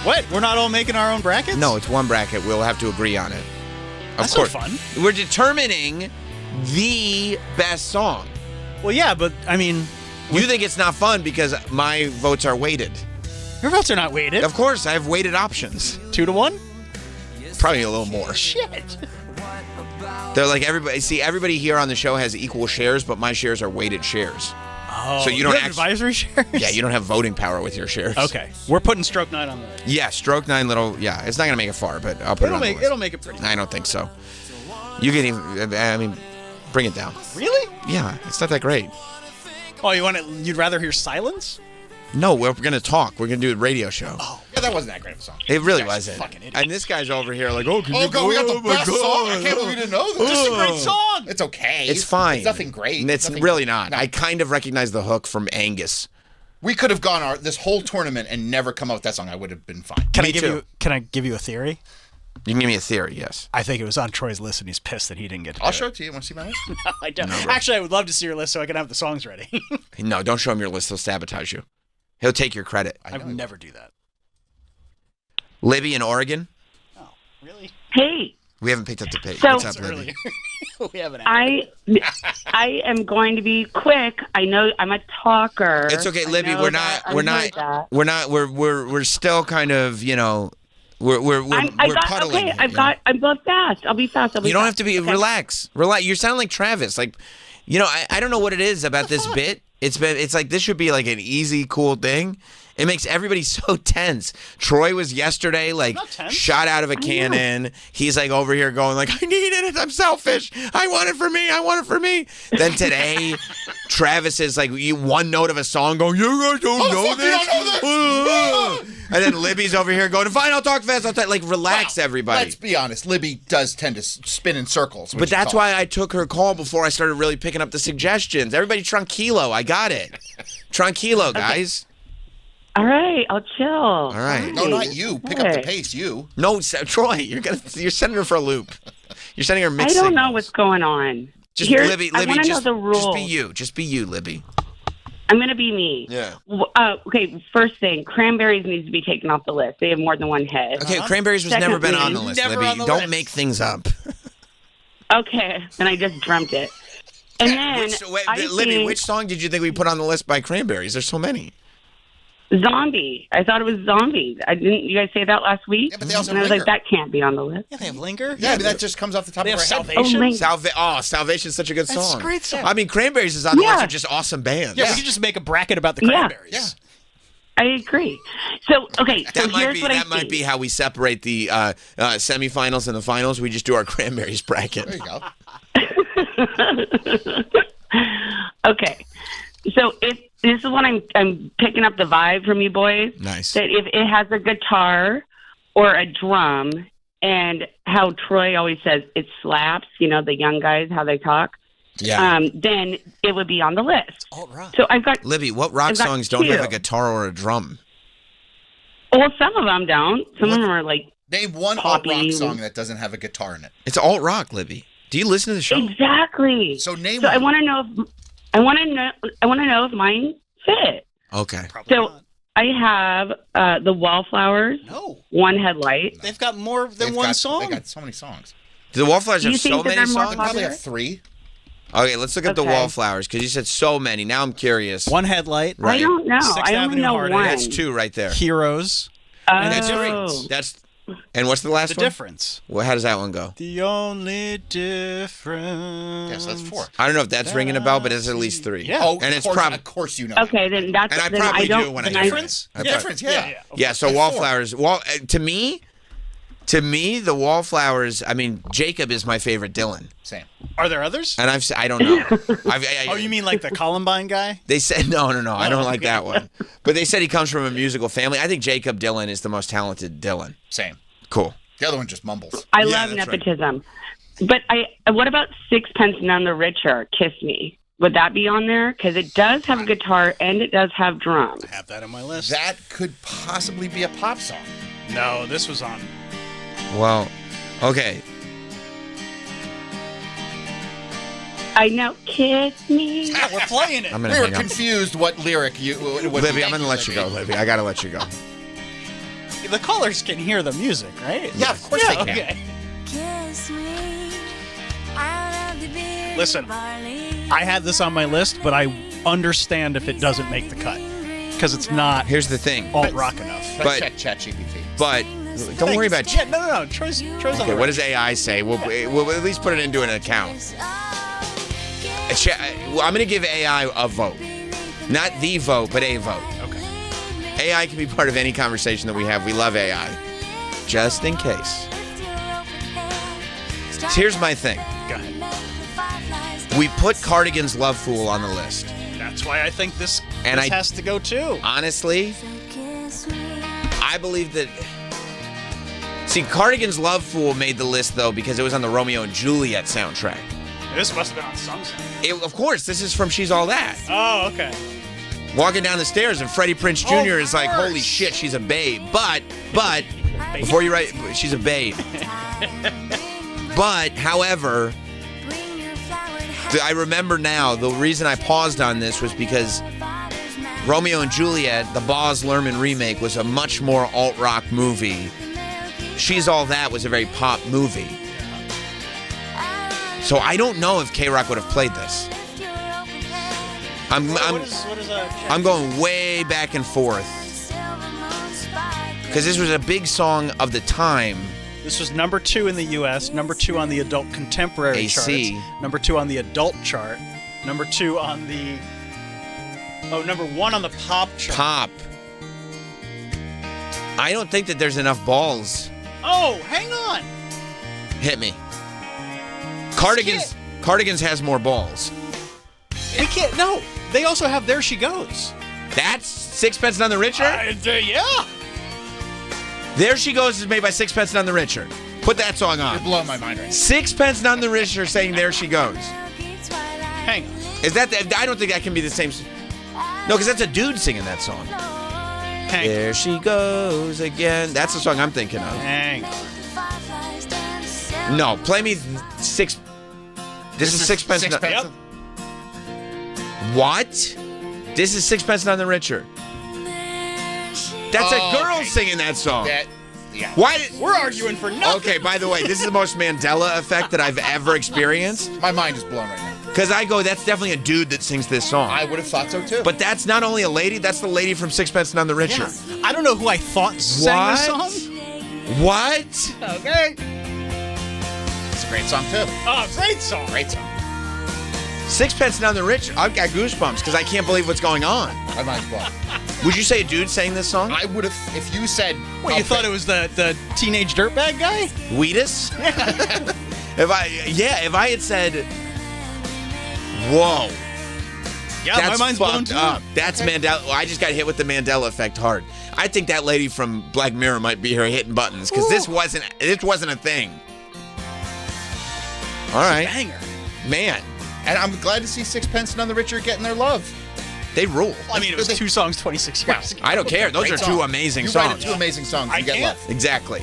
What? We're not all making our own brackets? No, it's one bracket. We'll have to agree on it. That's so fun. We're determining the best song. Well, yeah, but, I mean... You think it's not fun because my votes are weighted. Your votes are not weighted. Of course, I have weighted options. 2-1? Probably a little more. Shit. They're like everybody here on the show has equal shares, but my shares are weighted shares. Oh, so you don't have advisory shares? Yeah, you don't have voting power with your shares. Okay. We're putting Stroke 9 on the list. Yeah, Stroke 9 little, yeah. It's not going to make it far, but I'll put it on the list. It'll make it pretty. I don't think so. You can even, I mean, bring it down. Really? Yeah, it's not that great. Oh, you'd rather hear silence? No, we're going to talk. We're going to do a radio show. Oh, yeah, that wasn't that great of a song. It really wasn't. Fucking idiot. And this guy's over here like, oh, can you God, we got the best song. I can't believe we didn't know this. This is a great song. It's okay. It's fine. It's nothing great. It's nothing really not. No. I kind of recognize the hook from Angus. We could have gone this whole tournament and never come up with that song. I would have been fine. Can I give you a theory? You can give me a theory, yes. I think it was on Troy's list and he's pissed that he didn't get to I'll show it to you. Want to see my list? No, I don't. No, actually, I would love to see your list so I can have the songs ready. No, don't show him your list. He'll sabotage you. He'll take your credit. I would never do that. Libby in Oregon? Oh, really? Hey. We haven't picked up the page. So, what's up, Libby? We haven't. I am going to be quick. I know I'm a talker. It's okay, Libby. We're still kind of, We're puddling. Okay, I'm both fast. I'll be fast. You don't have to be. Okay. Relax. You sound like Travis. Like, I don't know what it is about this bit. It's like this should be like an easy, cool thing. It makes everybody so tense. Troy was yesterday like shot out of a cannon. He's like over here going like, I needed it. I'm selfish. I want it for me. I want it for me. Then today, Travis is like one note of a song going, you guys don't know this. And then Libby's over here going, fine, I'll talk fast. Like, relax, everybody. Let's be honest. Libby does tend to spin in circles. But that's why I took her call before I started really picking up the suggestions. Everybody tranquilo. I got it. Tranquilo, guys. All right, I'll chill. All right. No, not you. Pick up the pace, you. No, Troy, you're sending her for a loop. You're sending her mixed I don't signals. know what's going on. Just Libby, I want to know the rules. Just be you, Libby. I'm going to be me. Yeah. Okay, first thing, cranberries needs to be taken off the list. They have more than one head. Okay, cranberries was never been on the list, Libby. Don't make things up. Okay, then I just dreamt it. And then Libby, which song did you think we put on the list by Cranberries? There's so many. Zombie. I thought it was Zombie. Didn't you guys say that last week? Yeah, but they also and I was Linger. like, that can't be on the list. Yeah, they have Linger. Yeah, but that just comes off the top They of have our head. Salvation. Salvation's such a good That's song. a great song. I mean, Cranberries is on the list of just awesome bands. Yeah, we could just make a bracket about the Cranberries. Yeah. I agree. So, okay, so here's what I That might be how we separate the semifinals and the finals. We just do our Cranberries bracket. There you go. Okay. So if this is what I'm picking up the vibe from you boys. Nice. That if it has a guitar or a drum, and how Troy always says it slaps, the young guys, how they talk. Yeah. Then it would be on the list. All right. So I've got Libby, what rock songs don't have a guitar or a drum? Well, some of them don't. Some of them are like Name one alt rock song that doesn't have a guitar in it. It's alt rock, Libby. Do you listen to the show? Exactly. So name So one. I want to know if mine fit. Okay. So I have the Wallflowers. No. One Headlight. They've got more than one song. They got so many songs. Do the Wallflowers Do you have think so that many they're more songs? Probably popular? have 3. Okay, let's look at the Okay. Wallflowers because you said so many. Now I'm curious. One Headlight. Right. I don't know. Sixth I only Avenue know Heartache. one. That's 2 right there. Heroes. Oh. And what's the last The one? Difference. Well, how does that one go? The only difference. Yes, that's 4. I don't know if that's ringing a bell, but it's at least 3. Yeah. Oh, and it's of course you know. Okay, then that's. And I then probably don't, do when I then hear Difference? it. Difference, yeah. Yeah, so Wallflowers. To me, the Wallflowers. I mean, Jacob is my favorite Dylan, Same. Are there others? and I don't know. Oh, you mean like the Columbine guy? They said no. I don't like that one. But they said he comes from a musical family. I think Jacob Dylan is the most talented Dylan. Same. Cool. The other one just mumbles. I Yeah, love that's right. nepotism. But what about Sixpence None the Richer? Kiss Me. Would that be on there? Because it does have a guitar and it does have drums. I have that on my list. That could possibly be a pop song. No, this was on. Well, okay. I know, kiss me. Yeah, we're playing it. I'm gonna We were hang up. confused what lyric you. What Libby, I'm gonna let you go, Libby. I gotta let you go. The callers can hear the music, right? Yeah, of course they can. Okay. Kiss me out of the beer Listen, barley. I had this on my list, but I understand if it doesn't make the cut because it's not Here's the thing. alt rock enough. But- check ChatGPT. But don't worry about Yeah, no. Troy's on Okay, the what right. does AI say? We'll at least put it into an account. I'm going to give AI a vote. Not the vote, but a vote. Okay. AI can be part of any conversation that we have. We love AI. Just in case. So here's my thing. Go ahead. We put Cardigan's Love Fool on the list. That's why I think this And has to go too. Honestly, I believe that... See, Cardigan's Love Fool made the list, though, because it was on the Romeo and Juliet soundtrack. This must have been on some sound. Of course, this is from She's All That. Oh, okay. Walking down the stairs, and Freddie Prinze Jr. is like, holy shit, she's a babe. But, before you write, she's a babe. But, however, I remember now, the reason I paused on this was because Romeo and Juliet, the Baz Luhrmann remake, was a much more alt-rock movie. She's All That was a very pop movie. So I don't know if K-Rock would have played this. I'm going way back and forth Because this was a big song of the time. This was number 2 in the U.S., number 2 on the adult contemporary AC. charts, number 2 on the adult chart, number 2 on the... Oh, number 1 on the pop chart. Pop. I don't think that there's enough balls. Oh, hang on. Hit me. Cardigans has more balls. We can't... No. They also have There She Goes. That's Sixpence None the Richer? Yeah. There She Goes is made by Sixpence None the Richer. Put that song on. You're blowing my mind right now. Sixpence None the Richer saying There She Goes. Hang on. Is that... I don't think that can be the same... No, because that's a dude singing that song. There she goes again. That's the song I'm thinking of. Hang on. No, play me This is Sixpence. Sixpence. What? This is Sixpence None the Richer. That's a girl singing that song. Yeah. Why? We're arguing for nothing. Okay, by the way, this is the most Mandela effect that I've ever experienced. My mind is blown right now. Because I go, that's definitely a dude that sings this song. I would have thought so too. But that's not only a lady, that's the lady from Sixpence None the Richer. Yeah. I don't know who I thought sang this song. What? Okay. It's a great song too. Oh, great song. Great song. Sixpence None the Richer. I've got goosebumps because I can't believe what's going on. My mind's blown. Would you say a dude sang this song? I would have, if you said... What, you thought it was the teenage dirtbag guy? Wheatus? If I had said, whoa. Yeah, that's my mind's blown fucked too. up. That's Mandela. I just got hit with the Mandela effect hard. I think that lady from Black Mirror might be here hitting buttons because this wasn't a thing. All right. Banger. Man. And I'm glad to see Sixpence None the Richer getting their love. They rule. I mean, it was 2 songs 26 years ago. I don't care. Those Great are song. 2 amazing you songs. Write 2 amazing songs. I You get can't. love. Exactly.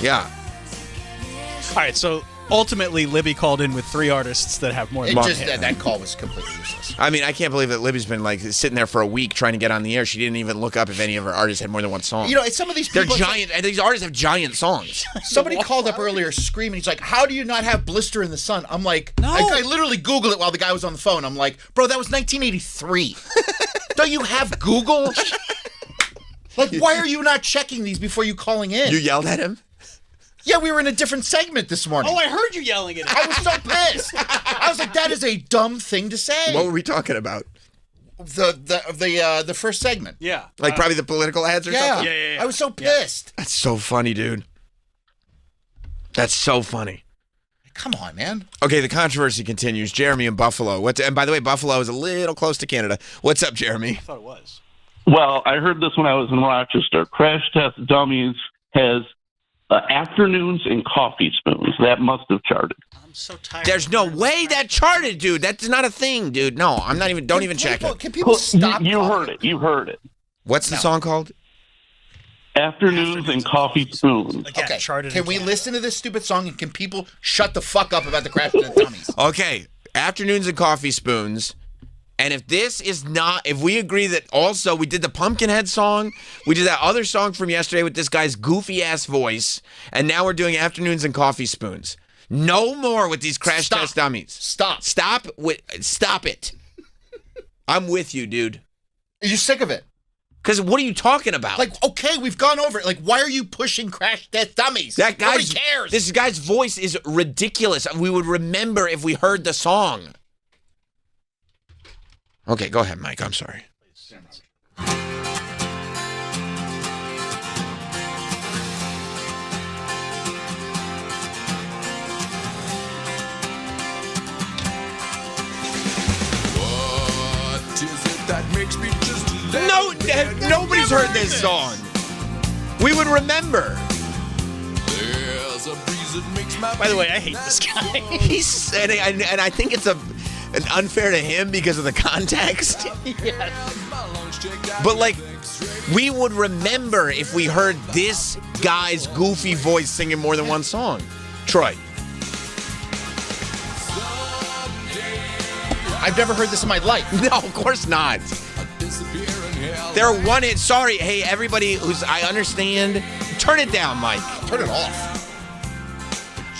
Yeah. All right, so ultimately, Libby called in with 3 artists that have more It than just one hit. that call was completely useless. I mean, I can't believe that Libby's been like sitting there for a week trying to get on the air. She didn't even look up if any of her artists had more than one song. You know, some of these They're people... giant, and these artists have giant songs. Somebody called up earlier screaming. He's like, how do you not have Blister in the Sun? I'm like, No. I literally Googled it while the guy was on the phone. I'm like, bro, that was 1983. Don't you have Google? Like, why are you not checking these before you calling in? You yelled at him? Yeah, we were in a different segment this morning. Oh, I heard you yelling at him. I was so pissed. I was like, that is a dumb thing to say. What were we talking about? The first segment. Yeah. Like probably the political ads or Yeah. something? Yeah. I was so pissed. That's so funny, dude. That's so funny. Come on, man. Okay, the controversy continues. Jeremy in Buffalo. And by the way, Buffalo is a little close to Canada. What's up, Jeremy? I thought it was. Well, I heard this when I was in Rochester. Crash Test Dummies has afternoons and coffee spoons. That must have charted. I'm so tired. There's no way that charted, dude. That's not a thing, dude. No, I'm not even. Don't even check it. Can people stop? You heard it. You heard it. What's the song called? Afternoons and coffee spoons. Again, Okay, charted can in we Canada. listen to this stupid song and can people shut the fuck up about the Crash Test Dummies? Okay, afternoons and coffee spoons. And if this is not, if we agree that also we did the Pumpkinhead song, we did that other song from yesterday with this guy's goofy ass voice, and now we're doing afternoons and coffee spoons. No more with these Crash Test Dummies. Stop it. I'm with you, dude. Are you sick of it? Because what are you talking about? Like, okay, we've gone over it. Like, why are you pushing Crash Test Dummies? That Nobody guy's, cares. This guy's voice is ridiculous. We would remember if we heard the song. Okay, go ahead, Mike. I'm sorry. What is it that makes me just No, nobody's heard this song. We would remember. There's a breeze that makes my By the way, I hate this guy. He's and I think it's an unfair to him because of the context. But like, we would remember if we heard this guy's goofy voice singing more than one song. Troy. I've never heard this in my life. No, of course not. They're one hit. Sorry, hey, everybody who's, I understand. Turn it down, Mike. Turn it off.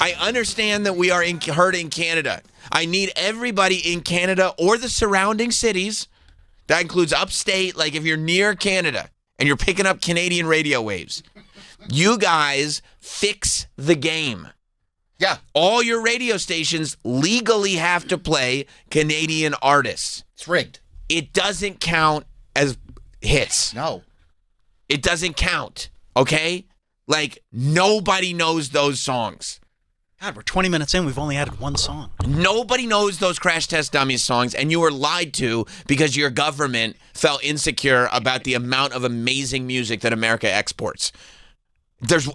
I understand that we are heard in Canada. I need everybody in Canada or the surrounding cities. That includes upstate, like if you're near Canada. and you're picking up Canadian radio waves. You guys fix the game. Yeah. All your radio stations legally have to play Canadian artists. It's rigged. It doesn't count as hits. No. It doesn't count, okay? Like, nobody knows those songs. God, we're 20 minutes in. We've only added one song. Nobody knows those Crash Test Dummies songs, and you were lied to because your government felt insecure about the amount of amazing music that America exports. There's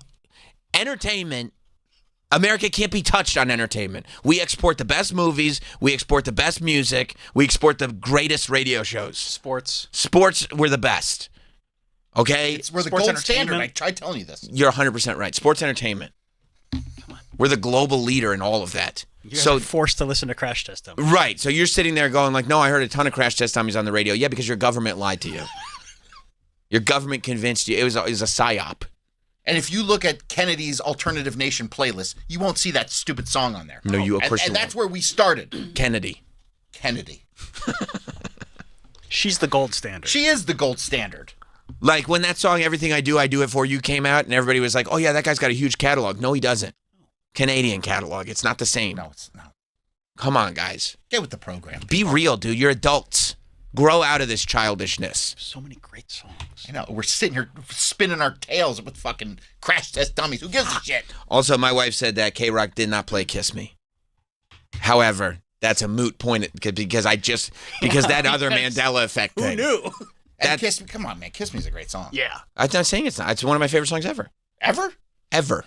entertainment. America can't be touched on entertainment. We export the best movies. We export the best music. We export the greatest radio shows. Sports, we're the best. Okay? We're the gold standard. I tried telling you this. You're 100% right. Sports entertainment. We're the global leader in all of that. You're forced to listen to Crash Test Dummies. Right. So you're sitting there going like, no, I heard a ton of Crash Test Dummies on the radio. Yeah, because your government lied to you. Your government convinced you. It was a psyop. And if you look at Kennedy's Alternative Nation playlist, you won't see that stupid song on there. No, of course you And that's where we started. Kennedy. She's the gold standard. She is the gold standard. Like when that song Everything I Do It For You came out and everybody was like, oh yeah, that guy's got a huge catalog. No, he doesn't. Canadian catalog. It's not the same. No, it's not. Come on, guys. Get with the program. Be real, dude. You're adults. Grow out of this childishness. So many great songs. I know. We're sitting here spinning our tails with fucking Crash Test Dummies. Who gives a shit? Also, my wife said that K-Rock did not play Kiss Me. However, that's a moot point because that other Mandela effect thing. Who knew? And Kiss Me, come on, man. Kiss Me is a great song. Yeah. I'm not saying it's not. It's one of my favorite songs ever. Ever? Ever.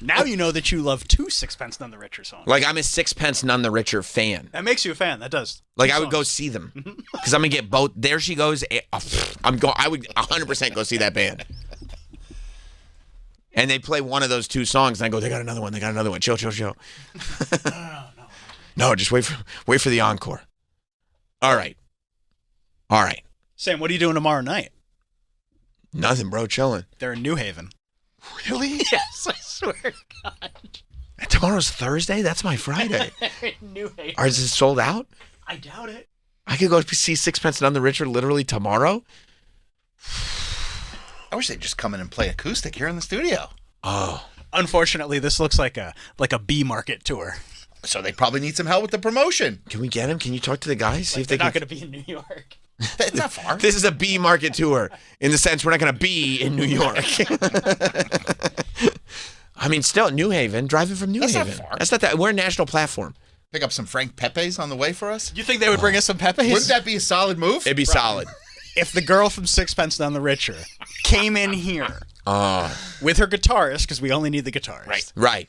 Now you know that you love 2 Sixpence None the Richer songs. Like, I'm a Sixpence None the Richer fan. That makes you a fan. That does. Like, I would go see them. Because I'm going to get both. There she goes. I would 100% go see that band. And they play one of those 2 songs, and I go, they got another one. They got another one. Chill. No, just wait for the encore. All right. Sam, what are you doing tomorrow night? Nothing, bro. Chilling. They're in New Haven. Really? Yes, I swear to God. And tomorrow's Thursday? That's my Friday. New Haven. Or is it sold out? I doubt it. I could go see Sixpence None the Richer literally tomorrow? I wish they'd just come in and play acoustic here in the studio. Oh. Unfortunately, this looks like a B market tour. So they probably need some help with the promotion. Can we get him? Can you talk to the guys? See if they're not going to be in New York. It's not far. This is a B market tour in the sense we're not going to be in New York. I mean, still New Haven, driving from New Haven. That's not far. That's not that. We're a national platform. Pick up some Frank Pepe's on the way for us? You think they would bring us some Pepe's? Wouldn't that be a solid move? It'd be solid. If the girl from Sixpence None the Richer came in here with her guitarist, because we only need the guitarist. Right.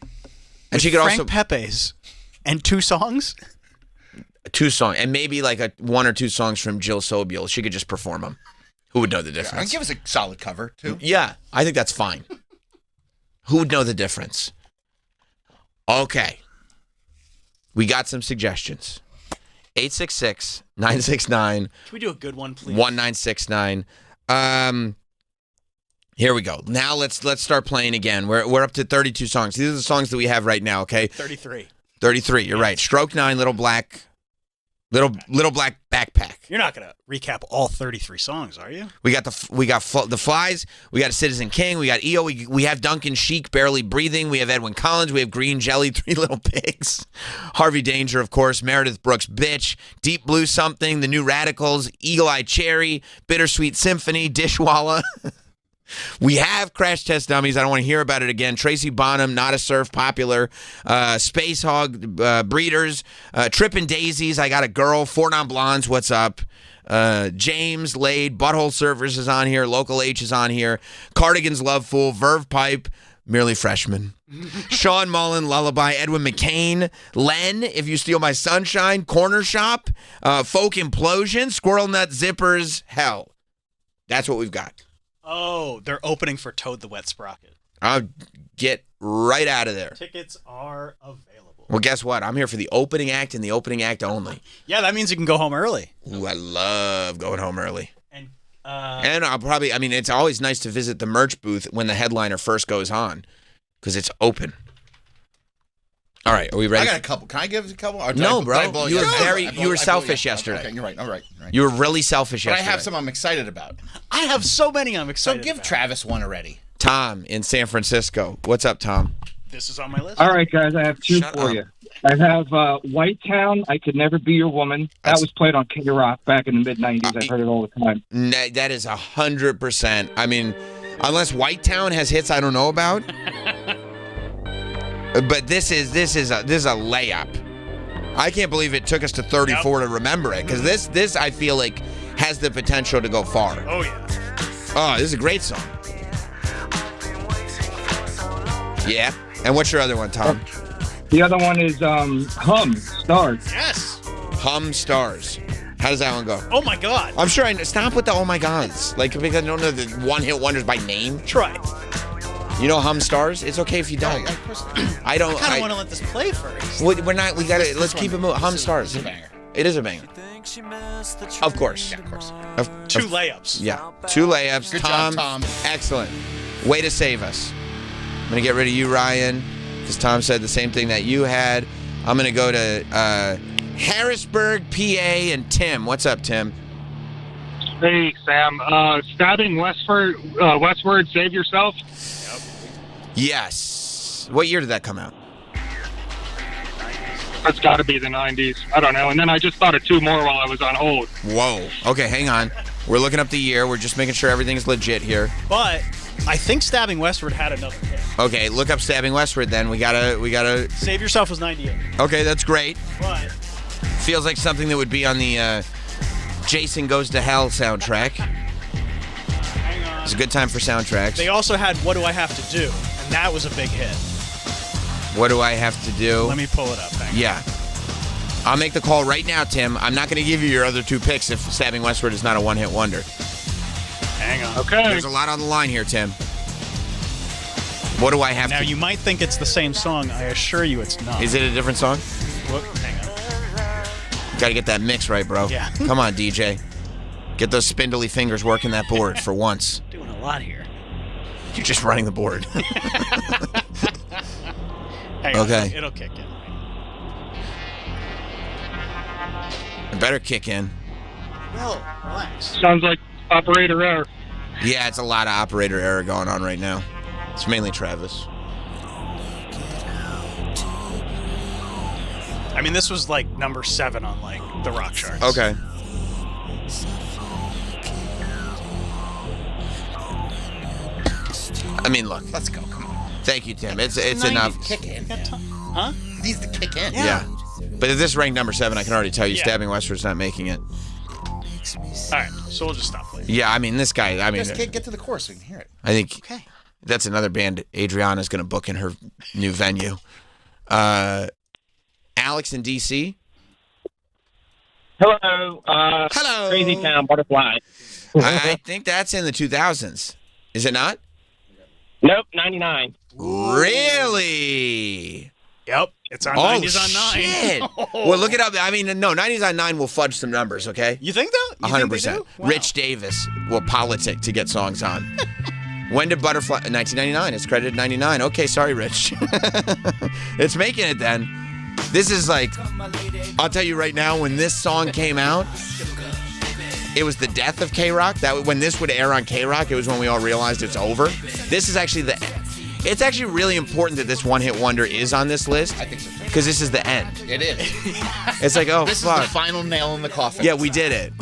And she with could Frank also Pepe's and 2 songs. 2 songs, and maybe like 1 or 2 songs from Jill Sobule. She could just perform them. Who would know the difference? And give us a solid cover too. Yeah, I think that's fine. Who would know the difference? Okay. We got some suggestions. 866-969. Can we do a good one, please? 1969. Here we go. Now let's start playing again. We're up to 32 songs. These are the songs that we have right now, okay? 33. 33, you're right. Stroke 9, Little Black Backpack. You're not going to recap all 33 songs, are you? We got the Flies. We got Citizen King. We got EO. We have Duncan Sheik, Barely Breathing. We have Edwin Collins. We have Green Jelly, 3 Little Pigs. Harvey Danger, of course. Meredith Brooks, Bitch. Deep Blue Something. The New Radicals. Eagle Eye Cherry. Bittersweet Symphony. Dishwalla. We have Crash Test Dummies. I don't want to hear about it again. Tracy Bonham, Not a Surf, Popular. Space Hog, Breeders. Trippin' Daisies, I Got a Girl. Four Non Blondes, What's Up? James, Laid, Butthole Surfers is on here. Local H is on here. Cardigan's Love Fool, Verve Pipe, Merely Freshman. Sean Mullen, Lullaby. Edwin McCain. Len, If You Steal My Sunshine. Corner Shop. Folk Implosion. Squirrel Nut Zippers. Hell. That's what we've got. Oh, they're opening for Toad the Wet Sprocket. I'll get right out of there. Tickets are available. Well, guess what? I'm here for the opening act and the opening act only. Yeah, that means you can go home early. Ooh, I love going home early. And I'll probably, it's always nice to visit the merch booth when the headliner first goes on because it's open. All right, are we ready? I got a couple. Can I give a couple? Or No, did bro. I blow You were I you were selfish you. yesterday. Okay, you're right. All right. You were really selfish But yesterday. I have some I'm excited about. I have so many I'm excited So give Travis one already. Tom in San Francisco. What's up, Tom? This is on my list. All right, guys, I have two Shut for up. you. I have White Town, I Could Never Be Your Woman. That was played on K-Rock back in the mid-'90s. I heard it all the time. That is 100%. I mean, unless White Town has hits I don't know about. But this is a layup. I can't believe it took us to 34 to remember it, because this I feel like has the potential to go far. Oh yeah. Oh, this is a great song. Yeah. And what's your other one, Tom? The other one is Hum, Stars. Yes. Hum Stars. How does that one go? Oh my God. I'm sure stop with the oh my gods. Like, because I don't know the one-hit wonders by name. Try. You know Hum Stars? It's okay if you don't. I don't. I kind of want to let this play first. We're not. We gotta. Let's keep it moving. Hum Stars. It is a banger. Of course. Yeah, of course. Two layups. Yeah. Two layups. Good Tom, job, Tom. Excellent. Way to save us. I'm gonna get rid of you, Ryan, because Tom said the same thing that you had. I'm gonna go to Harrisburg, PA, and Tim. What's up, Tim? Hey, Sam. Stabbing westward, Save Yourself. Yes. What year did that come out? That's got to be the 90s. I don't know. And then I just thought of two more while I was on hold. Whoa. Okay, hang on. We're looking up the year. We're just making sure everything's legit here. But I think Stabbing Westward had another hit. Okay, look up Stabbing Westward then. We gotta Save Yourself was 98. Okay, that's great. But feels like something that would be on the Jason Goes to Hell soundtrack. It's a good time for soundtracks. They also had What Do I Have to Do? And that was a big hit. What do I have to do? Let me pull it up. Yeah. I'll make the call right now, Tim. I'm not going to give you your other two picks if Stabbing Westward is not a one-hit wonder. Hang on. Okay. There's a lot on the line here, Tim. What do I have now, to... Now, you might think it's the same song. I assure you it's not. Is it a different song? Hang on. Got to get that mix right, bro. Yeah. Come on, DJ. Get those spindly fingers working that board for once. Doing a lot here. You're just running the board. Hang on, okay. It'll kick in. It better kick in. Well, relax. Sounds like operator error. Yeah, it's a lot of operator error going on right now. It's mainly Travis. I mean, this was like number 7 on like the rock charts. Okay. I mean, look. Let's go. Come on. Thank you, Tim. It's enough. Kick in. Huh? Needs to kick in. Yeah. But if this ranked number 7, I can already tell you Yeah. Stabbing Westward's not making it. All right, so we'll just stop playing. Yeah, I mean, this guy, I mean... Just get to the chorus so we can hear it. I think that's another band Adriana's going to book in her new venue. Alex in D.C.? Hello. Hello. Crazy Town Butterfly. I think that's in the 2000s. Is it not? Nope, 99. Really? Yep. It's on 90s on 9. Shit. Well, look it up. I mean, no, 90s on 9 will fudge some numbers, okay? You think though? 100%. Rich Davis will politic to get songs on. When did Butterfly... 1999. It's credited 99. Okay, sorry, Rich. It's making it then. This is like... I'll tell you right now, when this song came out, it was the death of K-Rock. That when this would air on K-Rock, it was when we all realized it's over. This is actually the... It's actually really important that this one-hit wonder is on this list. I think so, too. Because this is the end. It is. It's like, oh, this fuck. is the final nail in the coffin. Yeah, we did it.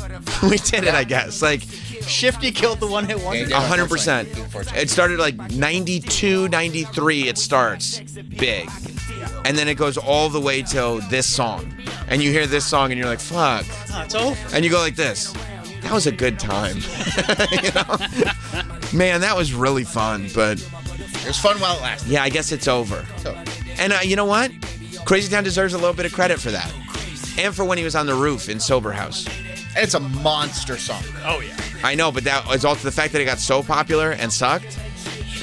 We did it, I guess. Like, Shifty killed the one-hit wonder. 100%. It started like 92, 93, it starts big. And then it goes all the way till this song. And you hear this song and you're like, fuck. Oh, it's over. And you go like this. That was a good time. You know? Man, that was really fun, but... It was fun while it lasted. Yeah, I guess it's over. And you know what? Crazy Town deserves a little bit of credit for that. And for when he was on the roof in Sober House. It's a monster song. Oh, yeah. I know, but that was also the fact that it got so popular and sucked.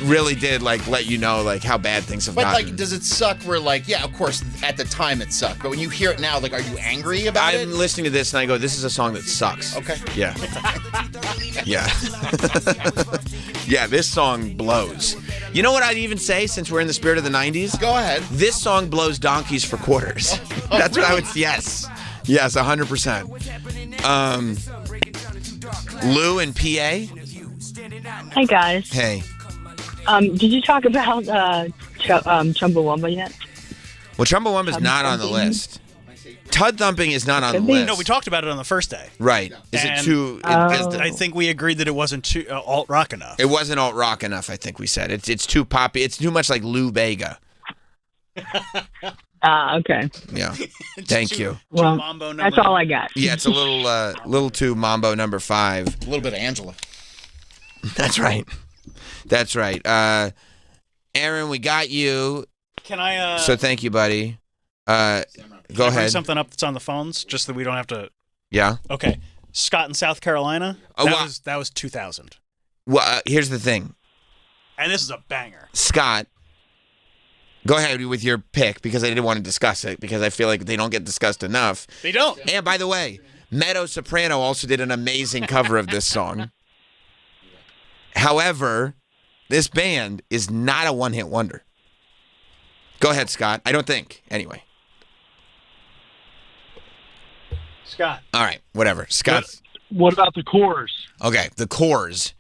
really did like let you know like how bad things have But gotten. like, does it suck? Where like, yeah, of course, at the time it sucked, but when you hear it now, like, are you angry about it? I'm listening to this and I go, this is a song that sucks. Okay. Yeah. Yeah. Yeah, this song blows. You know what I'd even say, since we're in the spirit of the 90s? Go ahead. This song blows donkeys for quarters. That's what I would, yes. Yes, 100%. Lou in PA? Hi guys. Hey. Did you talk about Chumbawamba yet? Well, Chumbawamba's not on the list. Tud Thumping is not on the list. No, we talked about it on the first day. Right. Is And, it too... I think we agreed that it wasn't too alt-rock enough. It wasn't alt-rock enough, I think we said. It's too poppy. It's too much like Lou Bega. Okay. Yeah. Thank you. Well, that's all I got. Yeah, it's a little too Mambo number 5. A little bit of Angela. That's right. That's right. Aaron, we got you. Can I... So thank you, buddy. Go Can I bring ahead. something up that's on the phones, just that we don't have to... Yeah. Okay. Scott in South Carolina. Oh, that was 2000. Well, here's the thing. And this is a banger. Scott, go ahead with your pick, because I didn't want to discuss it, because I feel like they don't get discussed enough. They don't. And by the way, Meadow Soprano also did an amazing cover of this song. However, this band is not a one-hit wonder. Go ahead, Scott. I don't think. Anyway. Scott. All right, whatever. Scott. What about the Cores? Okay, the Cores.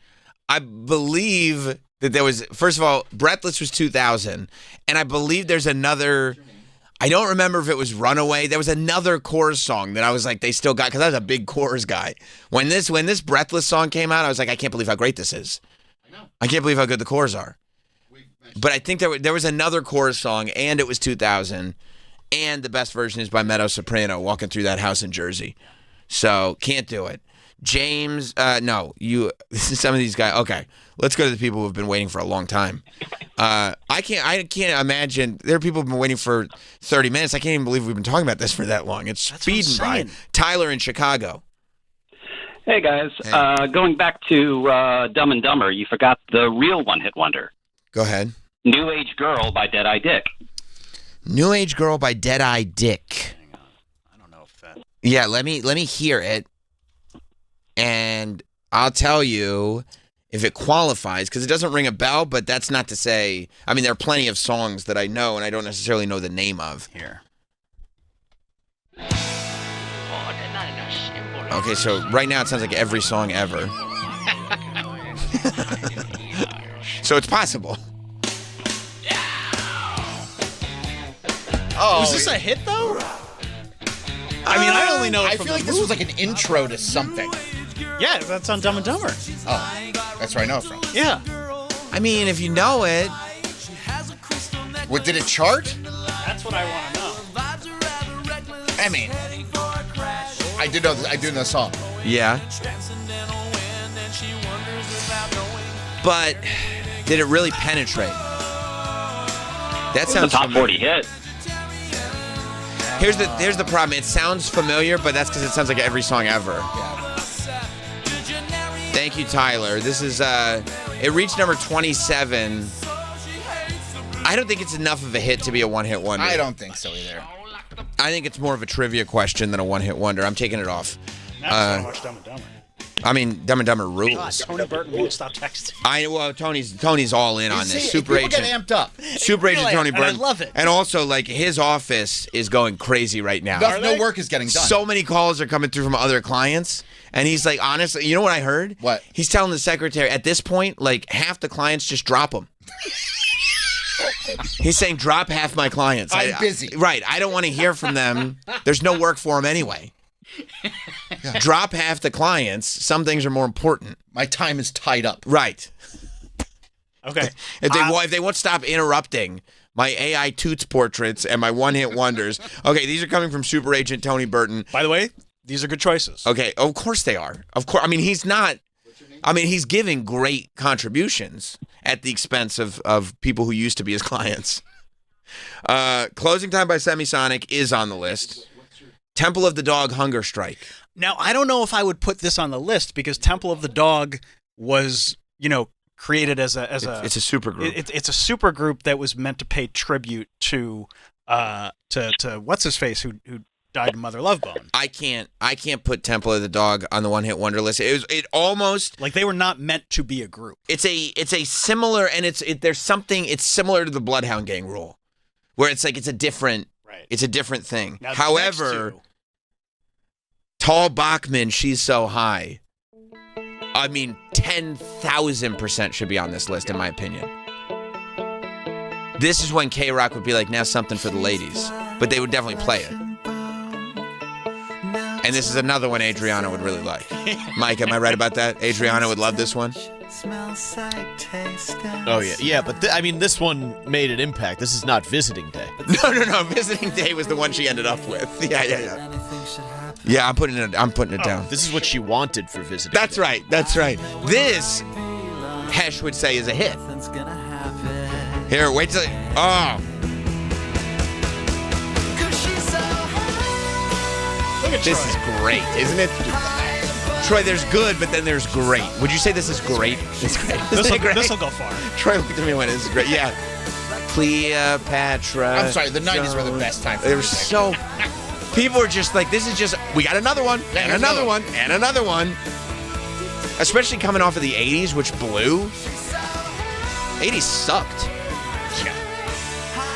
I believe that there was, first of all, Breathless was 2000, and I believe there's another, I don't remember if it was Runaway. There was another Cores song that I was like, they still got, because I was a big Cores guy. When this Breathless song came out, I was like, I can't believe how great this is. I can't believe how good the Cores are. But I think there was another Cores song, and it was 2000, and the best version is by Meadow Soprano, Walking Through That House in Jersey. So, can't do it. James, no, some of these guys, okay, let's go to the people who have been waiting for a long time. I can't imagine, there are people who've been waiting for 30 minutes. I can't even believe we've been talking about this for that long. It's speeding by. Tyler in Chicago. Hey, guys. Hey. Going back to Dumb and Dumber, you forgot the real one-hit wonder. Go ahead. New Age Girl by Dead Eye Dick. New Age Girl by Dead Eye Dick. Hang on. I don't know if that... Yeah, let me hear it, and I'll tell you if it qualifies, because it doesn't ring a bell, but that's not to say... I mean, there are plenty of songs that I know, and I don't necessarily know the name of. Here. Okay, so right now it sounds like every song ever. So it's possible. Oh, was this a hit though? I mean, I only know it I from feel the like this was like an intro to something. Yeah, that's on Dumb and Dumber. Oh, that's where I know it from. Yeah. I mean, if you know it. What, did it chart? That's what I want to know. I mean, I do know the song. Yeah. But did it really penetrate? That sounds a top 40 hit. Here's the problem. It sounds familiar, but that's because it sounds like every song ever. Thank you, Tyler. This is it reached number 27. I don't think it's enough of a hit to be a one-hit wonder. I don't think so either. I think it's more of a trivia question than a one-hit wonder. I'm taking it off. Now so much Dumb and Dumber. I mean, Dumb and Dumber rules. God, Tony Burton won't stop texting. Well, Tony's all in on this. Super People agent. get amped up. Super agent Tony and Burton. I love it. And also, like, his office is going crazy right now. No work is getting done. So many calls are coming through from other clients. And he's like, honestly, you know what I heard? What? He's telling the secretary, at this point, like, half the clients just drop him. He's saying, drop half my clients. I'm busy. Right. I don't want to hear from them. There's no work for them anyway. Drop half the clients. Some things are more important. My time is tied up. Right. Okay. If they won't stop interrupting my AI Toots portraits and my one-hit wonders. Okay, these are coming from Super Agent Tony Burton. By the way, these are good choices. Okay, of course they are. Of course. I mean, he's not. I mean, he's giving great contributions at the expense of people who used to be his clients. Closing Time by Semisonic is on the list. Temple of the Dog, Hunger Strike. Now, I don't know if I would put this on the list because Temple of the Dog was, created as a it's a super group. It's a super group that was meant to pay tribute to what's his face who died in Mother Love Bone. I can't put Temple of the Dog on the one hit wonder list. It almost like they were not meant to be a group. It's a similar, and there's something. It's similar to the Bloodhound Gang rule, where it's like it's a different thing. Now, however, Tall Bachman, She's So High. I mean, 10,000% should be on this list, in my opinion. This is when K-Rock would be like, now something for the ladies. But they would definitely play it. And this is another one Adriana would really like. Mike, am I right about that? Adriana would love this one. Oh, yeah. Yeah, but I mean, this one made an impact. This is not Visiting Day. No. Visiting Day was the one she ended up with. Yeah. Yeah, I'm putting it down. This is what she wanted for Visiting Day. That's right. This, Hesh would say, is a hit. Here, wait till... Oh. Look at this Troy. Is great, isn't it? Troy, there's good, but then there's great. Would you say this is great? It's great. This'll go far. Troy looked at me and went, this is great. Yeah. Cleopatra. I'm sorry, the 90s were the best time for They were music. so... People were just like, this is just... We got another one, and another one, and another one. Especially coming off of the 80s, which blew. 80s sucked.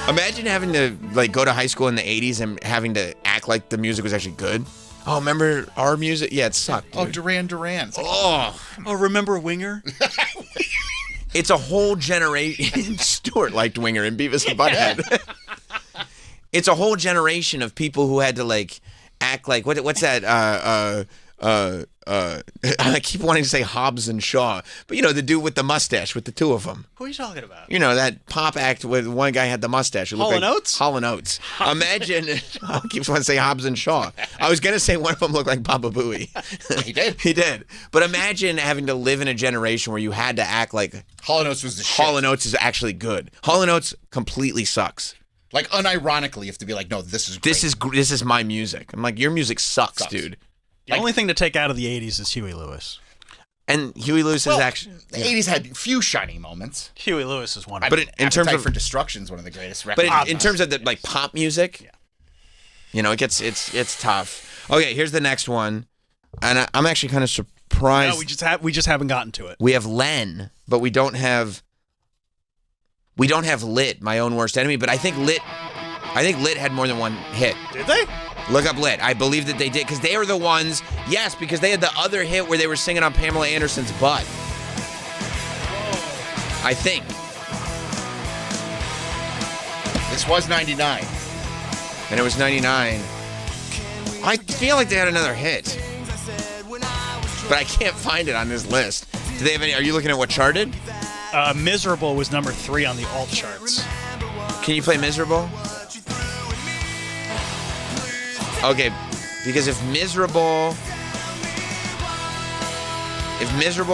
Imagine having to go to high school in the 80s and having to act like the music was actually good. Oh, remember our music? Yeah, it sucked. Dude. Oh, Duran Duran. Oh, remember Winger? It's a whole generation. Stuart liked Winger and Beavis and Butthead. It's a whole generation of people who had to act like what's that? I keep wanting to say Hobbs and Shaw, but the dude with the mustache with the two of them. Who are you talking about? That pop act with one guy had the mustache. Who looked Oates? Hall & Oates. Imagine, I keep wanting to say Hobbs and Shaw. I was going to say one of them looked like Baba Booey. He did. He did. But imagine having to live in a generation where you had to act like Hall & Oates was the shit. Hall & Oates is actually good. Hall & Oates completely sucks. Unironically, you have to be like, no, this is great. This is my music. I'm like, your music sucks. Dude. The only thing to take out of the 80s is Huey Lewis. And Huey Lewis is actually... The 80s had a few shining moments. Huey Lewis is one of them. them. But in terms of... for Destruction is one of the greatest records. But in terms of the pop music, it gets it's tough. Okay, here's the next one. And I'm actually kind of surprised... No, we just haven't gotten to it. We have Len, but we don't have Lit, My Own Worst Enemy, but I think Lit had more than one hit. Did they? Look up Lit. I believe that they did, because they were the ones, yes, because they had the other hit where they were singing on Pamela Anderson's butt. I think. This was 99. And it was 99. I feel like they had another hit. But I can't find it on this list. Do they have any? Are you looking at what charted? Miserable was number 3 on the alt charts. Can you play Miserable? Okay, because if Miserable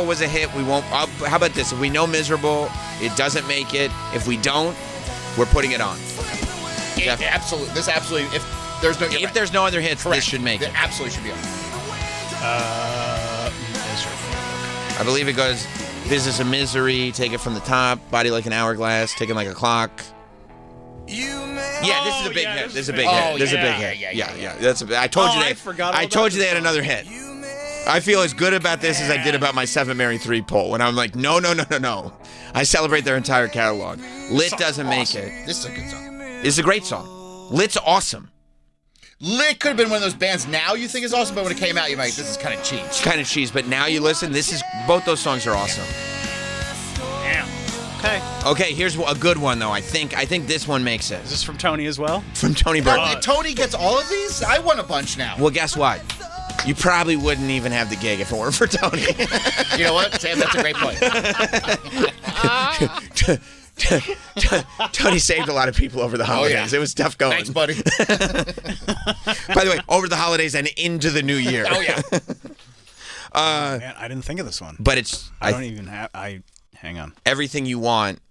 was a hit, we won't. How about this? If we know Miserable, it doesn't make it. If we don't, we're putting it on. Absolutely. This absolutely. If there's no other hits, this should make it. Absolutely should be on. Miserable. I believe it goes Business of Misery, Take It From the Top, Body Like an Hourglass, Ticking Like a Clock. Yeah, this is a big hit. This is a big hit. This is a big hit. Yeah. I told you they had another hit. I feel as good about this as I did about my 7 Mary 3 poll when I'm like, no. I celebrate their entire catalog. Lit doesn't make it. This is a good song. It's a great song. Lit's awesome. Lit could have been one of those bands now you think is awesome, but when it came out, you're like, this is kind of cheese. It's kind of cheese, but now you listen, both those songs are awesome. Damn. Okay, here's a good one, though. I think this one makes it. Is this from Tony as well? From Tony Burke. Tony gets all of these? I won a bunch now. Well, guess what? You probably wouldn't even have the gig if it weren't for Tony. You know what, Sam? That's a great point. Tony saved a lot of people over the holidays. Oh, yeah. It was tough going. Thanks, buddy. By the way, over the holidays and into the new year. Oh, yeah. Man, I didn't think of this one. But it's... Hang on. Everything You Want,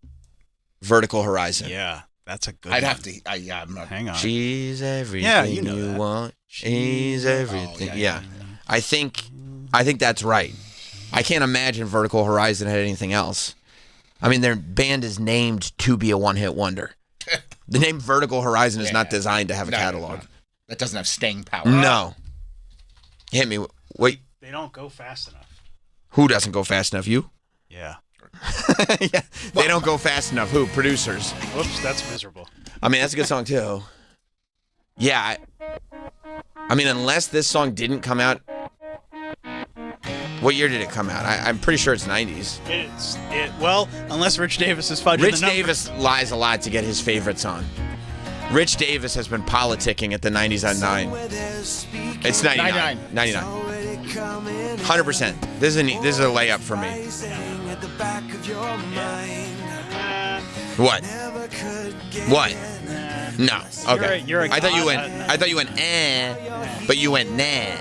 Vertical Horizon. Yeah, that's a good I'd one. have to... I'm not... Hang on. She's everything you want. She's everything. Yeah. I think that's right. I can't imagine Vertical Horizon had anything else. I mean, their band is named to be a one-hit wonder. The name Vertical Horizon is not designed to have a catalog. No. That doesn't have staying power. No. Hit me. Wait. They don't go fast enough. Who doesn't go fast enough? You? Yeah. Yeah. They don't go fast enough. Who? Producers. Whoops, that's miserable. I mean, that's a good song, too. Yeah. I mean, unless this song didn't come out. What year did it come out? I'm pretty sure it's 90s. Well, unless Rich Davis is fudging Rich the numbers. Davis lies a lot to get his favorite song. Rich Davis has been politicking at the 90s on 9. It's 99. 99. 100%. This is a layup for me. What? What? No. Okay. I thought you went but you went nah.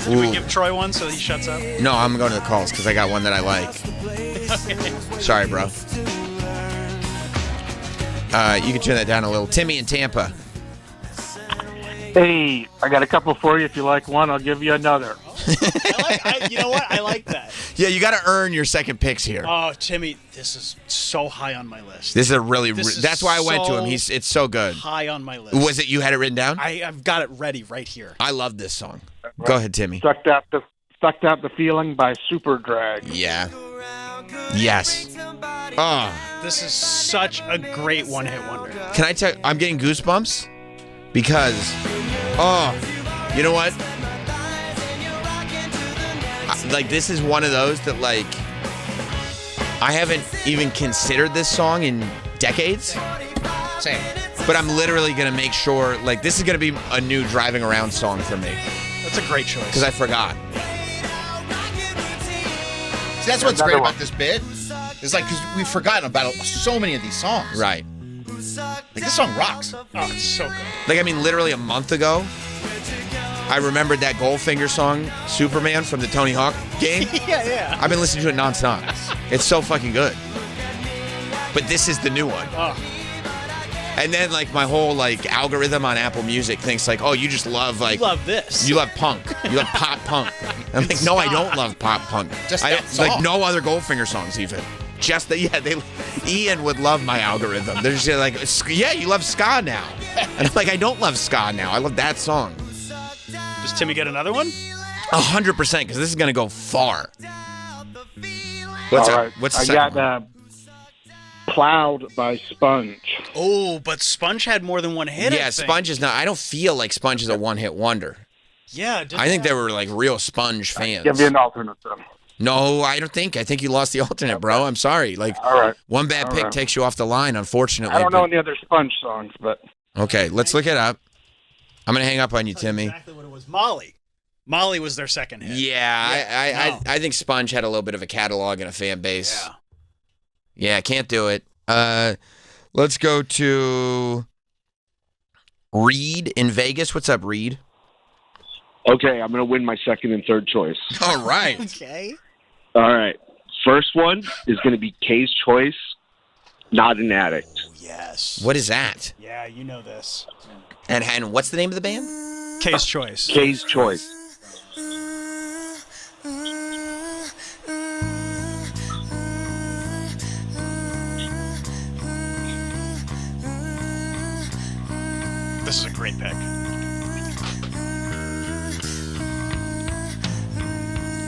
Do we give Troy one so he shuts up? No, I'm going to the calls because I got one that I like. Okay. Sorry, bro. You can turn that down a little. Timmy in Tampa. Hey, I got a couple for you. If you like one, I'll give you another. You know what? I like that. Yeah, you got to earn your second picks here. Oh, Timmy, this is so high on my list. This is a really. That's why I went to him. It's so good. High on my list. Was it you had it written down? I've got it ready right here. I love this song. Go ahead, Timmy. Sucked out the feeling by Super Drag. Yeah. Yes. Oh. This is such a great one-hit wonder. Can I tell you, I'm getting goosebumps because, you know what? Like, this is one of those that, like, I haven't even considered this song in decades. Same. But I'm literally going to make sure, like, this is going to be a new driving around song for me. That's a great choice. Because I forgot. See, that's what's great about this bit. It's like, because we've forgotten about so many of these songs. Right. Like, this song rocks. Oh, it's so good. Like, I mean, literally a month ago, I remembered that Goldfinger song, Superman, from the Tony Hawk game. Yeah. I've been listening to it nonstop. It's so fucking good. But this is the new one. Oh. And then, like, my whole, like, algorithm on Apple Music thinks, like, oh, you just love, like... You love this. You love punk. You love pop punk. I'm like, no, I don't love pop punk. Just I that don't, song. like, no other Goldfinger songs, even. Just that, Ian would love my algorithm. They're just like, yeah, you love ska now. And I'm like, I don't love ska now. I love that song. Does Timmy get another one? 100%, because this is going to go far. What's All up? right. What's the I second got Plowed by Sponge. Oh, but Sponge had more than one hit. Yeah, Sponge is not. I don't feel like Sponge is a one-hit wonder. Yeah, I think they were like real Sponge fans. Give you an alternate then. No, I don't think. I think you lost the alternate, bro. I'm sorry. Like, All right. one bad All pick right. takes you off the line, unfortunately. I don't know but- any other Sponge songs, but Okay, let's look it up. I'm gonna hang up on you, Timmy. Exactly what it was. Molly was their second hit. Yeah, I think Sponge had a little bit of a catalog and a fan base. Yeah, can't do it. Let's go to Reed in Vegas. What's up, Reed? Okay, I'm going to win my second and third choice. All right. Okay. All right. First one is going to be Kay's Choice, Not an Addict. Yes. What is that? Yeah, you know this. And what's the name of the band? Kay's Choice. Kay's Choice. This is a great pick.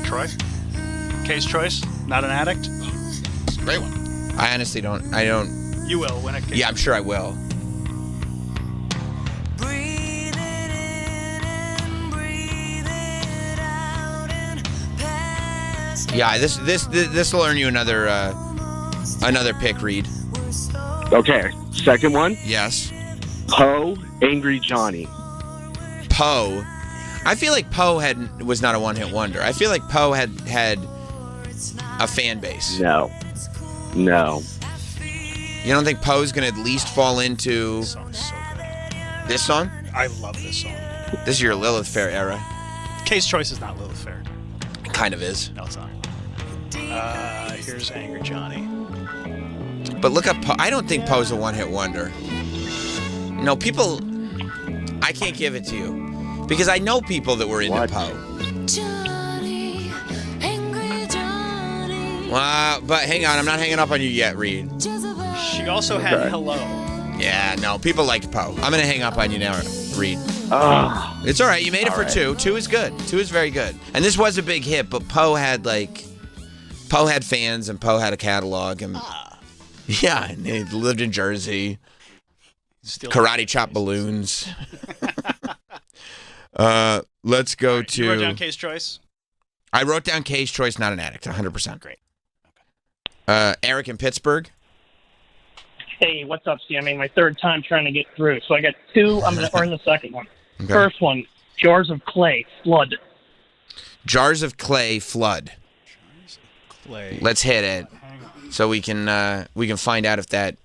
Troy? Kay's Choice? Not an addict? It's a great one. I honestly don't. You will when it Yeah, I'm sure I will. Yeah, this will earn you another pick, Reed. Okay. Second one? Yes. Poe, Angry Johnny. Poe. I feel like Poe was not a one-hit wonder. I feel like Poe had a fan base. No. You don't think Poe's gonna at least fall into This song's so good. this song? I love this song. This is your Lilith Fair era. Kay's Choice is not Lilith Fair. It kind of is. No, it's not. Here's Angry Johnny. But look up Poe. I don't think Poe's a one-hit wonder. No, people. I can't give it to you because I know people that were into Poe. But hang on, I'm not hanging up on you yet, Reed. She also had Hello. Yeah, no, people liked Poe. I'm going to hang up on you now, Reed. It's all right. You made it for 2. 2 is good. 2 is very good. And this was a big hit, but Poe had fans and Poe had a catalog. And yeah, and he lived in Jersey. Karate chop balloons. Let's go to... You wrote down K's choice? I wrote down K's choice, not an addict, 100%. Great. Eric in Pittsburgh. Hey, what's up, Sammy? My third time trying to get through. So I got 2. I'm going to earn the second one. Okay. First one, Jars of Clay, Flood. Jars of Clay, Flood. Clay. Let's hit it so we can find out if that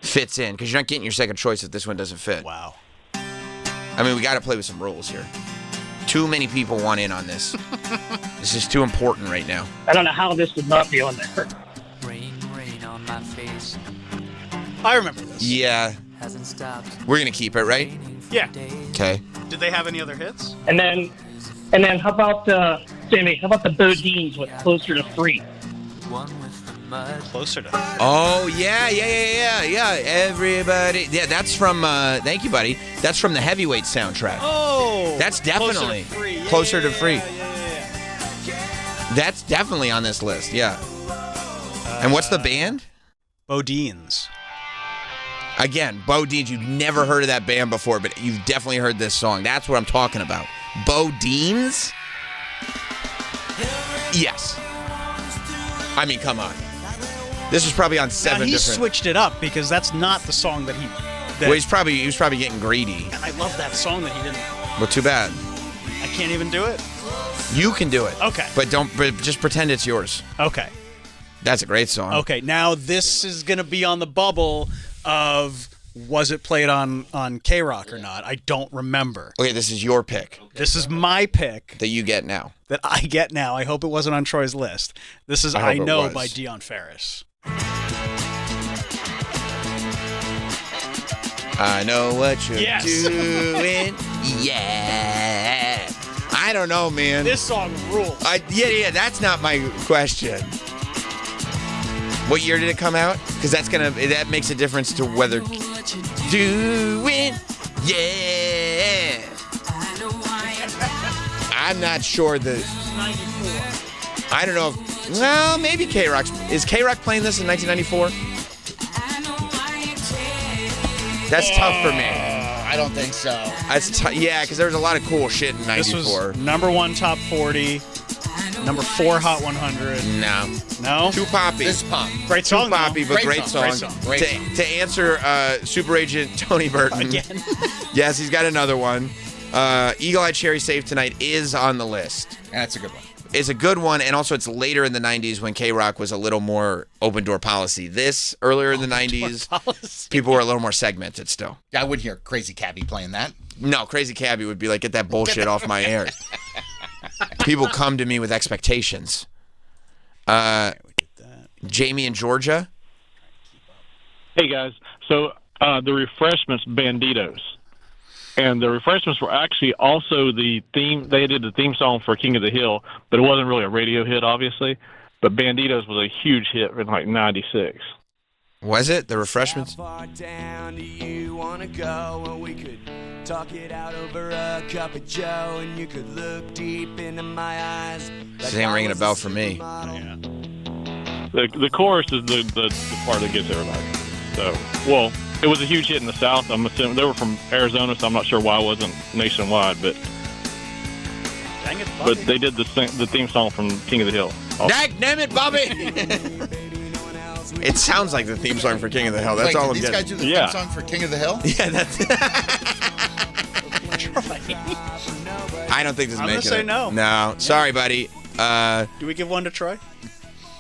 fits in, because you're not getting your second choice if this one doesn't fit. Wow. I mean, we got to play with some rules here. Too many people want in on this. This is too important right now. I don't know how this would not be on there. Rain on my face. I remember this. Yeah. Hasn't stopped. We're going to keep it, right? Yeah. Okay. Did they have any other hits? And then how about Sammy? How about the Bodines with Closer to Free? Closer to. Oh yeah. Everybody. Yeah, that's from. Thank you, buddy. That's from the Heavyweight soundtrack. Oh. That's definitely Closer to Free. Closer to Free. That's definitely on this list. Yeah. And what's the band? Bodines. Again, Bodines. You've never heard of that band before, but you've definitely heard this song. That's what I'm talking about. Bodines? Yes. I mean, come on. This was probably on 7 now, he different. Switched it up because that's not the song that he. Well, he was probably getting greedy. I love that song that he didn't. Well, too bad. I can't even do it. You can do it. Okay. But just pretend it's yours. Okay. That's a great song. Okay. Now this is gonna be on the bubble of was it played on K-Rock or not? I don't remember. Okay, this is your pick. This is my pick that you get now. That I get now. I hope it wasn't on Troy's list. This is I Know by Dion Ferris. I know what you're yes. doing. Yeah. I don't know, man. This song rules. Yeah, that's not my question. What year did it come out? Because that makes a difference to whether doing. Yeah. I'm not sure that. I don't know. Well, maybe K-Rock. Is K-Rock playing this in 1994? That's tough for me. I don't think so. Yeah, because there was a lot of cool shit in 94. This was number 1 top 40, number 4 Hot 100. No? Too poppy. This is pop. Great song, Too poppy, but great song. Great song. To answer Super Agent Tony Burton. Again. Yes, he's got another one. Eagle Eye Cherry Save Tonight is on the list. That's a good one. It's a good one, and also it's later in the 90s when K-Rock was a little more open door policy. This, earlier in the 90s, people were a little more segmented still. Yeah, I wouldn't hear Crazy Cabbie playing that. No, Crazy Cabbie would be like, get that bullshit off my air. People come to me with expectations. Jamie in Georgia. Hey, guys. So the Refreshments, Banditos. And the Refreshments were actually also the theme. They did the theme song for King of the Hill, but it wasn't really a radio hit, obviously. But Banditos was a huge hit in like '96. Was it the Refreshments? How far down do you want to go? Well, we could talk it out over a cup of joe, and you could look deep into my eyes. This ain't ringing a bell for me. Yeah. The chorus is the part that gets everybody. So, well, it was a huge hit in the South. I'm assuming they were from Arizona, so I'm not sure why it wasn't nationwide. But dang it, Bobby. But they did the theme song from King of the Hill. Dag damn it, Bobby! It sounds like the theme song for King of the Hill. That's all I'm getting. These guys do the theme song for King of the Hill? Yeah, that's. I don't think this is making it. I'm gonna say no. No, sorry, buddy. Do we give one to Troy?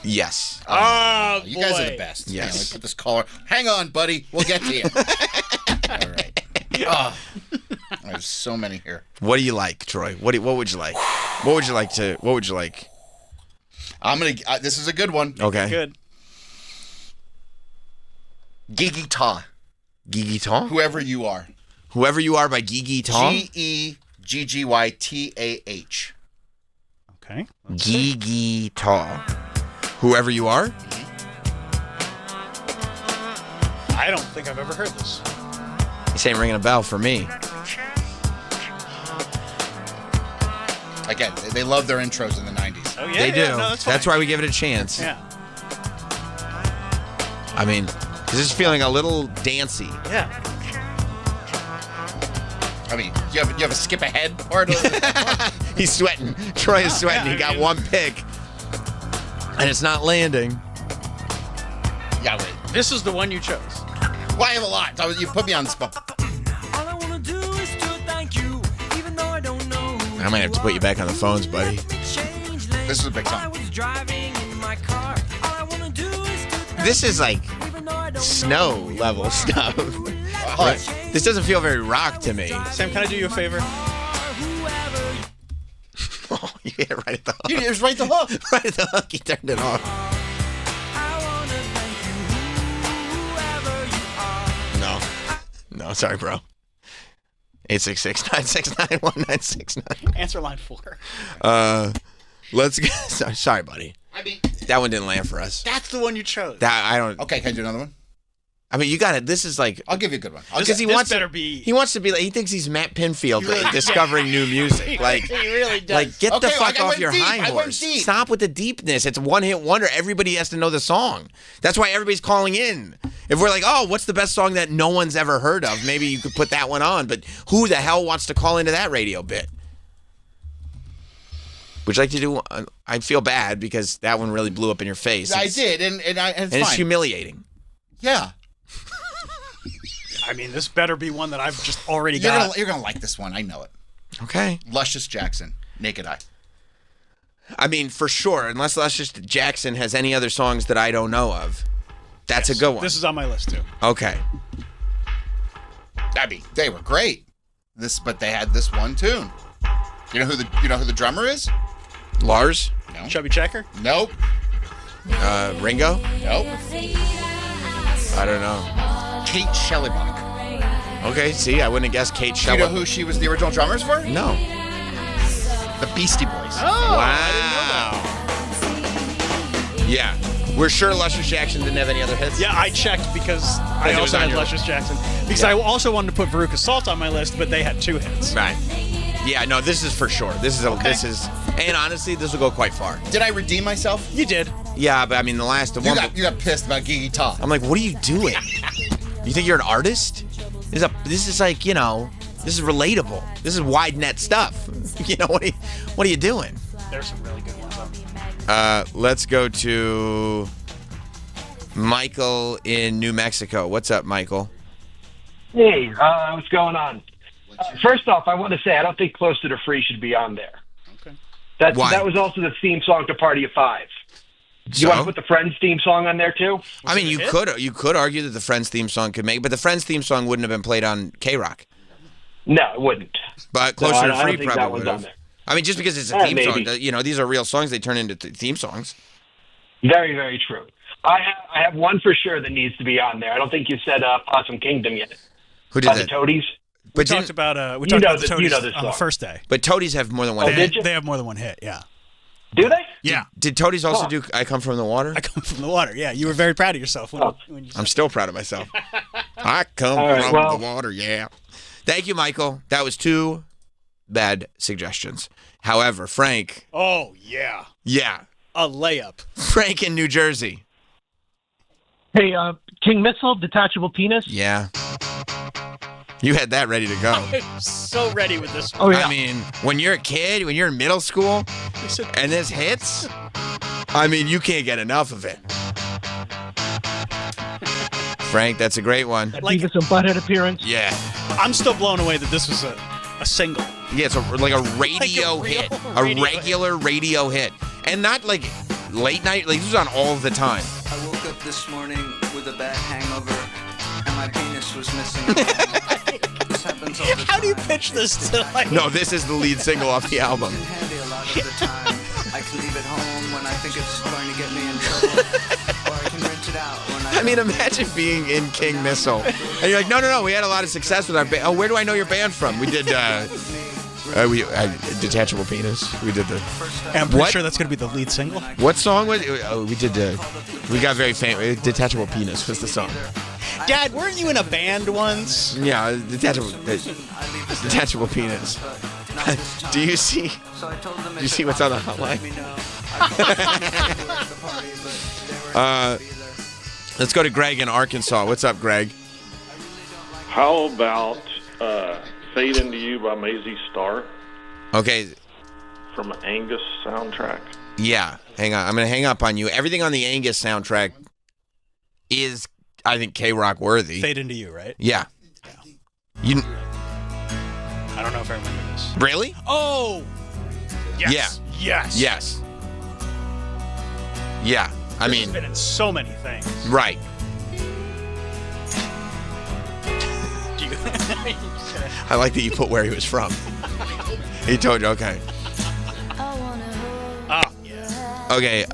Yes. Oh, you guys are the best. Yes. Hang on, let me put this caller. Hang on, buddy. We'll get to you. All right. Oh, there's so many here. What do you like, Troy? What would you like? What would you like? I'm gonna. This is a good one. Okay. Good. Gigi Ta. Gigi Ta? Whoever You Are. Whoever You Are by Gigi Ta? Gegggytah. Okay. Guitar. Whoever you are? I don't think I've ever heard this. This ain't ringing a bell for me. Again, they love their intros in the 90s. Oh, yeah. They do. No, that's why we give it a chance. Yeah. I mean, this is feeling a little dancey. Yeah. I mean, you have a skip ahead part of it. He's sweating. Troy is sweating. He got one pick. And it's not landing. Yeah, wait. This is the one you chose. Well, I have a lot. You put me on the spot. I might have to put you back on the phones, buddy. This is a big song. This is like snow level stuff. Right? This doesn't feel very rock to me. Sam, can I do you a favor? Oh, you hit it right at the hook. It was right at the hook. Right at the hook. He turned it off. No, sorry, bro. 866-969-1969. Answer line 4. Let's get. Sorry, buddy. I mean, that one didn't land for us. That's the one you chose. That I don't. Okay, can I do another one? I mean, you got it. This is like. I'll give you a good one. Because he wants to be. He wants to be like. He thinks he's Matt Pinfield discovering new music. Like he really does. Like get the fuck off your deep. high I went horse. deep. Stop with the deepness. It's a one-hit wonder. Everybody has to know the song. That's why everybody's calling in. If we're like, oh, what's the best song that no one's ever heard of? Maybe you could put that one on. But who the hell wants to call into that radio bit? Would you like to do? I feel bad because that one really blew up in your face. I did, and it's humiliating. Yeah. I mean, this better be one that I've just already got. You're gonna like this one. I know it. Okay. Luscious Jackson, Naked Eye. I mean, for sure, unless Luscious Jackson has any other songs that I don't know of. That's a good one. This is on my list too. Okay. I mean, they were great. But they had this one tune. You know who the drummer is? Lars? No. Chubby Checker? Nope. Ringo? Nope. I don't know. Kate Shelleybuck. Okay, see, I wouldn't have guessed Kate Shelleybuck. Do you know who she was the original drummers for? No. The Beastie Boys. Oh, wow. Yeah. We're sure Luscious Jackson didn't have any other hits? Yeah, I checked because I also had Luscious Jackson. Because I also wanted to put Veruca Salt on my list, but they had 2 hits. Right. Yeah, no, this is for sure. This is, and honestly, this will go quite far. Did I redeem myself? You did. Yeah, but I mean, the last one. You got pissed about Gigi Top. I'm like, what are you doing? You think you're an artist? This is like, this is relatable. This is wide net stuff. What are you doing? There's some really good ones on. Let's go to Michael in New Mexico. What's up, Michael? Hey, what's going on? First off, I want to say I don't think Closer to Free should be on there. Okay. That was also the theme song to Party of Five. Do you want to put the Friends theme song on there too? I mean, you could argue that the Friends theme song could make, but the Friends theme song wouldn't have been played on K-Rock. No, it wouldn't. But Closer to Free think that probably one's would on have. there. I mean, just because it's a theme maybe. song, these are real songs. They turn into theme songs. Very, very true. I have one for sure that needs to be on there. I don't think you said Possum Kingdom yet. Who did that? The Toadies. We talked about the Toadies on the first day. But Toadies have more than one hit. They have more than one hit, yeah. Do they? Yeah. Did Toadies also do I Come From the Water? I Come From the Water, yeah. You were very proud of yourself when you said I'm still proud of myself. I come from the water, yeah. Thank you, Michael. That was 2 bad suggestions. However, Frank. Oh, yeah. Yeah. A layup. Frank in New Jersey. Hey, King Missile, detachable penis. Yeah. You had that ready to go. I'm so ready with this one. Oh, yeah. I mean, when you're a kid, when you're in middle school, and this hits, I mean, you can't get enough of it. Frank, that's a great one. Like Beavis and Butthead appearance. Yeah. I'm still blown away that this was a single. Yeah, it's like a radio hit. A regular radio hit. And not like late night. Like, this was on all the time. I woke up this morning with a bad hangover, and my penis was missing. This happens all the time. How do you pitch this to like... No, this is the lead single off the album. Handy a lot of the time. I can leave it home when I think it's going to get me in trouble, or I can rent it out when I mean, imagine being in King Missile. And you're like, no, we had a lot of success with our band. Oh, where do I know your band from? We did Detachable Penis. We did the. And I'm pretty sure that's going to be the lead single. What song was? We did the. We got very famous. Detachable Penis was the song. Dad, weren't you in a band once? Yeah, detachable Penis. Do you see what's on the hotline? Let's go to Greg in Arkansas. What's up, Greg? How about Fade Into You by Maisie Starr? Okay. From an Angus soundtrack. Yeah, hang on. I'm going to hang up on you. Everything on the Angus soundtrack is, I think, K-Rock worthy. Fade Into You, right? Yeah. I don't know if I remember this. Really? Oh! Yes. Yeah. Yes. Yes. Yeah. I mean, it's been in so many things. Right. I like that you put where he was from. He told you, okay. Oh, yeah. Okay,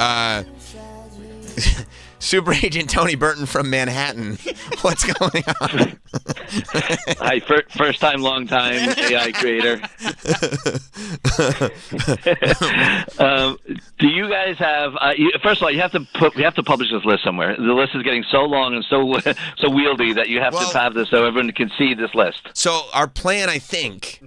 Super Agent Tony Burton from Manhattan. What's going on? Hi, first time, long time AI creator. Do you guys have? First of all, we have to publish this list somewhere. The list is getting so long and so wieldy that you have to have this so everyone can see this list. So our plan, I think,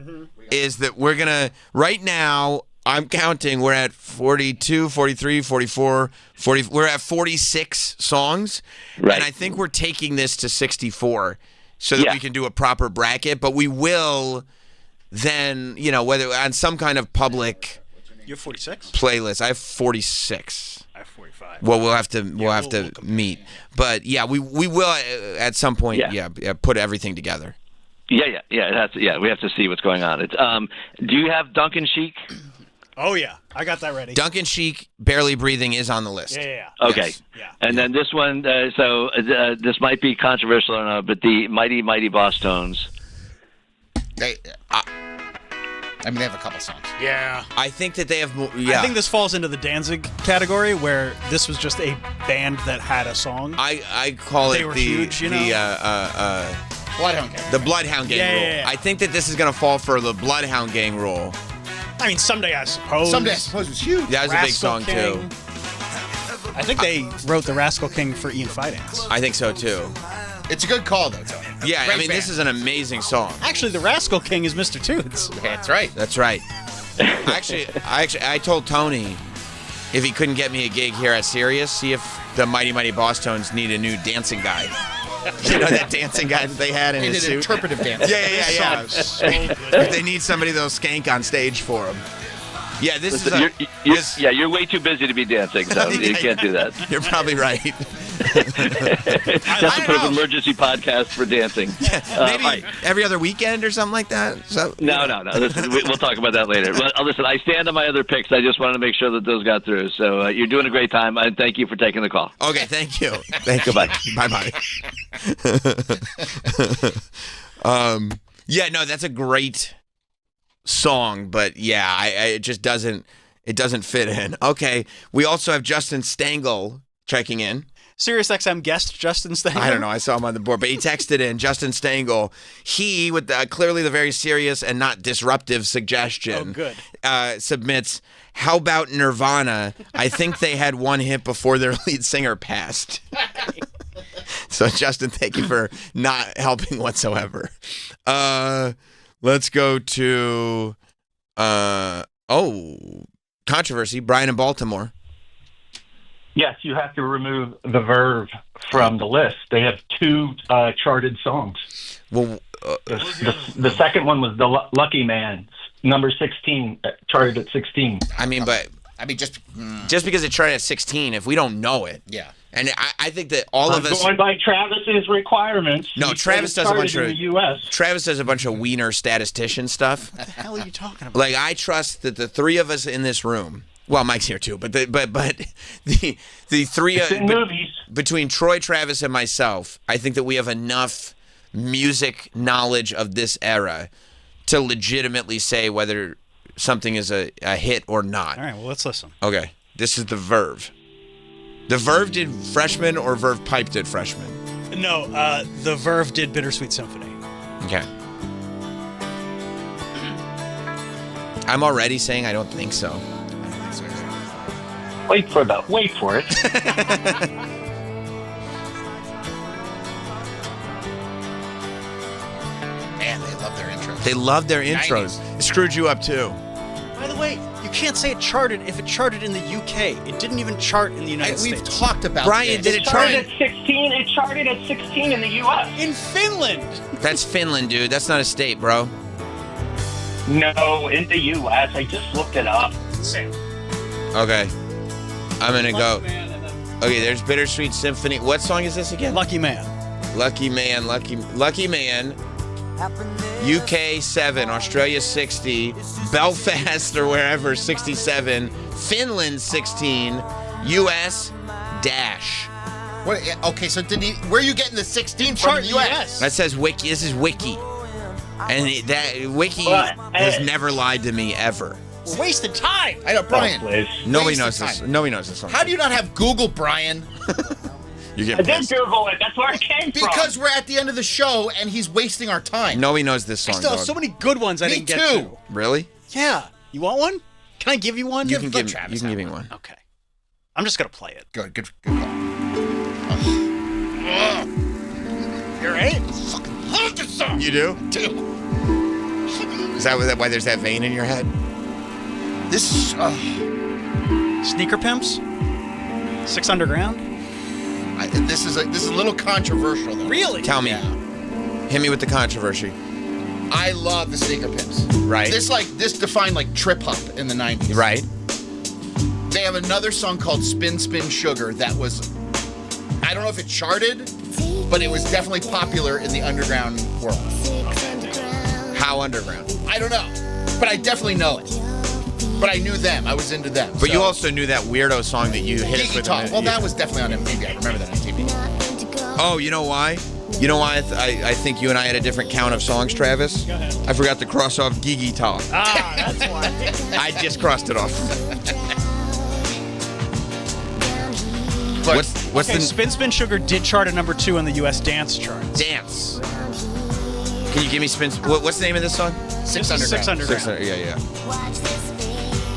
is that we're gonna right now. I'm counting. We're at 42, 43, 44, 40. We're at 46 songs. Right. And I think we're taking this to 64 so that we can do a proper bracket. But we will then, whether on some kind of public You have 46? playlist. I have 46. I have 45. Well, we'll have to meet. But yeah, we will at some point. Yeah, put everything together. Yeah. We have to see what's going on. It's do you have Duncan Sheik? Oh, yeah. I got that ready. Duncan Sheik, Barely Breathing, is on the list. Yeah. Okay. Yes. Yeah. And then this one, this might be controversial or not, but the Mighty Mighty Boss Tones. They have a couple songs. Yeah. I think that they have more. I think this falls into the Danzig category where this was just a band that had a song. I call they it were the huge, Bloodhound Gang. The Bloodhound Gang rule. Yeah. I think that this is going to fall for the Bloodhound Gang rule. I mean, Someday I Suppose. Someday I Suppose was huge. That was a big song, King. too. I think they wrote the Rascal King for Ian Fidance. I think so, too. It's a good call, though, Tony. Yeah, Great this is an amazing song. Actually, the Rascal King is Mr. Toots. That's right. That's right. I told Tony if he couldn't get me a gig here at Sirius, see if the Mighty Mighty Boss Tones need a new dancing guy. You know that dancing guy that they had in his suit? Interpretive dance. Yeah. So good. If they need somebody that'll skank on stage for them. Yeah, you're way too busy to be dancing, so you can't do that. You're probably right. Just to put an emergency podcast for dancing. Maybe every other weekend or something like that. So, No. Listen, we'll talk about that later. But listen, I stand on my other picks. I just wanted to make sure that those got through. So you're doing a great time, and thank you for taking the call. Okay, thank you. Goodbye. Bye-bye. That's a great song, but it just doesn't fit in. Okay, we also have Justin Stengel checking in. SiriusXM guest Justin Stengel? I don't know. I saw him on the board, but he texted in Justin Stengel. He, with clearly the very serious and not disruptive suggestion, submits, how about Nirvana? I think they had one hit before their lead singer passed. So, Justin, thank you for not helping whatsoever. Let's go to, controversy, Brian in Baltimore. Yes, you have to remove the Verve from the list. They have two charted songs. Well, the second one was The Lucky Man, number 16, charted at 16. Just because it charted at 16, if we don't know it. Yeah. And I think that all of us going by Travis's requirements. No, Travis does a bunch of in the US. Travis does a bunch of wiener statistician stuff. What the hell are you talking about? Like, I trust that the three of us in this room. Well, Mike's here too, but the three between Troy, Travis, and myself, I think that we have enough music knowledge of this era to legitimately say whether something is a hit or not. All right, well, let's listen. Okay, this is the Verve. The Verve did Freshman, or Verve Pipe did Freshman? No, the Verve did Bittersweet Symphony. Okay. I'm already saying I don't think so. Wait for it. Man, they love their intros. They love their intros. 90s. It screwed you up too. By the way, you can't say it charted if it charted in the UK. It didn't even chart in the United States. We've talked about Brian, this. did it chart? At 16. It charted at 16 in the U.S. In Finland. That's Finland, dude. That's not a state, bro. No, in the U.S. I just looked it up. Okay. I'm going to go. Okay, there's Bittersweet Symphony. What song is this again? Lucky Man. Lucky Man. UK 7, Australia 60, Belfast or wherever 67, Finland 16, US dash. What, okay, so where are you getting the 16 from the US? That says Wiki. This is Wiki. And Wiki has never lied to me ever. We're wasting time. I know, Brian. Nobody knows this. Nobody knows this song. How do you not have Google, Brian? You're I getting did pissed. Google it. That's where it came from. Because we're at the end of the show and he's wasting our time. Nobody knows this song. I still have dog. so many good ones I didn't get to. Really? Yeah. You want one? Can I give you one? You can give me one. Okay. I'm just going to play it. Good call. You're right? Fucking love this song. You do? Is that why there's that vein in your head? This Sneaker Pimps? 6 Underground? This is a little controversial though. Really? Tell me. Hit me with the controversy. I love the Sneaker Pimps. Right. This defined like trip hop in the 90s. Right. They have another song called Spin Spin Sugar that was, I don't know if it charted, but it was definitely popular in the underground world. How underground? I don't know, but I definitely know it. But I knew them. I was into them. But so. you also knew that weirdo song that you hit us Geeky with. Talk. Well, that was definitely on MTV. I remember that on MTV. Oh, you know why? You know why I think you and I had a different count of songs, Travis? Go ahead. I forgot to cross off Geeky Talk. Ah, that's why. I just crossed it off. But, what's okay, the Spin Spin Sugar did chart at number 2 in the U.S. dance chart. dance? Can you give me spin? What's the name of this song? This is 6 Underground. Yeah.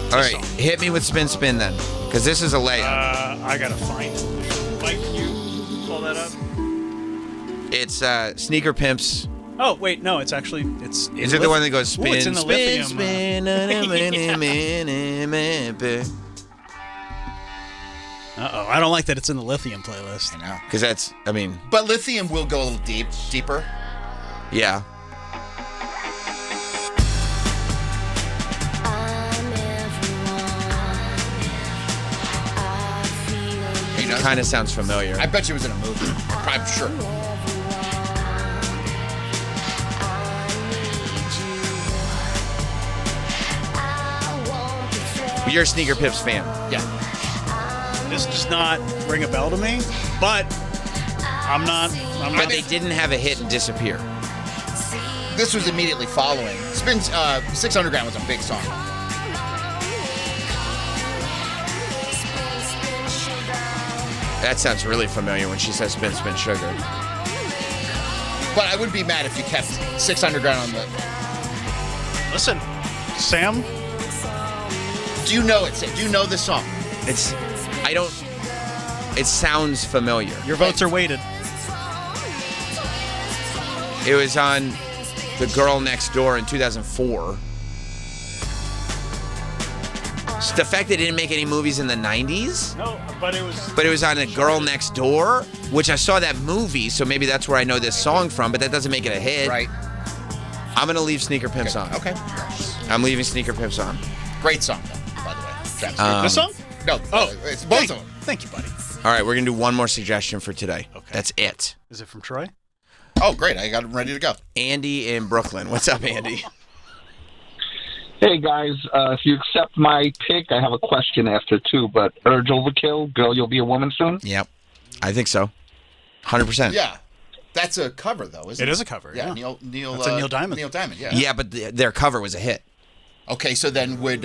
All right, hit me with Spin Spin then, because this is a layup. I gotta find it. Mike, can you pull that up? It's Sneaker Pimps. Oh wait, no, it's actually it's. Is it the one that goes spin, Ooh, it's in the spin, spin? Uh-oh, I don't like that it's in the Lithium playlist. I know. Because that's, I mean, But Lithium will go a little deeper. yeah. It kind of sounds familiar. I bet you it was in a movie. I'm sure. You're a Sneaker Pips fan. Yeah. This does not ring a bell to me, but I'm not. But they didn't have a hit and disappear. This was immediately following. 6 Underground was a big song. That sounds really familiar when she says spin, spin, sugar. But I would be mad if you kept 6 Underground on the... Listen, Sam. Do you know it? Do you know this song? I don't... It sounds familiar. Your votes are weighted. It was on The Girl Next Door in 2004. The fact that it didn't make any movies in the 90s? No, but it was... But it was on The Girl Next Door, which I saw that movie, so maybe that's where I know this song from, but that doesn't make it a hit. Right. I'm going to leave Sneaker Pimps on. Okay. I'm leaving Sneaker Pimps on. Great song, though, by the way. This song? No. It's both of them. Thank you, buddy. All right, we're going to do one more suggestion for today. Okay. That's it. Is it from Troy? Oh, great. I got him ready to go. Andy in Brooklyn. What's up, Andy? Hey, guys, if you accept my pick, I have a question after, too, but Urge Overkill, Girl, You'll Be a Woman Soon? Yep. I think so. 100%. Yeah. That's a cover, though, isn't it? It is a cover, yeah. Neil That's a Neil Diamond. Neil Diamond, yeah. Yeah, but their cover was a hit. Okay, so then would,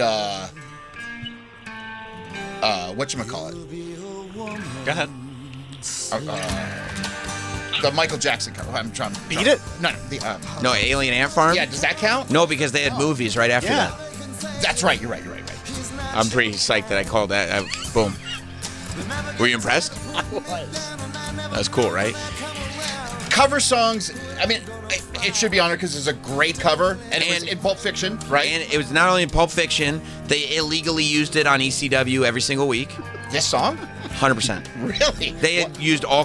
whatchamacallit? Go ahead. The Michael Jackson cover. I'm trying to... Beat It? No. No, Alien Ant Farm? Yeah, does that count? No, because they had movies right after that. That's right. You're right. I'm pretty psyched that I called that. Boom. Were you impressed? I was. That was cool, right? Cover songs, I mean, it should be honored because it's a great cover, and it was in Pulp Fiction, right? And it was not only in Pulp Fiction, they illegally used it on ECW every single week. This song? 100%. Really? They had used all